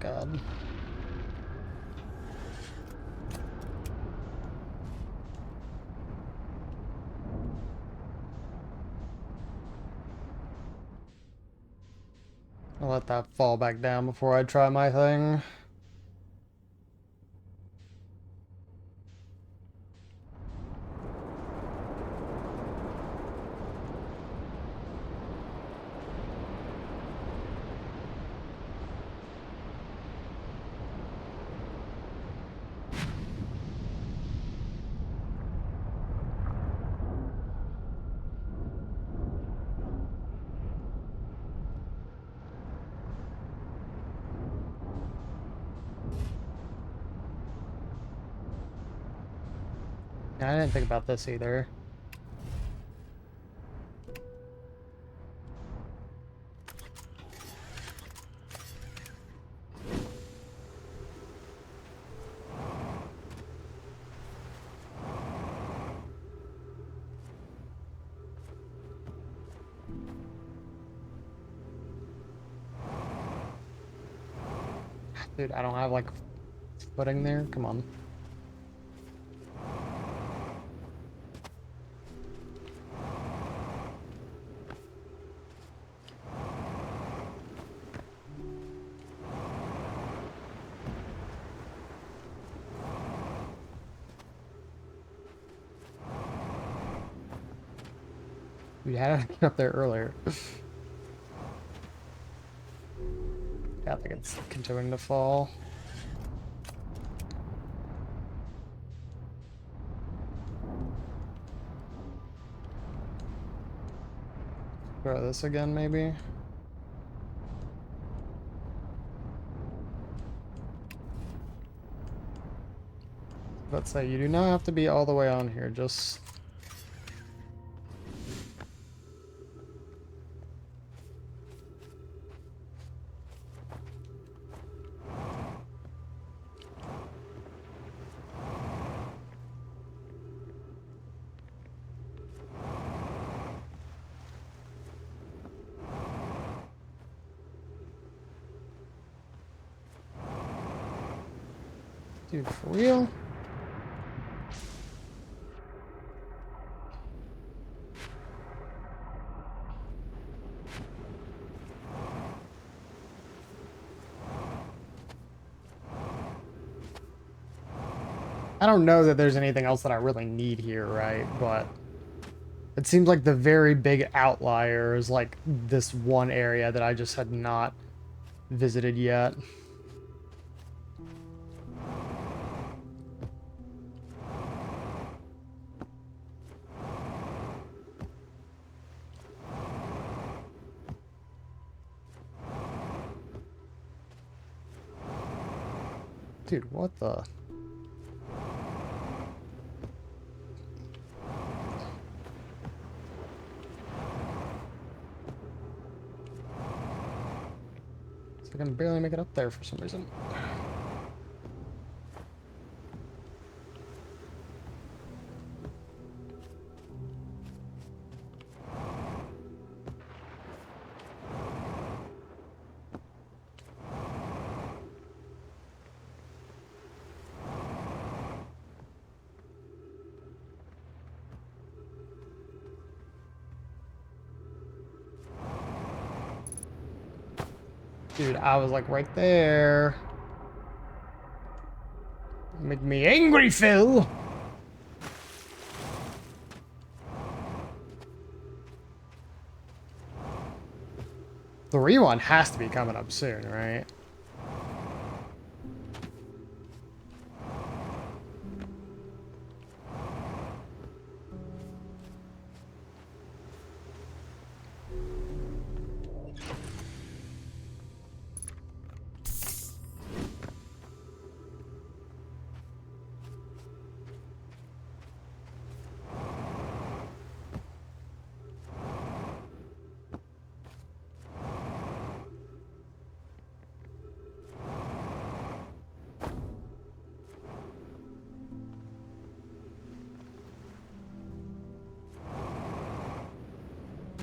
God. I'll let that fall back down before I try my thing. I didn't think about this either. Dude, I don't have like footing there. Come on. We had to get up there earlier. Yeah, I think it's continuing to fall. Try this again, maybe. Let's say you do not have to be all the way on here, just... Dude, for real? I don't know that there's anything else that I really need here, right? But it seems like the very big outlier is like this one area that I just had not visited yet. Dude, what the... I can barely make it up there for some reason. Dude, I was like right there. Make me angry, Phil. The rewind has to be coming up soon, right?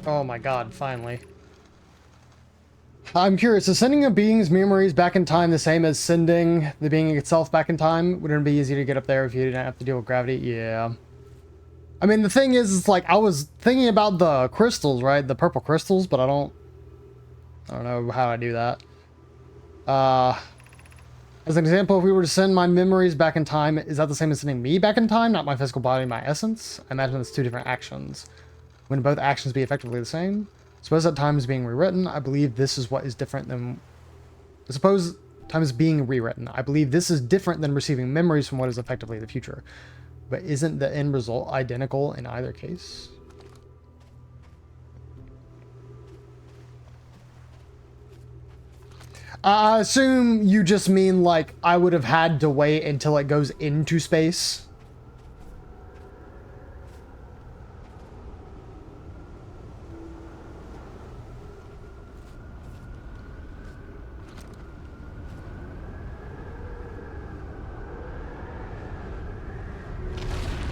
Oh my god, finally. I'm curious, is sending a being's memories back in time the same as sending the being itself back in time? Wouldn't it be easy to get up there if you didn't have to deal with gravity? Yeah. I mean, the thing is, it's like, I was thinking about the crystals, right? The purple crystals, but I don't know how I do that. As an example, if we were to send my memories back in time, is that the same as sending me back in time? Not my physical body, my essence? I imagine it's two different actions. Wouldn't both actions be effectively the same? Suppose that time is being rewritten. I believe this is what is different than... Suppose time is being rewritten. I believe this is different than receiving memories from what is effectively the future. But isn't the end result identical in either case? I assume you just mean, like, I would have had to wait until it goes into space.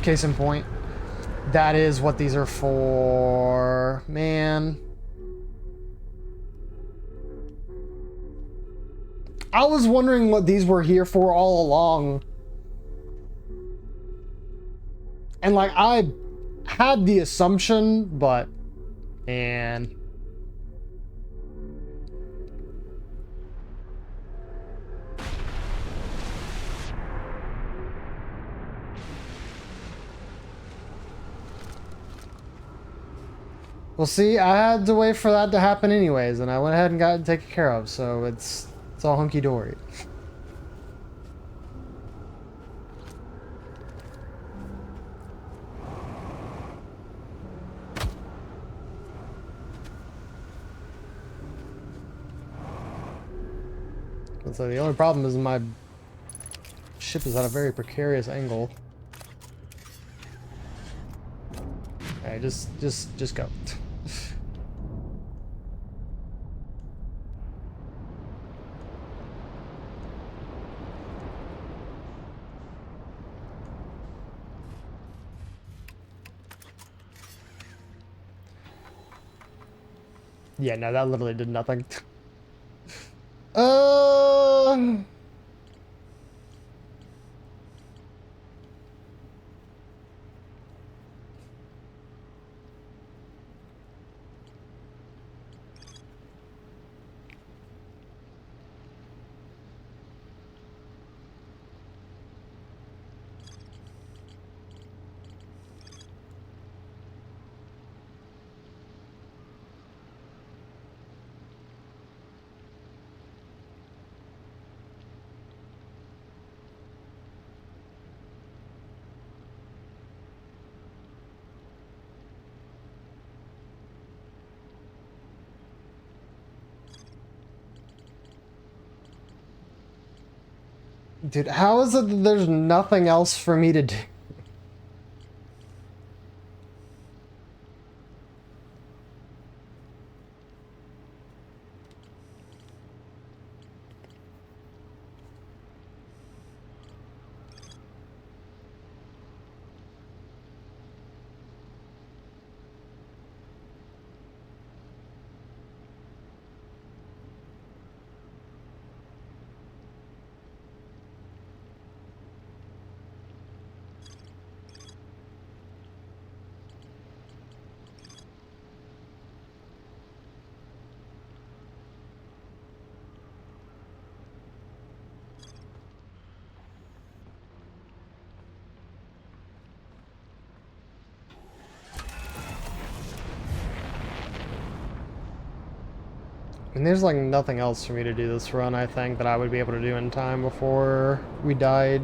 Case in point, that is what these are for. Man, I was wondering what these were here for all along. And like, I had the assumption, but... And... Well, see, I had to wait for that to happen anyways, and I went ahead and got it taken care of, so it's all hunky-dory. So the only problem is my ship is at a very precarious angle. Okay, just go. Yeah, no, that literally did nothing. Dude, how is it that there's nothing else for me to do? And there's like nothing else for me to do this run, I think, that I would be able to do in time before we died.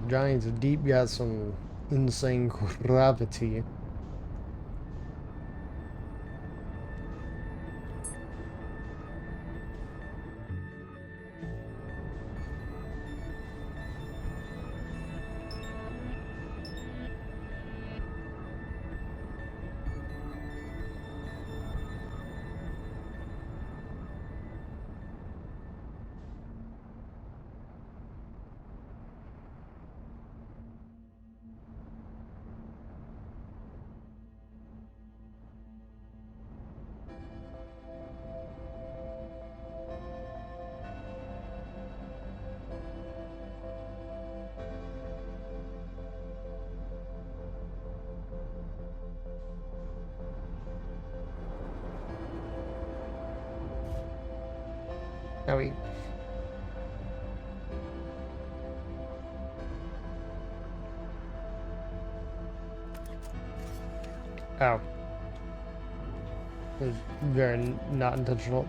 Giants deep got some insane gravity. Now we... Oh. It was very not intentional.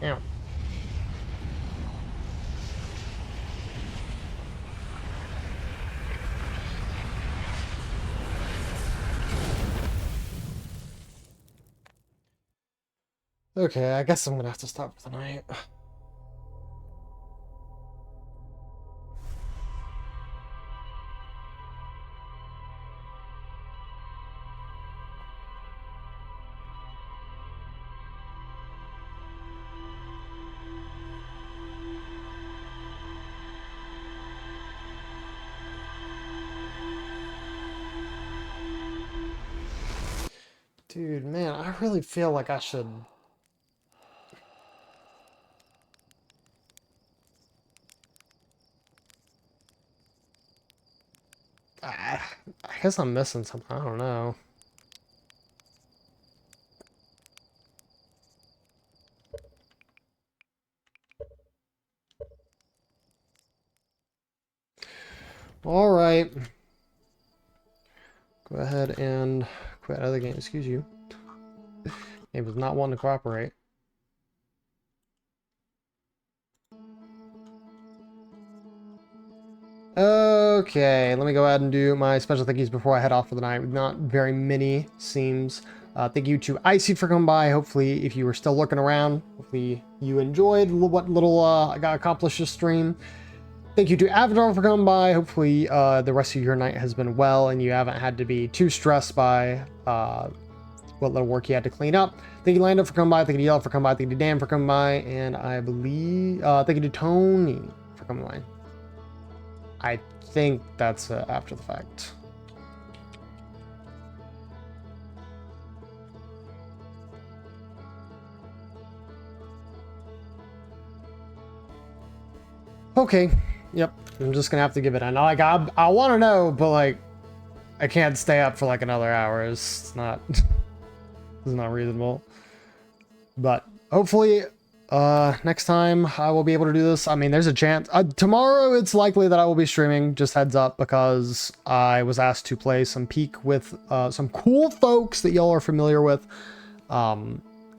Ow. Okay, I guess I'm gonna have to stop for the night. Dude, man, I really feel like I should... I guess I'm missing something. I don't know. All right. Go ahead and quit out of the game. Excuse you. It was not wanting to cooperate. Okay, let me go ahead and do my special thank yous before I head off for the night. Not very many seems. Thank you to Icy for coming by. Hopefully, if you were still looking around, hopefully you enjoyed what little I got accomplished this stream. Thank you to Avatar for coming by. Hopefully, the rest of your night has been well and you haven't had to be too stressed by what little work you had to clean up. Thank you, Lando, for coming by. Thank you to Yellow for coming by. Thank you to Dan for coming by. And I believe, thank you to Tony for coming by. I think that's after the fact. Okay. Yep. I'm just gonna have to give it in. Like, I want to know, but like, I can't stay up for like another hour. It's not, it's not reasonable. But hopefully, next time I will be able to do this. I mean, there's a chance. Tomorrow, it's likely that I will be streaming. Just heads up, because I was asked to play some Peak with some cool folks that y'all are familiar with. I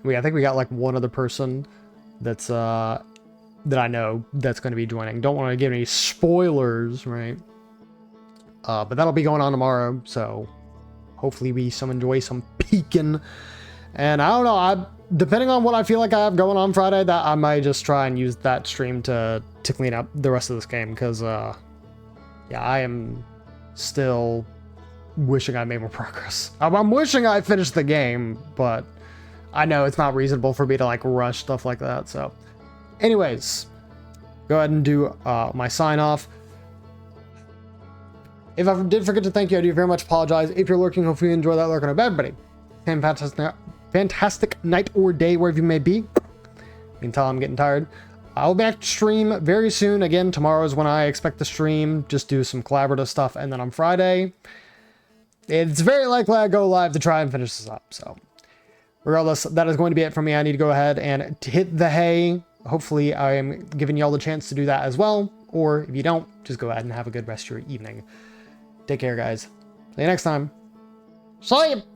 think we got like one other person that's that I know that's going to be joining. Don't want to give any spoilers, right? But that'll be going on tomorrow, so hopefully we enjoy some peeking. And I don't know, depending on what I feel like I have going on Friday, that I might just try and use that stream to clean up the rest of this game, because yeah, I am still wishing I made more progress. I'm wishing I finished the game, but I know it's not reasonable for me to like rush stuff like that. So anyways, go ahead and do my sign off. If I did forget to thank you, I do very much apologize. If you're lurking, hopefully you enjoy that lurking. Everybody, fantastic night or day wherever you may be. You can tell I'm getting tired. I'll be back to stream very soon. Again, tomorrow is when I expect to stream. Just do some collaborative stuff, and then on Friday, it's very likely I go live to try and finish this up. So regardless, that is going to be it for me. I need to go ahead and hit the hay. Hopefully I am giving y'all the chance to do that as well. Or if you don't, just go ahead and have a good rest of your evening. Take care, guys. See you next time. See ya!